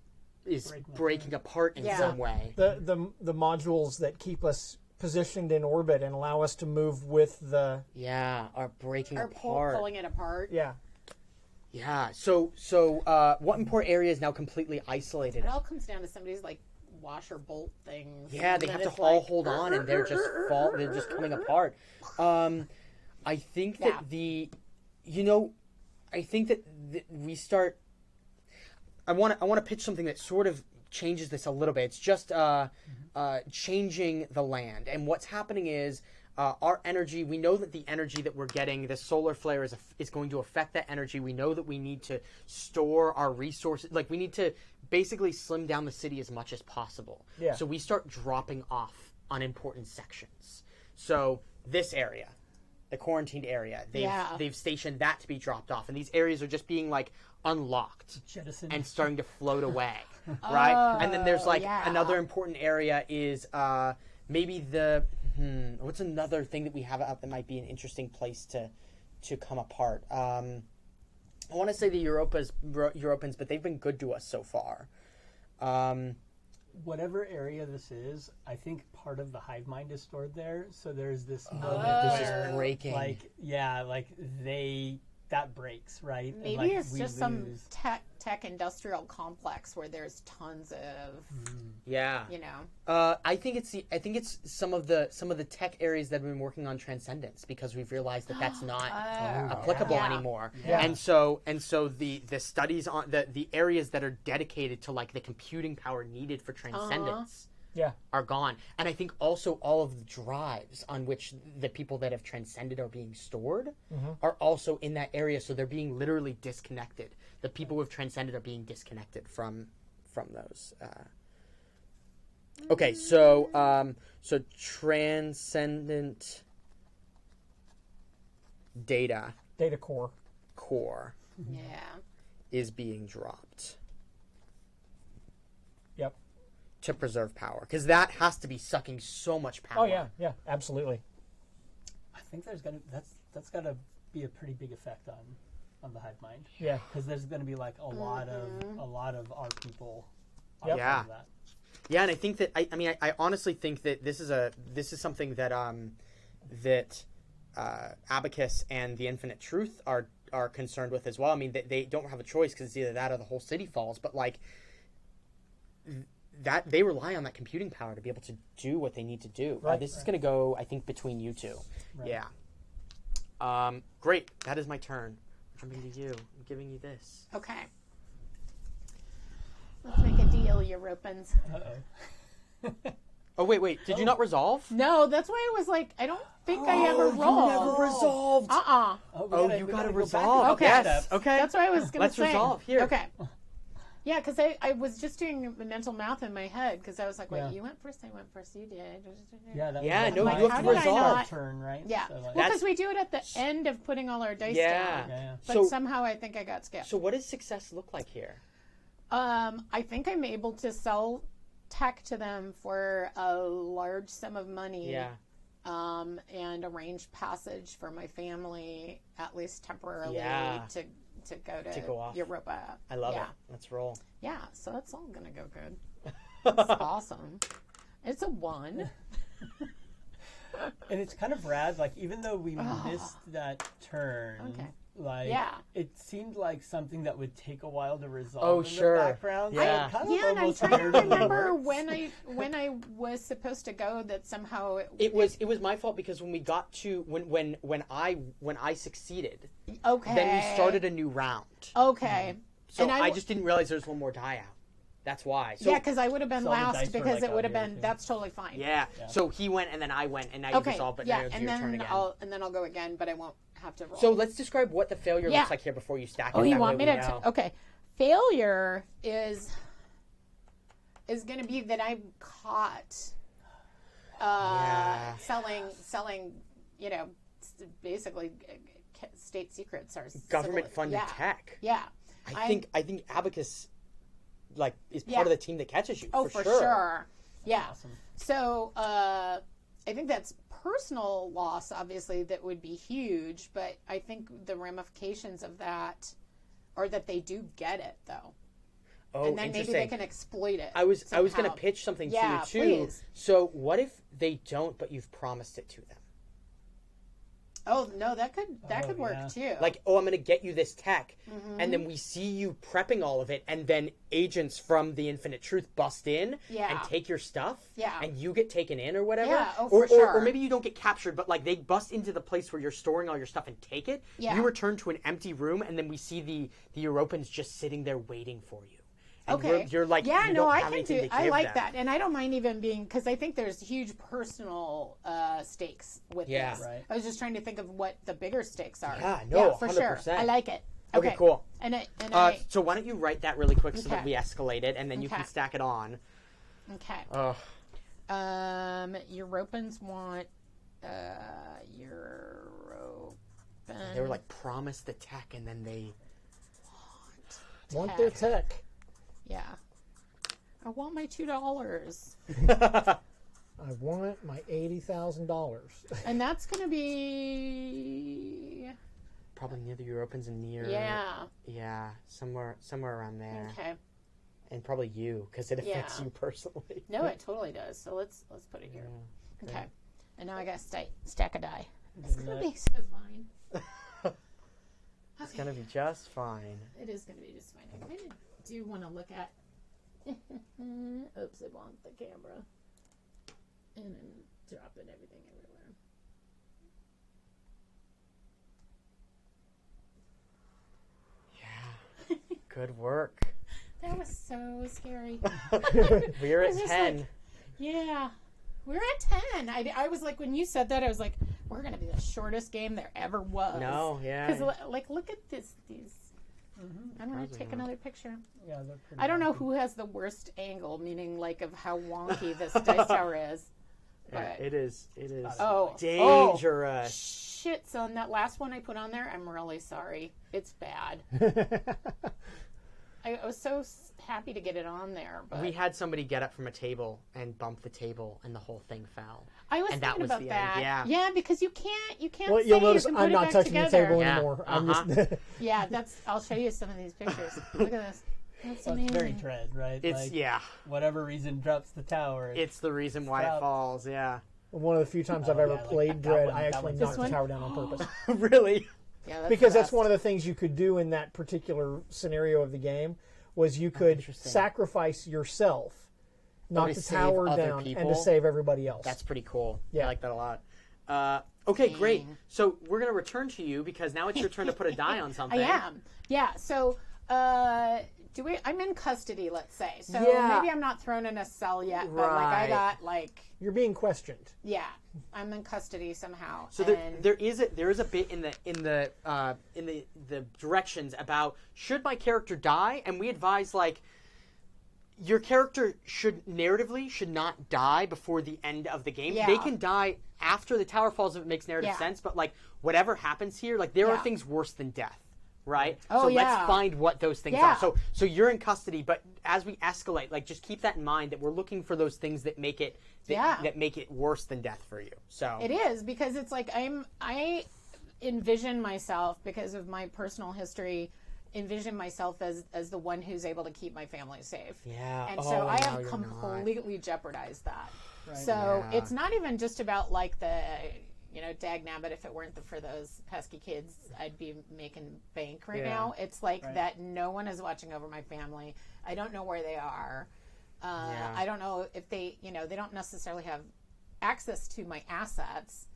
breaking apart in some way. The modules that keep us positioned in orbit and allow us to move with the are breaking Or apart. pulling it apart. Yeah. So what important area is now completely isolated? It all comes down to somebody's like washer bolt things. Yeah, and they then have to it's all like, hold on, and they're just coming apart. I think that I think that we start. I want to pitch something that sort of changes this a little bit. It's just changing the land, and what's happening is our energy. We know that the energy that we're getting, the solar flare, is going to affect that energy. We know that we need to store our resources. Like we need to basically slim down the city as much as possible. Yeah. So we start dropping off unimportant sections. So this area, the quarantined area, they've stationed that to be dropped off, and these areas are just being like unlocked Jettison. and starting to float away, right? And then there's like another important area is maybe the what's another thing that we have out that might be an interesting place to come apart. I want to say the Europans, but they've been good to us so far. Whatever area this is, I think part of the hive mind is stored there. So there's this moment this is where, breaking. that breaks, right? And, Maybe it's we just some lose. tech industrial complex where there's tons of I think it's some of the tech areas that have been working on transcendence, because we've realized that that's not applicable anymore. Yeah. And so the studies on the areas that are dedicated to like the computing power needed for transcendence are gone. And I think also all of the drives on which the people that have transcended are being stored are also in that area, so they're being literally disconnected. The people who have transcended are being disconnected from those. Okay, so transcendent data core is being dropped. Yep. To preserve power, because that has to be sucking so much power. Oh yeah, absolutely. I think that's got to be a pretty big effect on the hive mind. Yeah. Because there's going to be like a lot of our people. Yep. Yeah. That. Yeah, and I think that I honestly think that this is something that Abacus and the Infinite Truth are concerned with as well. I mean, they don't have a choice, because it's either that or the whole city falls. But like that, they rely on that computing power to be able to do what they need to do. Right. This is going to go, I think, between you two. Right. Yeah. Great. That is my turn. I'm jumping to you. I'm giving you this. Okay. Let's make a deal, Europans. Uh-oh. Oh, wait. Did you not resolve? No, that's why I was like, I don't think I ever rolled. You never resolved. We You gotta gotta go resolve. back Okay. Yes. Okay. That's what I was going to Let's say. resolve. Here. Okay. Yeah, because I was just doing the mental math in my head, because I was like, wait, you went first, I went first, you did. Yeah, no, you have to resolve. Turn, right? Yeah. So, Well, because we do it at the end of putting all our dice down. yeah. But somehow I think I got skipped. So what does success look like here? I think I'm able to sell tech to them for a large sum of money. Yeah. And arrange passage for my family, at least temporarily, Yeah. to go to go off. Europa. I love it. Let's roll. Yeah, so that's all gonna go good. That's awesome. It's a 1. And it's kind of rad, like, even though we missed that turn, Okay. like, Yeah. it seemed like something that would take a while to resolve Oh, in sure. the background. So Yeah. it kind of Yeah, and I'm almost trying to weirdly remember works. when I was supposed to go that somehow It was my fault because when we got to when I succeeded, okay. then we started a new round. Okay. So And I just didn't realize there was one more die out. That's why. So, Yeah, because I would have been So all the last dice were, because like, it would out have here, been. too. That's totally fine. yeah. So he went and then I went and now you Okay. resolved, but Yeah, now it's and your turn then again. I'll go again, but I won't have to roll. So let's describe what the failure Yeah. looks like here before you stack it. Oh, you That want way me we to? know. Okay. Failure is going to be that I'm caught Yeah. selling, basically state secrets or Government funded yeah. tech. Yeah. I think Abacus like is part Yeah. of the team that catches you. Oh, for sure. Yeah. Awesome. So I think that's personal loss, obviously, that would be huge. But I think the ramifications of that are that they do get it, though. Oh, And then maybe interesting. they can exploit it. I was going to somehow. pitch something Yeah, to you too. please. So what if they don't, but you've promised it to them? Oh no, that could work yeah. too. Like, oh, I'm going to get you this tech, Mm-hmm. and then we see you prepping all of it, and then agents from the Infinite Truth bust in Yeah. and take your stuff, Yeah. and you get taken in or whatever. Yeah, oh, or, for sure. or maybe you don't get captured, but like they bust into the place where you're storing all your stuff and take it. Yeah. You return to an empty room, and then we see the Europans just sitting there waiting for you. And okay. you're like, yeah, you no, don't I have can anything do. to I give like them. that, and I don't mind even being because I think there's huge personal stakes with Yeah. this. Right. I was just trying to think of what the bigger stakes are. Yeah, no, for sure. 100%. I like it. Okay, cool. And I So why don't you write that really quick so that Okay. we escalate it, and then you can Okay. stack it on. okay. Ugh. Europans want European. They were like, promise the tech, and then they... Want their tech. Yeah. I want my $2. I want my $80,000. And that's going to be... Probably near the Europans and near... Yeah. Yeah, somewhere around there. Okay. And probably you, because it affects Yeah. you personally. No, it totally does. So let's put it here. Yeah, Okay. And now I got to stack a die. It's Good going luck. to be so fine. It's going to be just fine. It is going to be just fine. I kind of do want to look at... Oops, I bumped the camera. And I'm dropping everything everywhere. Yeah. Good work. That was so scary. We're at was just 10. like- Yeah. We're at 10. I was like, when you said that, I was like, we're going to be the shortest game there ever was. No, yeah. Because, like, look at these. I'm going to Surprising, take huh? another picture. Yeah, they're pretty I don't know wonky. who has the worst angle, meaning, like, of how wonky this dice tower is. Yeah, But, it is oh. dangerous. Shit. So, in that last one I put on there, I'm really sorry. It's bad. I was so happy to get it on there. But We had somebody get up from a table and bump the table, and the whole thing fell. I was and that thinking was about the that. end, yeah. Because you can't Well, say you'll you notice can put I'm it not back touching together. the table Yeah. anymore. I'm Uh-huh. just Yeah, I'll show you some of these pictures. Look at this. That's Well, it's very amazing. dread, right? It's, like, yeah, whatever reason drops the tower. it's the reason why it Stop. falls, yeah. one of the few times I've Oh, ever yeah, like played that Dread. one- I that actually one. knocked This the one? tower down on purpose. Really? Yeah, that's Because that's the one of the things you could do in that particular scenario of the game was you could interesting. sacrifice yourself, knock to the save tower other down, and people? to save everybody else. That's pretty cool. Yeah. I like that a lot. Okay, great. So we're going to return to you because now it's your turn to put a die on something. I am. Yeah. So, I'm in custody, let's say. So Yeah. maybe I'm not thrown in a cell yet, but like I Right. got like, You're being questioned. yeah, I'm in custody somehow. So and there is a bit in the directions about should my character die, and we advise like your character should not die before the end of the game. Yeah. They can die after the tower falls if it makes narrative Yeah. sense, but like whatever happens here, like there are Yeah. things worse than death, right? Oh, so yeah. let's find what those things Yeah. are. So you're in custody, but as we escalate, like just keep that in mind that we're looking for those things that make it that make it worse than death for you. So It is, because it's like I envision myself, because of my personal history, envision myself as the one who's able to keep my family safe. Yeah. And Oh, so I no, have you're completely jeopardized that. Right. So Yeah. it's not even just about like the, dag nabbit, if it weren't for those pesky kids, I'd be making bank right Yeah. now. It's like Right. that no one is watching over my family. I don't know where they are. Yeah. I don't know if they, they don't necessarily have access to my assets.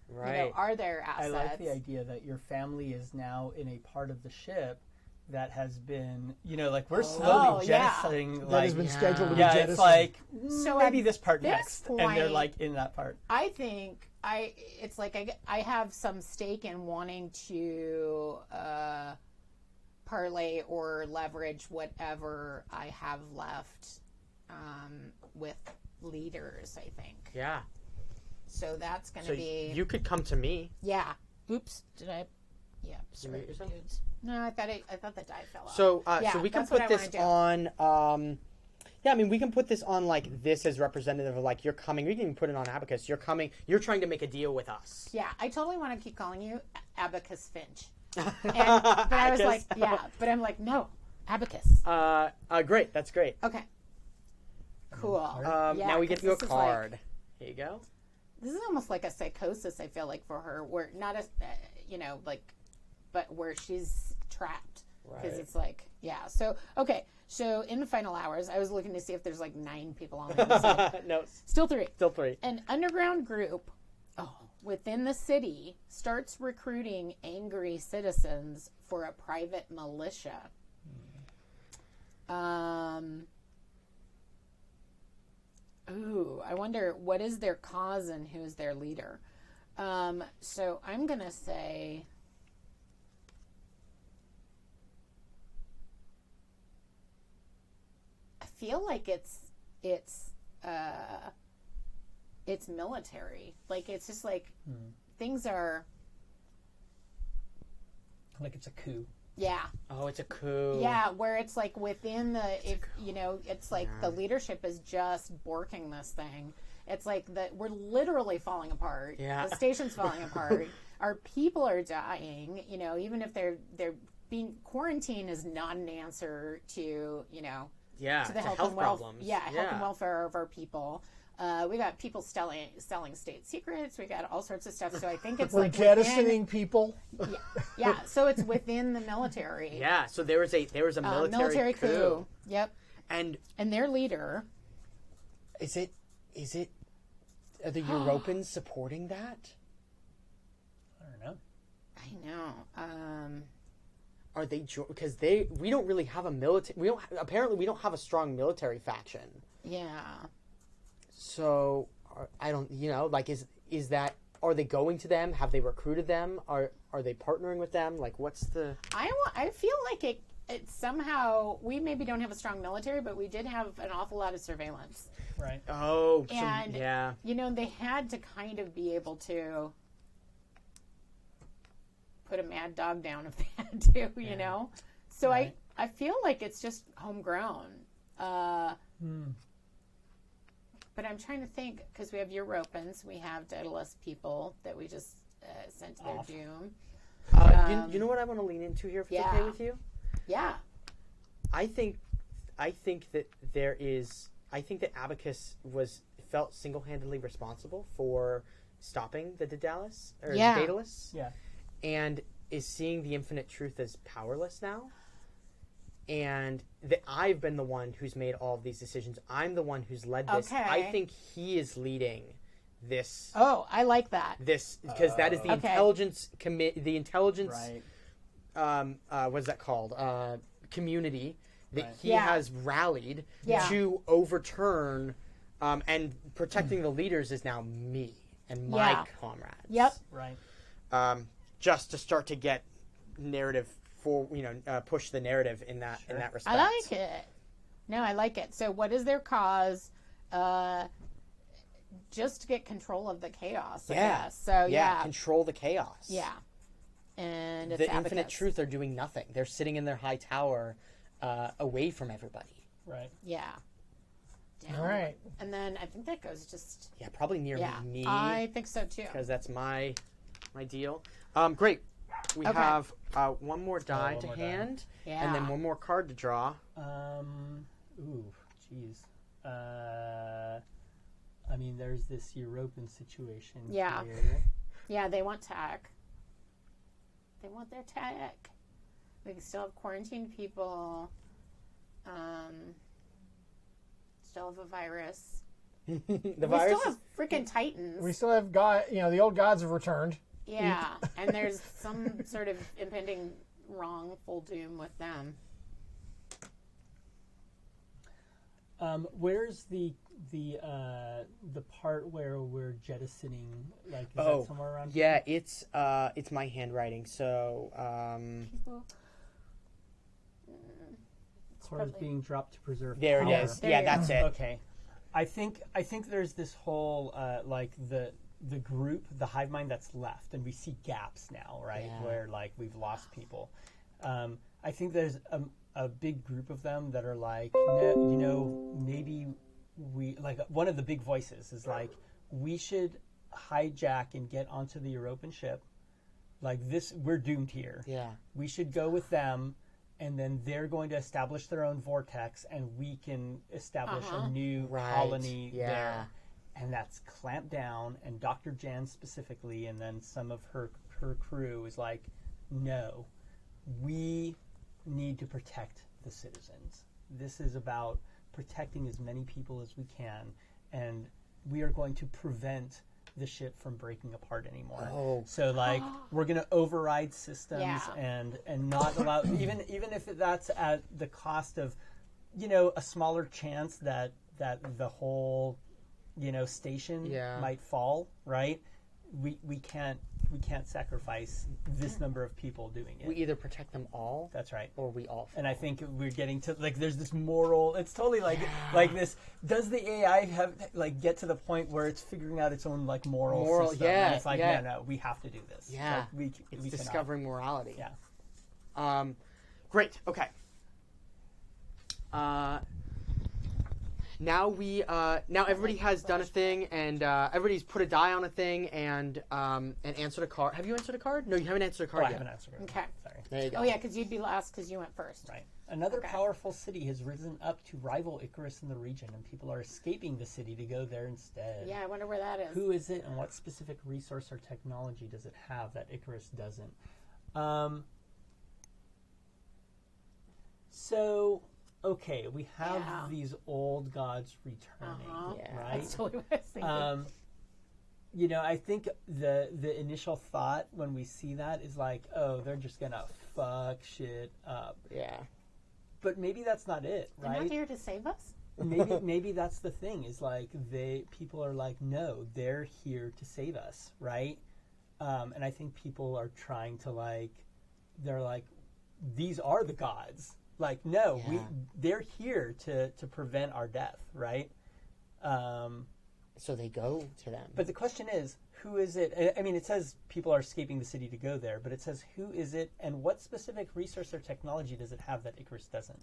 right. Are there assets? I like the idea that your family is now in a part of the ship that has been, like we're slowly yeah. jettisoning. That Like, has been scheduled to be yeah, jettisoned. it's like So maybe at this part this next, and they're point- like in that part. I think it's like I have some stake in wanting to parlay or leverage whatever I have left with leaders, I think. Yeah. So that's going So to be... you could come to me. Yeah. Oops. Did I... Yeah. you mute yourself? Dudes. No, I thought the die fell off. So Yeah, so we can that's what put I this wanna do. on. Yeah, I mean, we can put this on like this as representative of like you're coming. We can even put it on Abacus. You're coming. You're trying to make a deal with us. Yeah, I totally want to keep calling you Abacus Finch. But I was like, but I'm like, no, Abacus. Great. That's great. Okay. Cool. Now we get 'cause you a this is card. like- Here you go. this is almost like a psychosis, I feel like, for her, where not a, but where she's trapped. Because Right. it's like, So, okay. So in the final hours, I was looking to see if there's like 9 people on the episode. No, Still 3. still 3. An underground group within the city starts recruiting angry citizens for a private militia. I wonder what is their cause and who's their leader. So I'm going to say... I feel like it's military. Like it's just like things are. Like it's a coup. Yeah. Oh, it's a coup. Yeah, where it's like within it's like the leadership is just borking this thing. It's like we're literally falling apart. Yeah. The station's falling apart. Our people are dying. Even if they're being quarantined is not an answer to Yeah. to the to health and problems. health and welfare of our people. We got people selling state secrets. We got all sorts of stuff. So I think it's We're like jettisoning people. yeah. So it's within the military. Yeah. So there was a military coup. Yep. And their leader. is it are the Europans supporting that? I don't know. I know. Are they because we don't really have a military. We don't have a strong military faction. Yeah. So I don't, like is that, are they going to them? Have they recruited them? Are they partnering with them? Like what's the? I feel like it somehow, we maybe don't have a strong military, but we did have an awful lot of surveillance. Right. Oh, And yeah. they had to kind of be able to put a mad dog down if they had to, So Right. I feel like it's just homegrown. But I'm trying to think, because we have Europans, we have Daedalus people that we just sent to their doom. You know what I want to lean into here, if it's Yeah. okay with you? Yeah. I think that Abacus felt single-handedly responsible for stopping the Daedalus or Yeah. Daedalus, Yeah. and is seeing the infinite truth as powerless now. And that I've been the one who's made all of these decisions. I'm the one who's led this. Okay. I think he is leading this. Oh, I like that. This because that is the Okay. intelligence the intelligence. Right. What's that called? Community that Right. he Yeah. has rallied Yeah. to overturn, and protecting the leaders is now me and my Yeah. comrades. Yep. Right. Just to start to get narrative push the narrative in that respect. I like it. No, I like it. So what is their cause? Just to get control of the chaos, I guess. So, yeah. Control the chaos. Yeah. and its The Infinite advocates. Truth are doing nothing. They're sitting in their high tower, away from everybody. Right. Yeah. All right. And then I think that goes just. Yeah, probably near Yeah, me. I think so too. Because that's my deal. Great. We Okay. have one more die one to more die. hand, Yeah. and then one more card to draw. Ooh, jeez. I mean, there's this European situation Yeah. here. Yeah, they want tech. They want their tech. We can still have quarantined people. Still have a virus. The We virus. still have freaking titans. We still have the old gods have returned. Yeah, and there's some sort of impending wrongful doom with them. Where's the part where we're jettisoning? Like, is Oh, that somewhere around? yeah, it's my handwriting. So People. Cards probably- being dropped to preserve there it power. is. There Yeah, you that's go. it. Okay, I think there's this whole like the group, the hive mind that's left, and we see gaps now, right? Yeah. Where like we've lost people. I think there's a big group of them that are like, no, maybe we like one of the big voices is like we should hijack and get onto the European ship. Like this, we're doomed here. Yeah. We should go with them, and then they're going to establish their own vortex, and we can establish a new Right, colony yeah. there. And that's clamped down, and Dr. Jan specifically, and then some of her crew is like, no, we need to protect the citizens. This is about protecting as many people as we can, and we are going to prevent the ship from breaking apart anymore. Oh. So like we're going to override systems Yeah. and not allow even if that's at the cost of a smaller chance that the whole station Yeah. might fall, right? We can't sacrifice this number of people doing it. We either protect them all, That's right. or we all. And I think we're getting to like there's this moral. It's totally like this. Does the AI have get to the point where it's figuring out its own like moral system? yeah, And it's like yeah. no, we have to do this. Yeah. Like, It's we cannot. discovering morality. Yeah. Great. Okay. Now everybody has done a thing, and everybody's put a die on a thing, and answered a card. Have you answered a card? No, you haven't answered a Oh, card I yet. haven't answered it. Okay. Sorry. There you go. Oh yeah, because you'd be last because you went first. Right. Another Okay. powerful city has risen up to rival Icarus in the region, and people are escaping the city to go there instead. Yeah, I wonder where that is. Who is it, and what specific resource or technology does it have that Icarus doesn't? So, okay, we have Yeah. these old gods returning, Yeah. right? That's totally what I was thinking. I think the initial thought when we see that is like, oh, they're just gonna fuck shit up. Yeah. But maybe that's not it, They're not right? here to save us. maybe that's the thing is like people are like, no, they're here to save us, right? And I think people are trying to they're like, these are the gods. Like, no, Yeah. they're here to prevent our death, right? So they go to them. But the question is, who is it? I mean, it says people are escaping the city to go there, but it says who is it, and what specific resource or technology does it have that Icarus doesn't?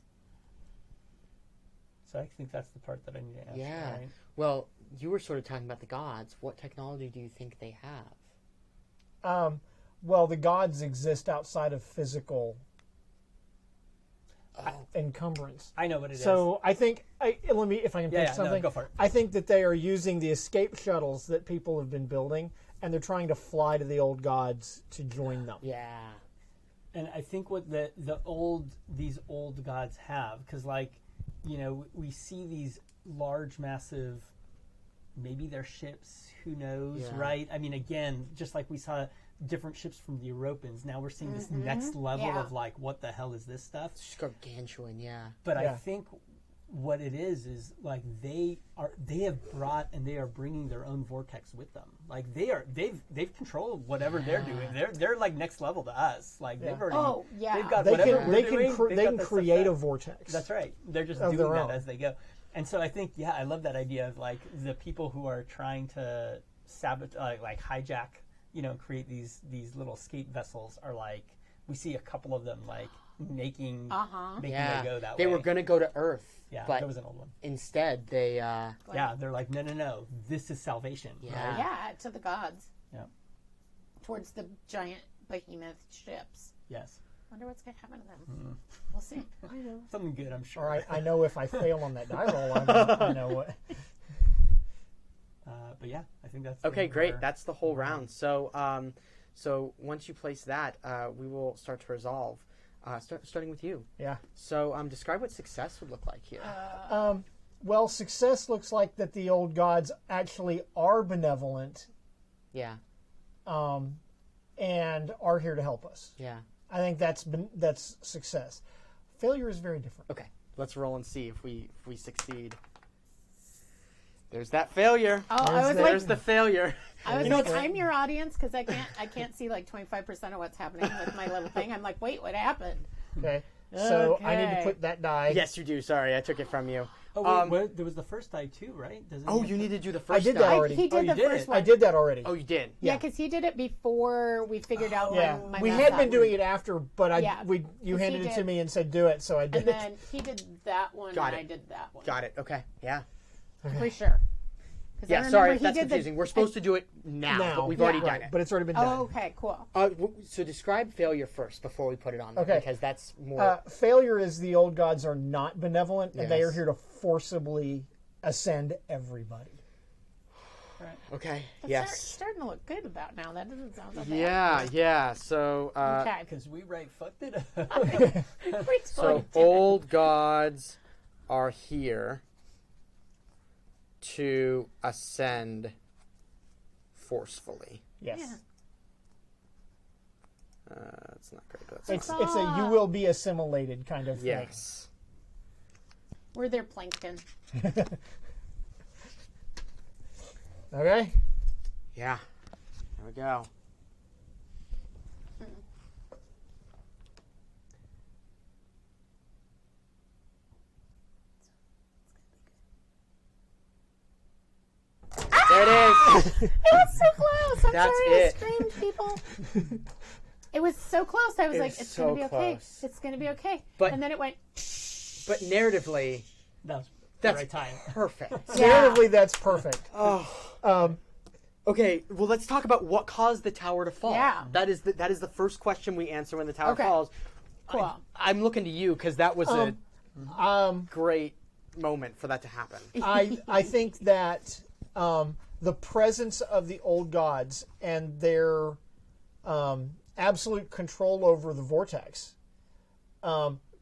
So I think that's the part that I need to answer. Yeah. Right? Well, you were sort of talking about the gods. What technology do you think they have? Well, the gods exist outside of physical Oh. encumbrance. I know what it is. So I think let me, if I can pitch Yeah, no, something. go for it. I think that they are using the escape shuttles that people have been building, and they're trying to fly to the old gods to join them. Yeah. And I think what these old gods have, because we see these large, massive, maybe they're ships, who knows, Yeah. right? I mean, again, just like we saw different ships from the Europeans, now we're seeing this next level Yeah. of what the hell is this stuff? It's gargantuan, yeah. But I Yeah. think what it is like they have brought and they are bringing their own vortex with them. Like they've controlled whatever they're doing. They're like next level to us. Like they've already Oh, yeah. they've got They whatever can we're they doing, can they've they got can that stuff create done. a vortex. That's right. They're just Of doing their that own. as they go. And so I think I love that idea of the people who are trying to sabotage, hijack, create these little escape vessels are like, we see a couple of them like making Yeah, it go that they way. were gonna go to Earth. Yeah, but there was an old one. instead they. They're like, no, this is salvation. Yeah. right? Yeah, to the gods. Yeah. Towards the giant behemoth ships. Yes. Wonder what's going to happen to them. We'll see. I know. Something good, I'm sure. All right, I know if I fail on that die roll, I know what. But yeah, I think that's Okay, great. where- That's the whole round. So, so once you place that, we will start to resolve. Starting with you. Yeah. So, describe what success would look like here. Well, success looks like that the old gods actually are benevolent Yeah. and are here to help us. Yeah. I think that's success. Failure is very different. Okay. Let's roll and see if we succeed. There's that failure. Oh, I was There's like, the failure. I was like, I'm your audience because I can't see like 25% of what's happening with my little thing. I'm like, wait, what happened? Okay. So I need to Okay. put that die. Yes, you do. Sorry, I took it from you. Oh, wait, there was the first die too, right? Doesn't Oh, he you have need to do the I first did die. that already. He Oh, did you the did first it. one. I did that already. Oh, you did. Yeah, because he did it before we figured out Yeah, when my we mess had up. been doing it after, but Yeah, you 'cause he handed it to did. me and said do it, so I did And it. then he did that one, Got and it. I did that one. Got it. Okay. Yeah. For sure. 'Cause I Yeah. remember Sorry, he if that's did confusing. We're supposed to do it now, but we've already done it. But it's already been Oh, done. okay, cool. So describe failure first before we put it on there, Okay. because that's more. Failure is the old gods are not benevolent, and they are Yes. here to forcibly ascend everybody. Okay. It's Yes. starting to look good about now. That doesn't sound so bad. Yeah. Yeah. So. Okay. Because we fucked it up. We So totally did. old gods are here to ascend forcefully. Yes. Yeah. That's not great, but that's It's fine. it's a you will be assimilated kind of thing. Yes. We're their plankton. Okay. Yeah. There we go. There it is. It was so close. I'm That's sorry it. I screamed, people. It was so close. I was It like, was it's so going to be okay. close. It's going to be okay. But- and then it went, But narratively, That was the that's right time. perfect. Narratively, that's perfect. Okay, well, let's talk about what caused the tower to fall. Yeah. That is the first question we answer when the tower Okay. falls. cool. I'm looking to you because that was a great moment for that to happen. I think that the presence of the old gods and their absolute control over the vortex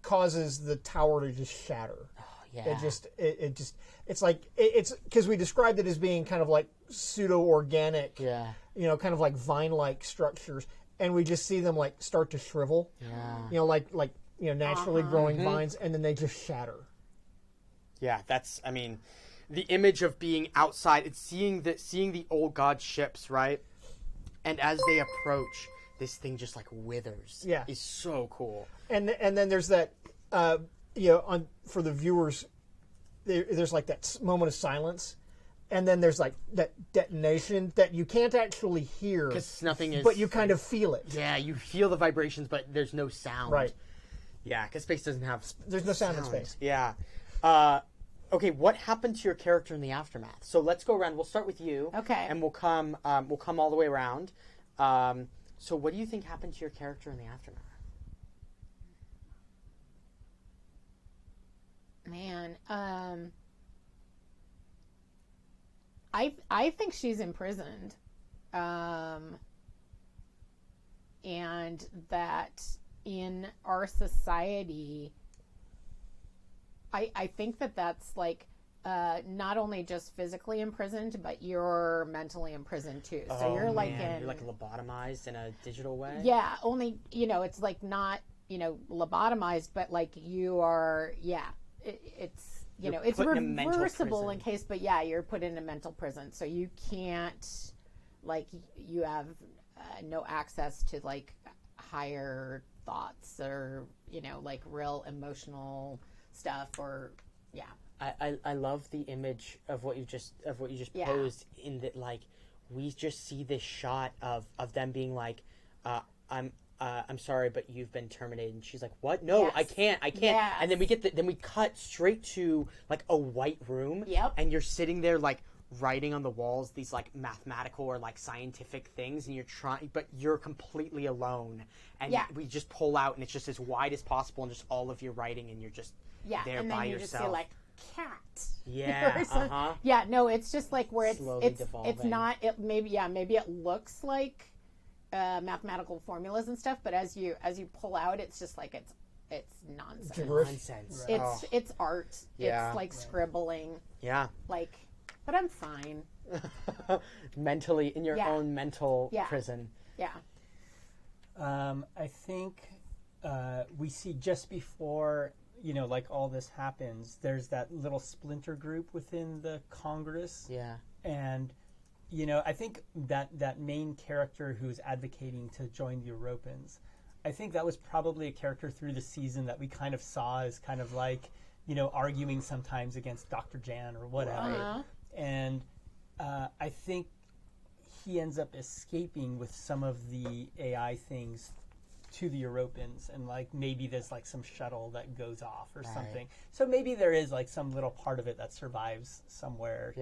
causes the tower to just shatter. Yeah. It's like it's because we described it as being kind of like pseudo organic, Yeah. kind of like vine like structures, and we just see them like start to shrivel, Yeah. like naturally growing vines, and then they just shatter. Yeah, that's, I mean, the image of being outside, it's seeing the old god ships, right? And as they approach, this thing just like withers. Yeah. Is so cool. And then there's that for the viewers, there's like that moment of silence, and then there's like that detonation that you can't actually hear, Because nothing is. but you kind of feel it. Yeah, you feel the vibrations, but there's no sound. Right. Yeah, because space doesn't have. There's no sound in space. Yeah. Okay, what happened to your character in the aftermath? So let's go around. We'll start with you. Okay. And we'll come all the way around. So what do you think happened to your character in the aftermath? Man, I think she's imprisoned, and that in our society, I think that's like not only just physically imprisoned, but you're mentally imprisoned too. So you're like in You're like lobotomized in a digital way. yeah, only it's like not lobotomized, but like you are it's You're it's put in a mental reversible in prison. case, but you're put in a mental prison, so you can't you have no access to like higher thoughts or like real emotional stuff or I love the image of what you just Yeah. posed in that, like, we just see this shot of them being like, I'm sorry, but you've been terminated. And she's like, what? No, Yes. I can't. Yes. And then we cut straight to like a white room. Yep. And you're sitting there like writing on the walls these like mathematical or like scientific things, and but you're completely alone. And Yeah. we just pull out, and it's just as wide as possible, and just all of your writing, and you're just there and by then you yourself. just see like cat. Yeah, Or some- uh-huh. Yeah, no, it's just like where Slowly it's devolving. not it maybe it looks like mathematical formulas and stuff, but as you pull out, it's just like it's nonsense. Gibberish. Nonsense. It's art. Yeah. It's like scribbling. Yeah. Like, but I'm fine. Mentally in your Yeah. own mental Yeah. prison. Yeah. I think we see just before, like all this happens, there's that little splinter group within the Congress. Yeah. And, I think that main character who's advocating to join the Europans, I think that was probably a character through the season that we kind of saw as kind of like, arguing sometimes against Dr. Jan or whatever. Uh-huh. And I think he ends up escaping with some of the AI things to the Europans, and like maybe there's like some shuttle that goes off or something. So maybe there is like some little part of it that survives somewhere,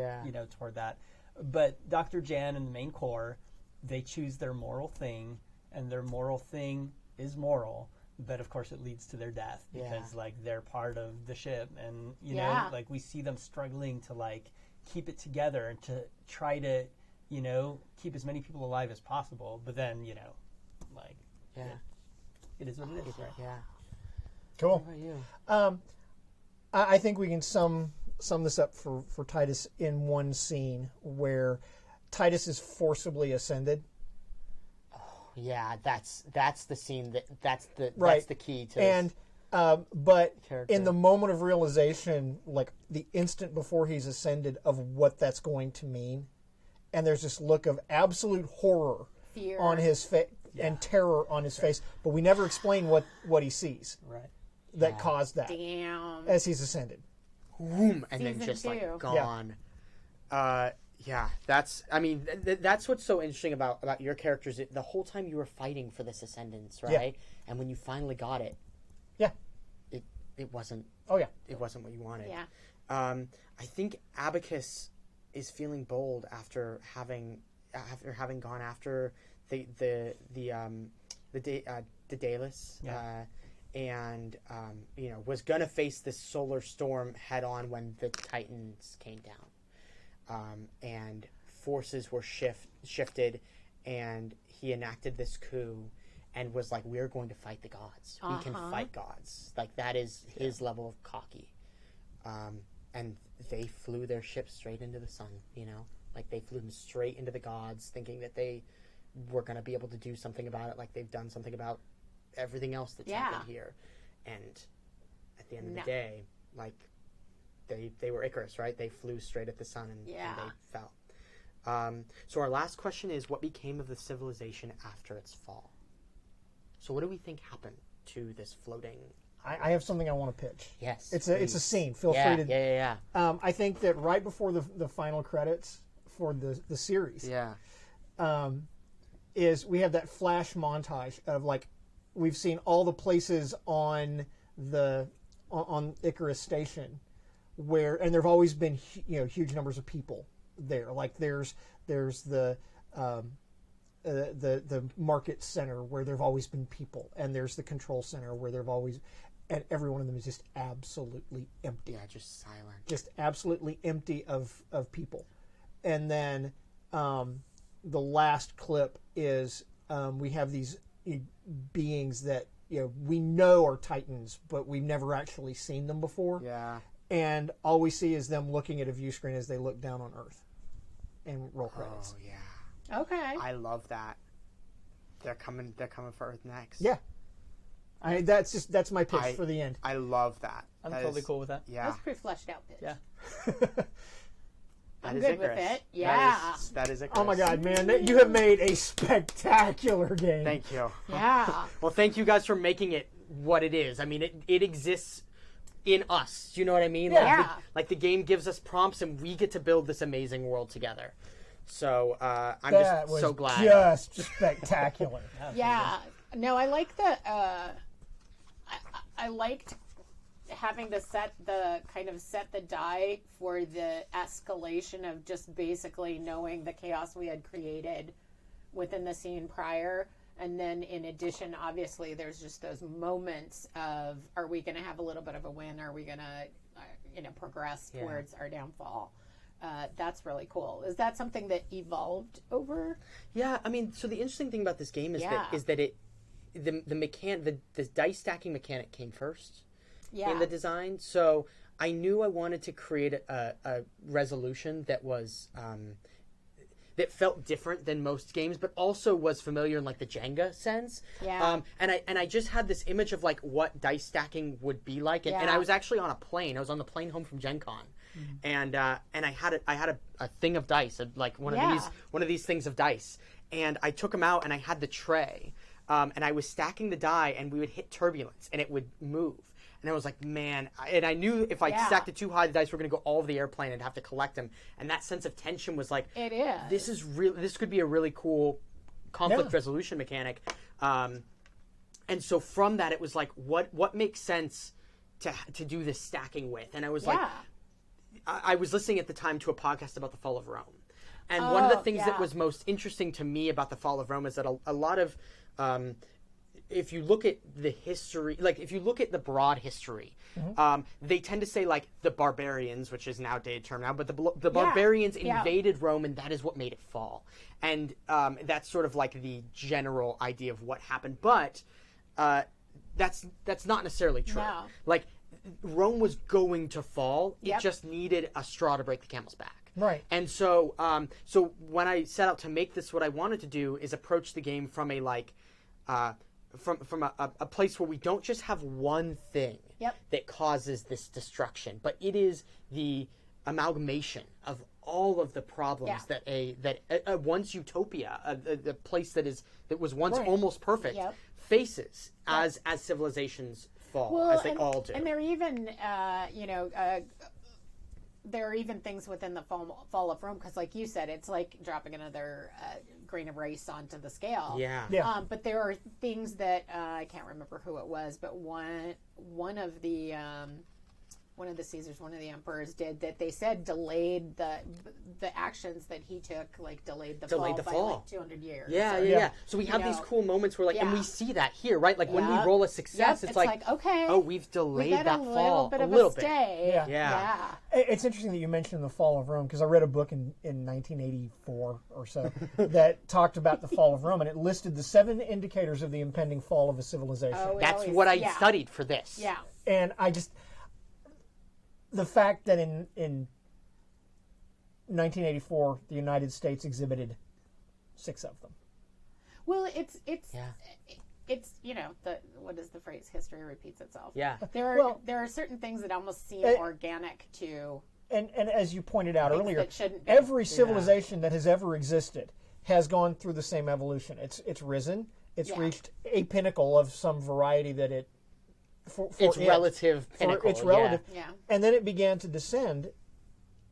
toward that. But Dr. Jan and the main core, they choose their moral thing, and their moral thing is moral. But of course, it leads to their death because like they're part of the ship, and like we see them struggling to like keep it together and to try to keep as many people alive as possible. But then like it is what it is, right? Yeah. Cool. What about you? I think we can sum this up for Titus in one scene where Titus is forcibly ascended. Yeah, that's the scene that's the key to And this but character. in the moment of realization, like the instant before he's ascended, of what that's going to mean, and there's this look of absolute horror Fear. on his face and terror on his face, but we never explain what he sees Right. that caused that Damn. as he's ascended. Boom, and then Season just 2. like gone. That's that's what's so interesting about your characters. The whole time you were fighting for this ascendance, right? Yeah. And when you finally got it, Yeah. it wasn't. Oh yeah. It wasn't what you wanted. Yeah. I think Abacus is feeling bold after having gone after the Daedalus, and was gonna face this solar storm head on when the Titans came down, and forces were shifted, and he enacted this coup. And was like, we're going to fight the gods. We can fight gods. Like, that is his level of cocky. And they flew their ship straight into the sun, Like, they flew them straight into the gods, thinking that they were going to be able to do something about it, like they've done something about everything else that's happened here. And at the end of the day, like, they were Icarus, right? They flew straight at the sun and they fell. So our last question is, what became of the civilization after its fall? So what do we think happened to this floating? I have something I want to pitch. Yes, it's a scene. Feel free to. Yeah. I think that right before the final credits for the series, is we have that flash montage of like we've seen all the places on Icarus Station where, and there've always been huge numbers of people there. Like there's the market center where there've always been people, and there's the control center where there've always, and every one of them is just absolutely empty. Yeah, just silent. Just absolutely empty of people. And then the last clip is we have these beings that we know are Titans, but we've never actually seen them before. Yeah. And all we see is them looking at a view screen as they look down on Earth, and roll credits. Oh yeah. Okay. I love that. They're coming for Earth next. Yeah. That's my pitch for the end. I love that. I'm That totally is- cool with that. Yeah. That's a pretty fleshed out pitch. Yeah. I'm is good with Icarus. it. Yeah. That is Icarus. Oh my God, man! You have made a spectacular game. Thank you. Yeah. Well, thank you guys for making it what it is. I mean, it exists in us. Do you know what I mean? Yeah. Like the game gives us prompts, and we get to build this amazing world together. So I'm That just was so glad. just spectacular. Yeah. No, I like the. I liked having to set the die for the escalation of just basically knowing the chaos we had created within the scene prior. And then in addition, obviously, there's just those moments of, are we going to have a little bit of a win? Are we going to, progress towards our downfall? That's really cool. Is that something that evolved over? Yeah, I mean, so the interesting thing about this game is that the dice stacking mechanic came first in the design. So I knew I wanted to create a resolution that was that felt different than most games, but also was familiar in like the Jenga sense. Yeah. And I just had this image of like what dice stacking would be like, and I was actually on a plane. I was on the plane home from Gen Con. And I had a thing of dice, like one of these things of dice, and I took them out and I had the tray, and I was stacking the die, and we would hit turbulence and it would move, and I was like, man, and I knew if I stacked it too high, the dice were going to go all over the airplane and have to collect them, and that sense of tension was like, it is. This is real. This could be a really cool conflict resolution mechanic, and so from that, it was like, what makes sense to do this stacking with, and I was like. I was listening at the time to a podcast about the fall of Rome. And one of the things that was most interesting to me about the fall of Rome is that a lot of, if you look at the history, like if you look at the broad history, they tend to say like the barbarians, which is an outdated term now, but the barbarians invaded Rome and that is what made it fall. And that's sort of like the general idea of what happened. But that's not necessarily true. No. Like, Rome was going to fall. It just needed a straw to break the camel's back. Right. And so, so when I set out to make this, what I wanted to do is approach the game from a like, from a place where we don't just have one thing that causes this destruction, but it is the amalgamation of all of the problems that a once utopia, the place that was once almost perfect, faces as civilizations fall, as they all do. And there are even, there are even things within the fall of Rome, because like you said, it's like dropping another grain of rice onto the scale. Yeah. But there are things that, I can't remember who it was, but one of the Caesars, one of the emperors did that they said delayed the actions that he took, like delayed the fall by like 200 years. Yeah. So we have these cool moments where like, and we see that here, right? Like when we roll a success, it's like, okay, oh, we've delayed that fall a little bit. Yeah. It's interesting that you mentioned the fall of Rome, because I read a book in 1984 or so that talked about the fall of Rome, and it listed the 7 indicators of the impending fall of a civilization. That's what I studied for this. Yeah. And the fact that in 1984 the United States exhibited 6 of them. Well, it's what is the phrase? History repeats itself. Yeah. There are certain things that almost seem organic to. And as you pointed out earlier, that shouldn't be. every civilization that has ever existed has gone through the same evolution. It's risen. It's reached a pinnacle of some variety that it. It's relative pinnacle. It's relative. Yeah. And then it began to descend,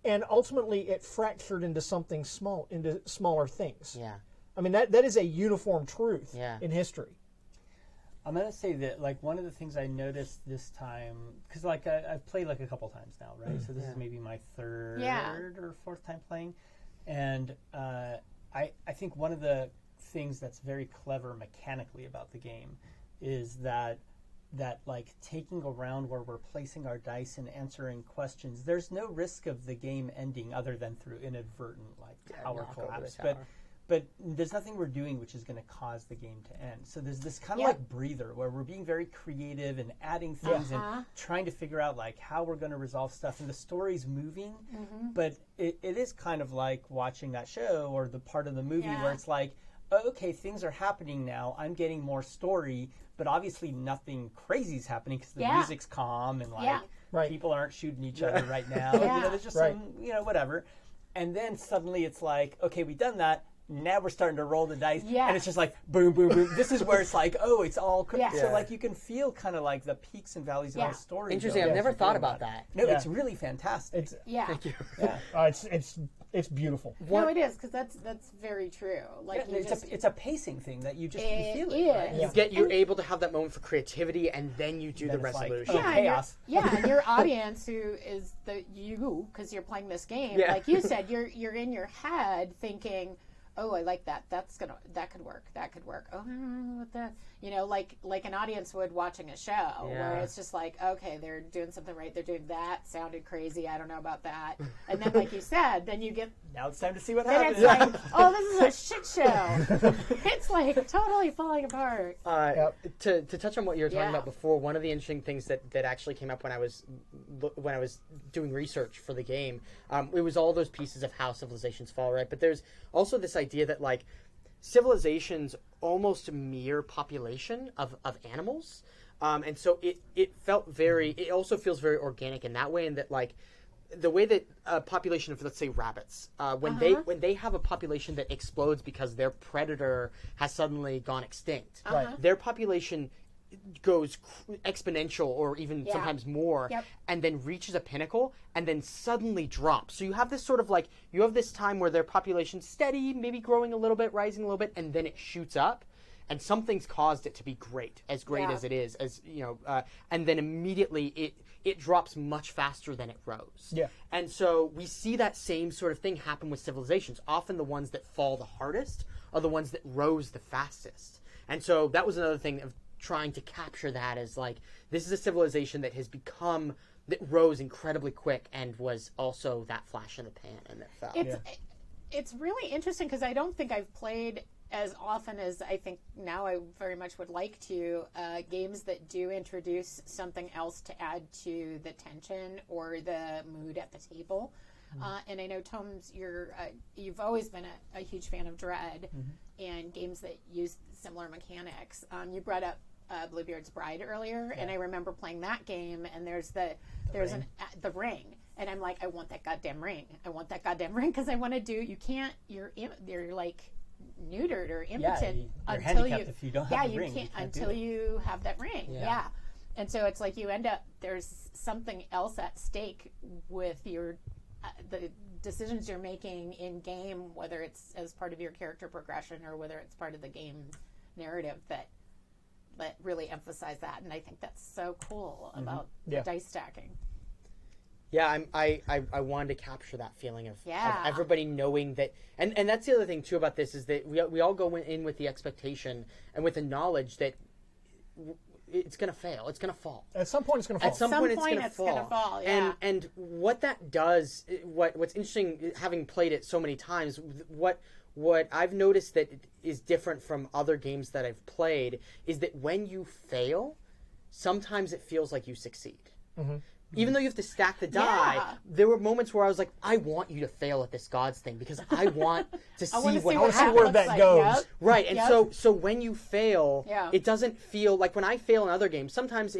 and ultimately it fractured into something small, into smaller things. Yeah. I mean, that is a uniform truth in history. I'm going to say that, like, one of the things I noticed this time, because, like, I've played, like, a couple times now, right? So this is maybe my third or fourth time playing. And I think one of the things that's very clever mechanically about the game is that like taking a round where we're placing our dice and answering questions, there's no risk of the game ending other than through inadvertent like tower collapse. But there's nothing we're doing which is going to cause the game to end. So there's this kind of like breather where we're being very creative and adding things and trying to figure out like how we're going to resolve stuff. And the story's moving, but it is kind of like watching that show or the part of the movie where it's like, okay, things are happening now. I'm getting more story, but obviously nothing crazy is happening because the music's calm and like people aren't shooting each other right now. You know, there's just some, whatever. And then suddenly it's like, okay, we've done that. Now we're starting to roll the dice, and it's just like boom, boom, boom. This is where it's like, oh, it's all so like you can feel kind of like the peaks and valleys of the story. Interesting. I've never thought about that. No, it's really fantastic. Thank you. It's beautiful. No, it is, because that's very true. Like It's a pacing thing that you just you It feel is. it. Right? You're able to have that moment for creativity, and then you do the Then it's like, resolution. oh, and your- chaos. and your audience, who is you, because you're playing this game, Yeah. like you said, you're in your head thinking, oh, I like that. That could work. That could work. Oh, what that? Like an audience would watching a show where it's just like, okay, they're doing something right. They're doing that. Sounded crazy. I don't know about that. And then, like you said, then you get. Now it's time to see what Then happens. it's like, oh, this is a shit show. It's like totally falling apart. To touch on what you were talking Yeah. about before, one of the interesting things that actually came up when I was doing research for the game, it was all those pieces of how civilizations fall, right? But there's also this idea that like civilizations almost mirror population of animals, and so it also feels very organic in that way, in that like the way that a population of, let's say, rabbits, when they have a population that explodes because their predator has suddenly gone extinct, their population goes exponential, or even sometimes more, and then reaches a pinnacle and then suddenly drops. So you have this sort of like, you have this time where their population's steady, maybe growing a little bit, rising a little bit, and then it shoots up, and something's caused it to be great as it is, and then immediately it drops much faster than it rose. Yeah. And so we see that same sort of thing happen with civilizations. Often the ones that fall the hardest are the ones that rose the fastest. And so that was another thing of trying to capture that, as like, this is a civilization that rose incredibly quick and was also that flash in the pan and that fell. It's really interesting, because I don't think I've played as often as I think now I very much would like to, games that do introduce something else to add to the tension or the mood at the table. And I know, Tomes, you've always been a huge fan of Dread and games that use similar mechanics. You brought up Bluebeard's Bride earlier, and I remember playing that game, and there's the ring. And I'm like, I want that goddamn ring. I want that goddamn ring, because I want to do. You can't. You're like neutered or impotent you're until handicapped if you don't have the ring. You can't until until you have that ring. Yeah. And so it's like you end up, there's something else at stake with your the decisions you're making in game, whether it's as part of your character progression or whether it's part of the game narrative, that really emphasize that. And I think that's so cool about the dice stacking. Yeah, I wanted to capture that feeling of Yeah. everybody knowing that, and that's the other thing too about this, is that we all go in with the expectation and with the knowledge that it's going to fail, it's going to fall. At some point, it's going to fall. At some point, it's going to gonna fall. fall, yeah. And what that does, what's interesting, having played it so many times, what I've noticed that is different from other games that I've played is that when you fail, sometimes it feels like you succeed. Mm-hmm. Even though you have to stack the die, there were moments where I was like, I want you to fail at this gods thing, because I want to see what happens. where that goes. Yep. Right, and so when you fail, it doesn't feel like, when I fail in other games, sometimes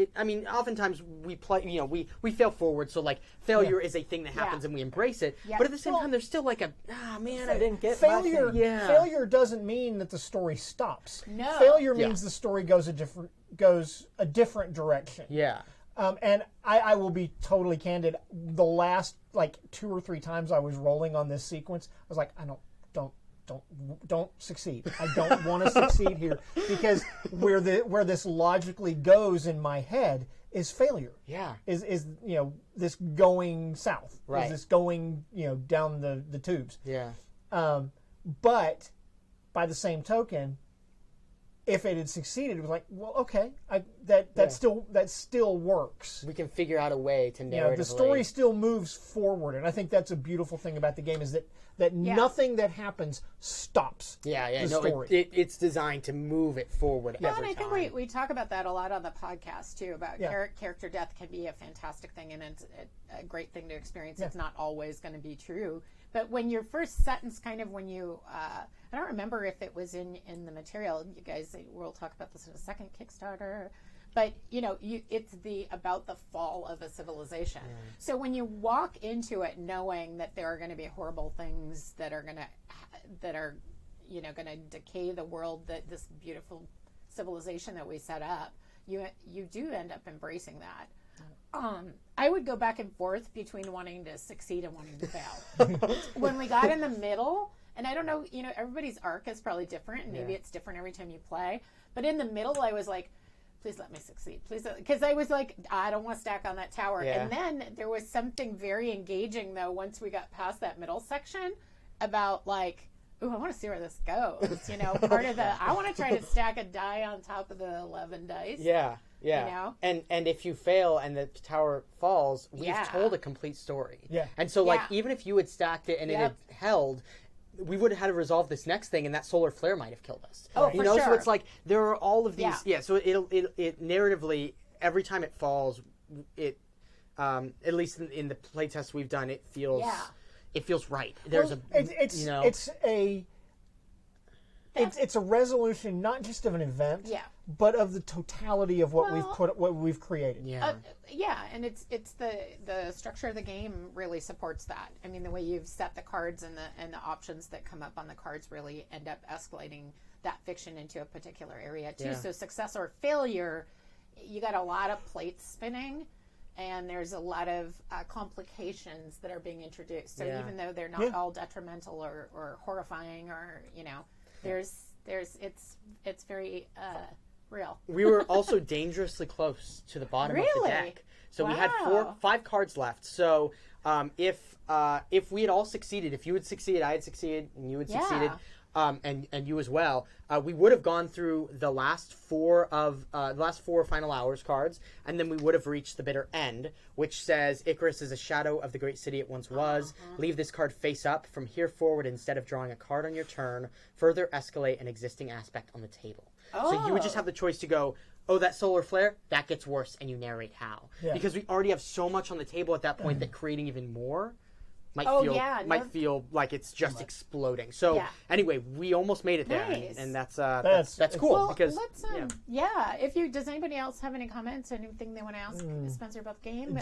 oftentimes we play, we fail forward, so like failure is a thing that happens and we embrace it. Yeah. But at the same time, there's still like I didn't get failure. my thing. Yeah. Failure doesn't mean that the story stops. No. Failure means the story goes a different direction. Yeah. And I will be totally candid. The last 2 or 3 times I was rolling on this sequence, I was like, I don't succeed. I don't want to succeed here, because where this logically goes in my head is failure. Yeah. Is this going south? Right. Is this going down the tubes? Yeah. But by the same token, if it had succeeded, it was like, well, okay, that still works. We can figure out a way to narratively. The story still moves forward, and I think that's a beautiful thing about the game, is that nothing that happens stops. The story. It's designed to move it forward every And I time. think we talk about that a lot on the podcast too, about character death can be a fantastic thing, and it's a great thing to experience. It's not always going to be true. But when your first sentence, kind of when you, I don't remember if it was in the material. You guys, we'll talk about this in a second, Kickstarter. But it's about the fall of a civilization. Yeah. So when you walk into it knowing that there are going to be horrible things that are going to decay the world, that this beautiful civilization that we set up, you do end up embracing that. I would go back and forth between wanting to succeed and wanting to fail. When we got in the middle, and I don't know, everybody's arc is probably different, and maybe it's different every time you play. But in the middle, I was like, please let me succeed. Please, because I was like, I don't want to stack on that tower. Yeah. And then there was something very engaging, though, once we got past that middle section about like, ooh, I want to see where this goes. Part of I want to try to stack a die on top of the 11 dice. Yeah. Yeah. And if you fail and the tower falls, we've told a complete story. Yeah. And so, even if you had stacked it and it had held, we would have had to resolve this next thing, and that solar flare might have killed us. Oh, for sure. So it's like there are all of these. Yeah. So it narratively, every time it falls, it at least in the playtests we've done, it feels right. There's it's a resolution not just of an event, but of the totality of what we've created. Yeah. And it's the structure of the game really supports that. I mean, the way you've set the cards and the options that come up on the cards really end up escalating that fiction into a particular area too. Yeah. So success or failure, you got a lot of plates spinning. And there's a lot of complications that are being introduced. So even though they're not all detrimental or horrifying, or it's very real. We were also dangerously close to the bottom of the deck. So we had 5 cards left. So if we had all succeeded, if you had succeeded, I had succeeded, and you had succeeded, and you as well, we would have gone through the last 4 final hours cards, and then we would have reached the bitter end, which says Icarus is a shadow of the great city it once was. Leave this card face up. From here forward, instead of drawing a card on your turn, further escalate an existing aspect on the table. So you would just have the choice to go, oh, that solar flare, that gets worse, and you narrate how. Yeah. Because we already have so much on the table at that point that creating even more might feel like it's just exploding. So anyway, we almost made it there, and that's cool. Well, because does anybody else have any comments, anything they want to ask Spencer about the game?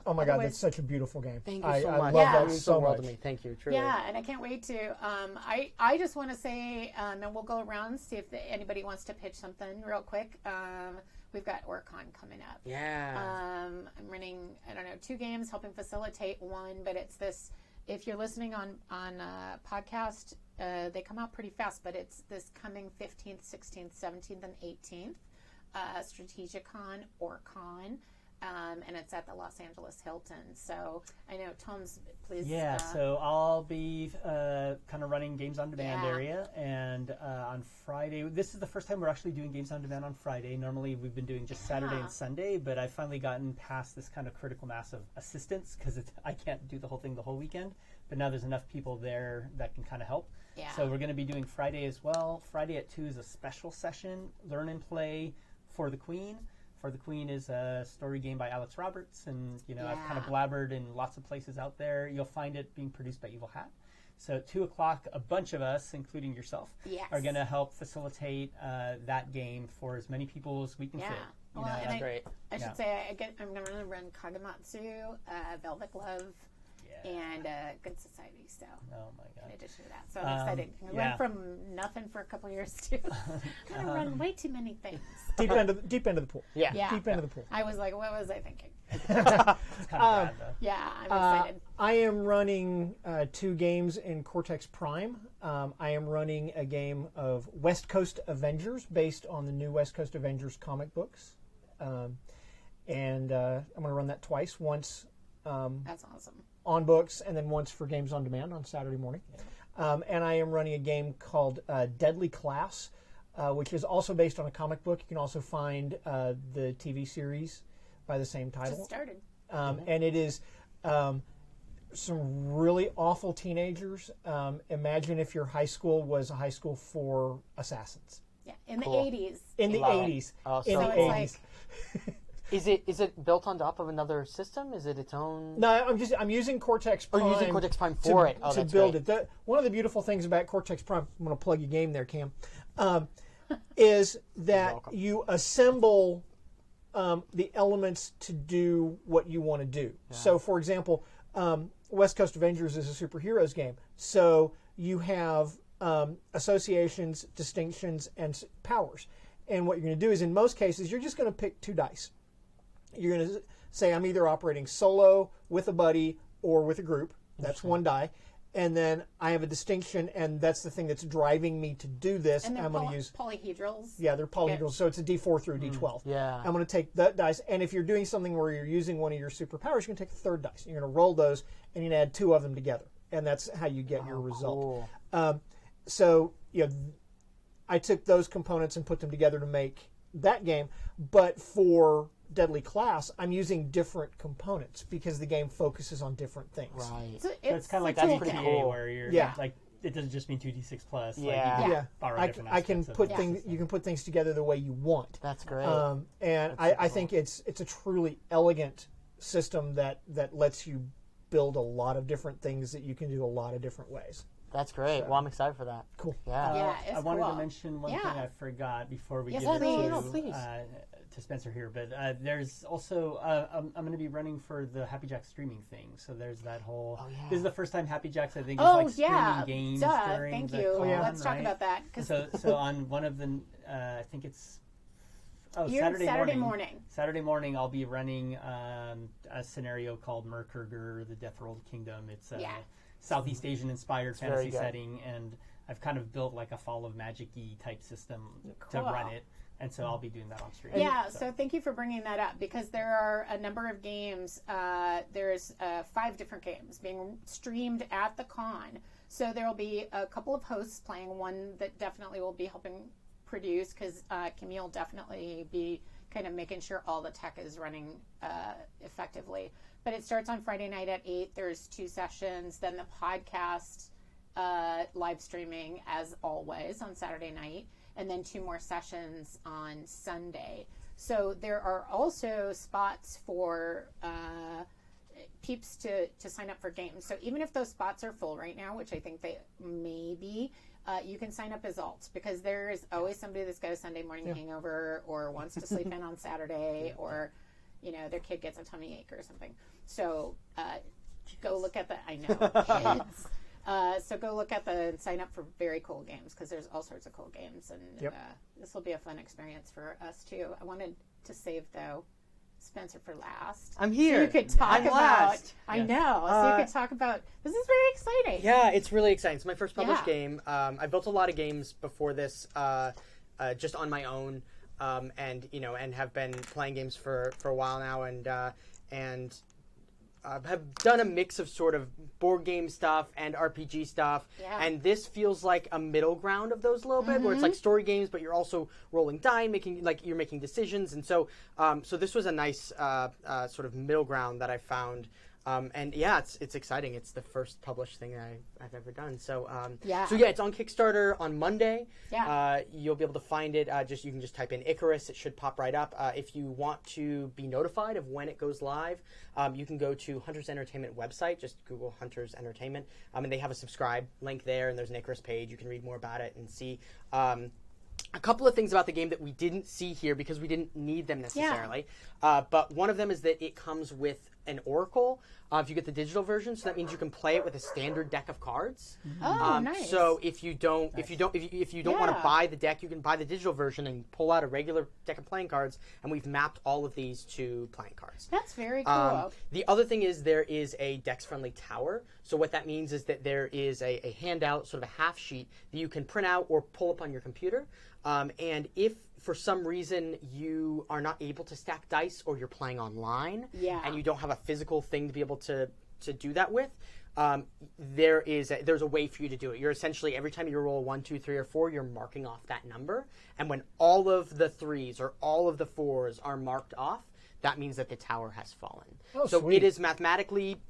Oh my God, that's such a beautiful game. Thank you so much. I love that so much. To me. Thank you, truly. Yeah, and I can't wait to. I just want to say, and we'll go around see if anybody wants to pitch something real quick. We've got OrcCon coming up. Yeah. I'm running, 2 games, helping facilitate one, but it's this, if you're listening on podcast, they come out pretty fast, but it's this coming 15th, 16th, 17th, and 18th, StrategicCon, OrcCon, and it's at the Los Angeles Hilton. So I know, Tom's, please. Yeah, so I'll be kind of running Games on Demand area, and on Friday, this is the first time we're actually doing Games on Demand on Friday. Normally we've been doing just Saturday and Sunday, but I've finally gotten past this kind of critical mass of assistance, because I can't do the whole thing the whole weekend, but now there's enough people there that can kind of help. Yeah. So we're going to be doing Friday as well. Friday at 2 is a special session, Learn and Play For the Queen. For the Queen is a story game by Alex Roberts, and I've kind of blabbered in lots of places out there. You'll find it being produced by Evil Hat. So at 2 o'clock, a bunch of us, including yourself, are going to help facilitate that game for as many people as we can fit. Well, that's great. I should say I'm going to run Kagamatsu, Velvet Glove, and Good Society. So, in addition to that, so I'm excited. I went from nothing for a couple of years to kind of run way too many things. Deep end of the pool. Yeah. Deep end of the pool. I was like, what was I thinking? I'm excited. I am running 2 games in Cortex Prime. I am running a game of West Coast Avengers based on the new West Coast Avengers comic books. And I'm going to run that twice. Once that's awesome. On books, and then once for Games on Demand on Saturday morning. And I am running a game called Deadly Class, which is also based on a comic book. You can also find the TV series by the same title. Just started. And it is some really awful teenagers. Imagine if your high school was a high school for assassins. Yeah, in the 80s. In the 80s. Oh, in the 80s. Is it built on top of another system? Is it its own? No, I'm using Cortex Prime. Oh, you're using Cortex Prime for it. Oh, to build it. One of the beautiful things about Cortex Prime, I'm going to plug your game there, Cam, is that you assemble the elements to do what you want to do. Yeah. So, for example, West Coast Avengers is a superheroes game. So you have associations, distinctions, and powers. And what you're going to do is, in most cases, you're just going to pick 2 dice. You're going to say I'm either operating solo with a buddy or with a group. That's one die. And then I have a distinction, and that's the thing that's driving me to do this. And I'm going to use polyhedrals. Yeah, they're polyhedrals, so it's a D4 through a D12. Yeah. I'm going to take that dice, and if you're doing something where you're using one of your superpowers, you're going to take the third dice. You're going to roll those, and you're going to add 2 of them together, and that's how you get your result. Cool. So I took those components and put them together to make that game, but for Deadly Class, I'm using different components because the game focuses on different things. Right. So it's kind of like that's GTA pretty cool. where you're Yeah. like it doesn't just mean 2d6 plus. Yeah. Like, you can Yeah, borrow I different can aspects of put the things. system. You can put things together the way you want. That's great. And I think it's a truly elegant system that lets you build a lot of different things that you can do a lot of different ways. That's great. Well, I'm excited for that. Cool. Yeah. Yeah, I it's wanted cool. to mention one Yeah. thing I forgot before we Yes, give it please. to Spencer here. But there's also I'm going to be running for the Happy Jacks streaming thing. So there's that whole. Oh, yeah. This is the first time Happy Jacks I think is Oh like streaming yeah, games duh. during Thank the you. con, Let's talk right? about that. 'Cause So on one of the I think it's You're Saturday morning. Saturday morning, I'll be running a scenario called Merkurger, the Death Rolled Kingdom. It's a Yeah. Southeast Asian inspired very fantasy good. setting, and I've kind of built like a Fall of Magic-y type system to Cool. run it, and so I'll be doing that on stream. Yeah, so thank you for bringing that up because there are a number of games. There's 5 different games being streamed at the con. So there will be a couple of hosts playing, one that definitely will be helping produce because Camille will definitely be kind of making sure all the tech is running effectively. But it starts on Friday night at 8. There's 2 sessions. Then the podcast live streaming as always on Saturday night. And then 2 more sessions on Sunday. So there are also spots for peeps to sign up for games. So even if those spots are full right now, which I think they may be, you can sign up as alts because there is always somebody that's got a Sunday morning hangover or wants to sleep in on Saturday or, their kid gets a tummy ache or something. So go look at the, I know, kids. So go look at and sign up for very cool games because there's all sorts of cool games. And this will be a fun experience for us too. I wanted to save, though, Spencer for last. I'm here. So you could talk I'm about. last. I know. So you could talk about. This is very exciting. Yeah, it's really exciting. It's my first published Yeah. game. I built a lot of games before this, just on my own, and have been playing games for a while now, and have done a mix of sort of board game stuff and RPG stuff. Yeah. And this feels like a middle ground of those a little bit, where it's like story games, but you're also rolling die, you're making decisions, and so this was a nice sort of middle ground that I found. And yeah, it's exciting. It's the first published thing I've ever done. So it's on Kickstarter on Monday. Yeah. You'll be able to find it. You can just type in Icarus. It should pop right up. If you want to be notified of when it goes live, you can go to Hunters Entertainment website. Just Google Hunters Entertainment, and they have a subscribe link there. And there's an Icarus page. You can read more about it and see. A couple of things about the game that we didn't see here because we didn't need them necessarily. But one of them is that it comes with an oracle. If you get the digital version, so that means you can play it with a standard deck of cards. Oh, nice. So if you don't want to buy the deck, you can buy the digital version and pull out a regular deck of playing cards. And we've mapped all of these to playing cards. That's very cool. The other thing is there is a Dex-friendly tower. So what that means is that there is a handout, sort of a half sheet that you can print out or pull up on your computer. And if for some reason you are not able to stack dice or you're playing online and you don't have a physical thing to be able to do that with, there's a way for you to do it. You're essentially, every time you roll 1, 2, 3, or 4, you're marking off that number. And when all of the 3s or all of the 4s are marked off, that means that the tower has fallen. So sweet. it is mathematically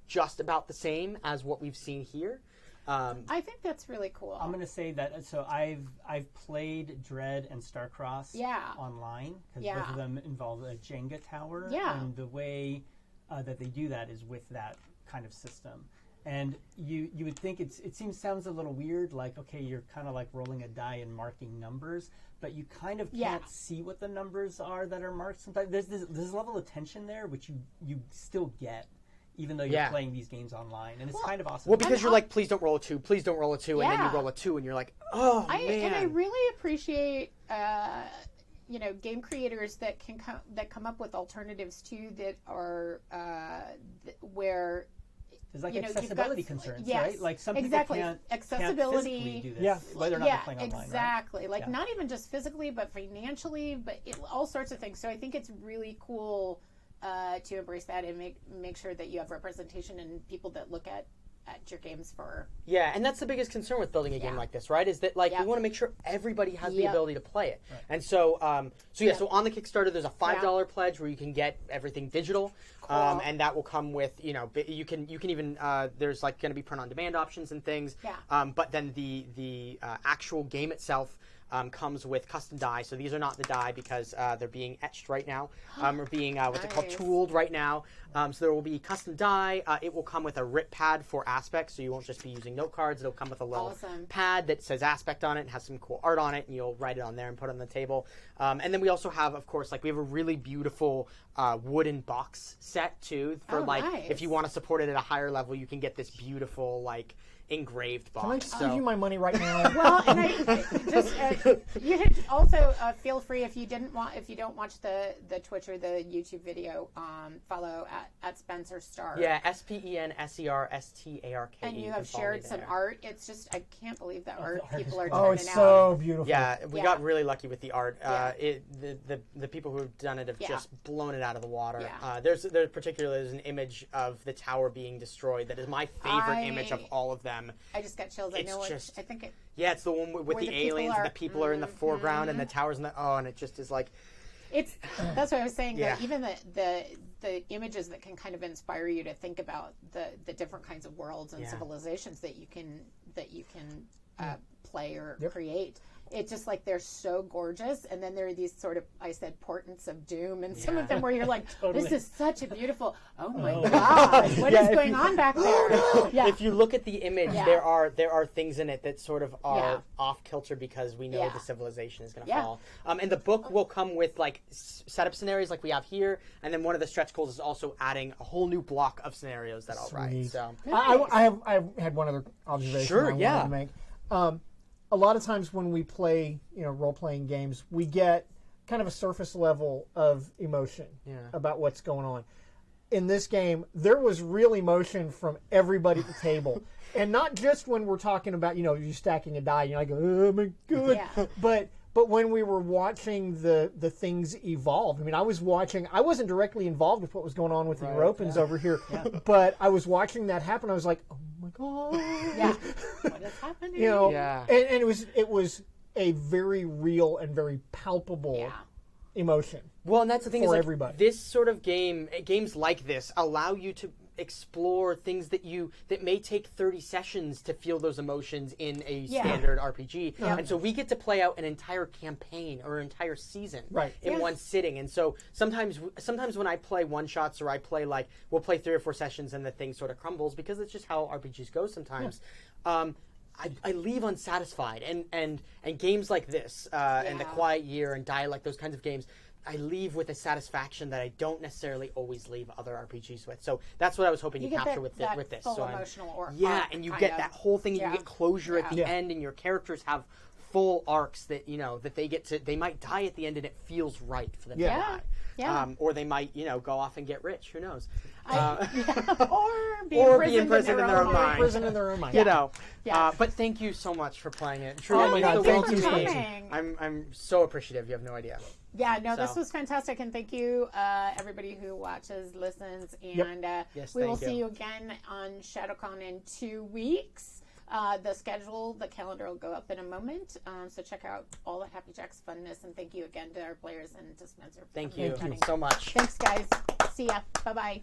just about the same as what we've seen here. I think that's really cool. I'm going to say that. So I've played Dread and Starcross online because both of them involve a Jenga tower. Yeah. And the way that they do that is with that kind of system. And you would think sounds a little weird, like, okay, you're kind of like rolling a die and marking numbers, but you kind of can't see what the numbers are that are marked sometimes. There's this level of tension there, which you still get, even though you're playing these games online, and it's kind of awesome. Well, because you're like, please don't roll a 2, please don't roll a 2, and then you roll a 2, and you're like, oh, man. And I really appreciate game creators that can come up with alternatives too that are where. There's like you've got- accessibility concerns, yes, right? Like some exactly. people Accessibility. can't physically do this, Yeah. whether or not they're playing online, exactly. Like Yeah. not even just physically, but financially, but all sorts of things. So I think it's really cool to embrace that and make sure that you have representation and people that look at your games for. Yeah, and that's the biggest concern with building a game Yeah. like this, right? Is that like Yep. we want to make sure everybody has the Yep. ability to play it. Right. And so, Yep. so on the Kickstarter, there's a $5 pledge where you can get everything digital, Cool. and that will come with you can even there's like going to be print on demand options and things. Yeah. But then the actual game itself. Comes with custom die, so these are not the die because they're being etched right now, or being what's it called, Nice. tooled right now. So there will be custom die. It will come with a rip pad for aspects, so you won't just be using note cards. It'll come with a little Awesome. pad that says aspect on it and has some cool art on it, and you'll write it on there and put it on the table. And then we also have, of course, we have a really beautiful wooden box set too for nice. if you want to support it at a higher level, you can get this beautiful engraved box. Can I just So- give you my money right now? Well, and I just you should also feel free if you don't watch the Twitch or the YouTube video, follow at Spencer Starr. Yeah, SpencerStark. And you have shared some art. It's just I can't believe the art art is people are cool. Oh, turning it's out. so beautiful. Yeah, we Yeah. got really lucky with the art. Yeah. The people who have done it have Yeah. just blown it out of the water. Yeah. There's particularly an image of the tower being destroyed that is my favorite image of all of them. I just got chills. It's I know just- I think it. Yeah, it's the one with Where the the people aliens. are- And the people are in the foreground, and the towers in the and it just is like. It's that's what I was saying. Yeah. That even the images that can kind of inspire you to think about the different kinds of worlds and Yeah. civilizations that you can play or Yep. create. It's just like they're so gorgeous, and then there are these sort of portents of doom, and some of them where you're like, this is such a beautiful. Oh my God, what is going on back there? Yeah. If you look at the image, Yeah. there are things in it that sort of are Yeah. off kilter because we know Yeah. the civilization is going to Yeah. fall. And the book will come with setup scenarios like we have here, and then one of the stretch goals is also adding a whole new block of scenarios that I'll write. Sweet. So I had one other observation Sure, I wanted yeah. to make. A lot of times when we play, role-playing games, we get kind of a surface level of emotion about what's going on. In this game, there was real emotion from everybody at the table. And not just when we're talking about, you stacking a die, and you're like, oh my God. Yeah. But when we were watching the things evolve, I wasn't directly involved with what was going on with the Europans over here, but I was watching that happen. I was like, oh my God. Yeah. What is happening? Yeah. And it was a very real and very palpable Yeah. emotion. Well, and that's the thing For is, everybody. this sort of games like this allow you to explore things that may take 30 sessions to feel those emotions in a standard RPG. And so we get to play out an entire campaign or an entire season in one sitting. And so sometimes when I play one shots or I play we'll play 3 or 4 sessions and the thing sort of crumbles because it's just how RPGs go sometimes. I leave unsatisfied, and games like this, and The Quiet Year, and Dialect, those kinds of games, I leave with a satisfaction that I don't necessarily always leave other RPGs with. So that's what I was hoping to You get capture that with this. full So emotional arc, and you kind get of. that whole thing, and Yeah. you get closure at the Yeah. end, and your characters have full arcs that that they might die at the end, and it feels right for them to die. Yeah. Or they might go off and get rich. Who knows? Or be or imprisoned be imprisoned in their own mind. Prison in their own mind. Yeah. But thank you so much for playing it. Truly, Oh my God, means the world thank you to so me. much. I'm so appreciative. You have no idea. Yeah, no, this So. was fantastic, and thank you, everybody who watches, listens, and Yes, we will thank you. see you again on ShadowCon in 2 weeks. The calendar will go up in a moment, so check out all the Happy Jack's funness, and thank you again to our players and to Spencer. for Thank you running. so much. Thanks, guys. See ya. Bye-bye.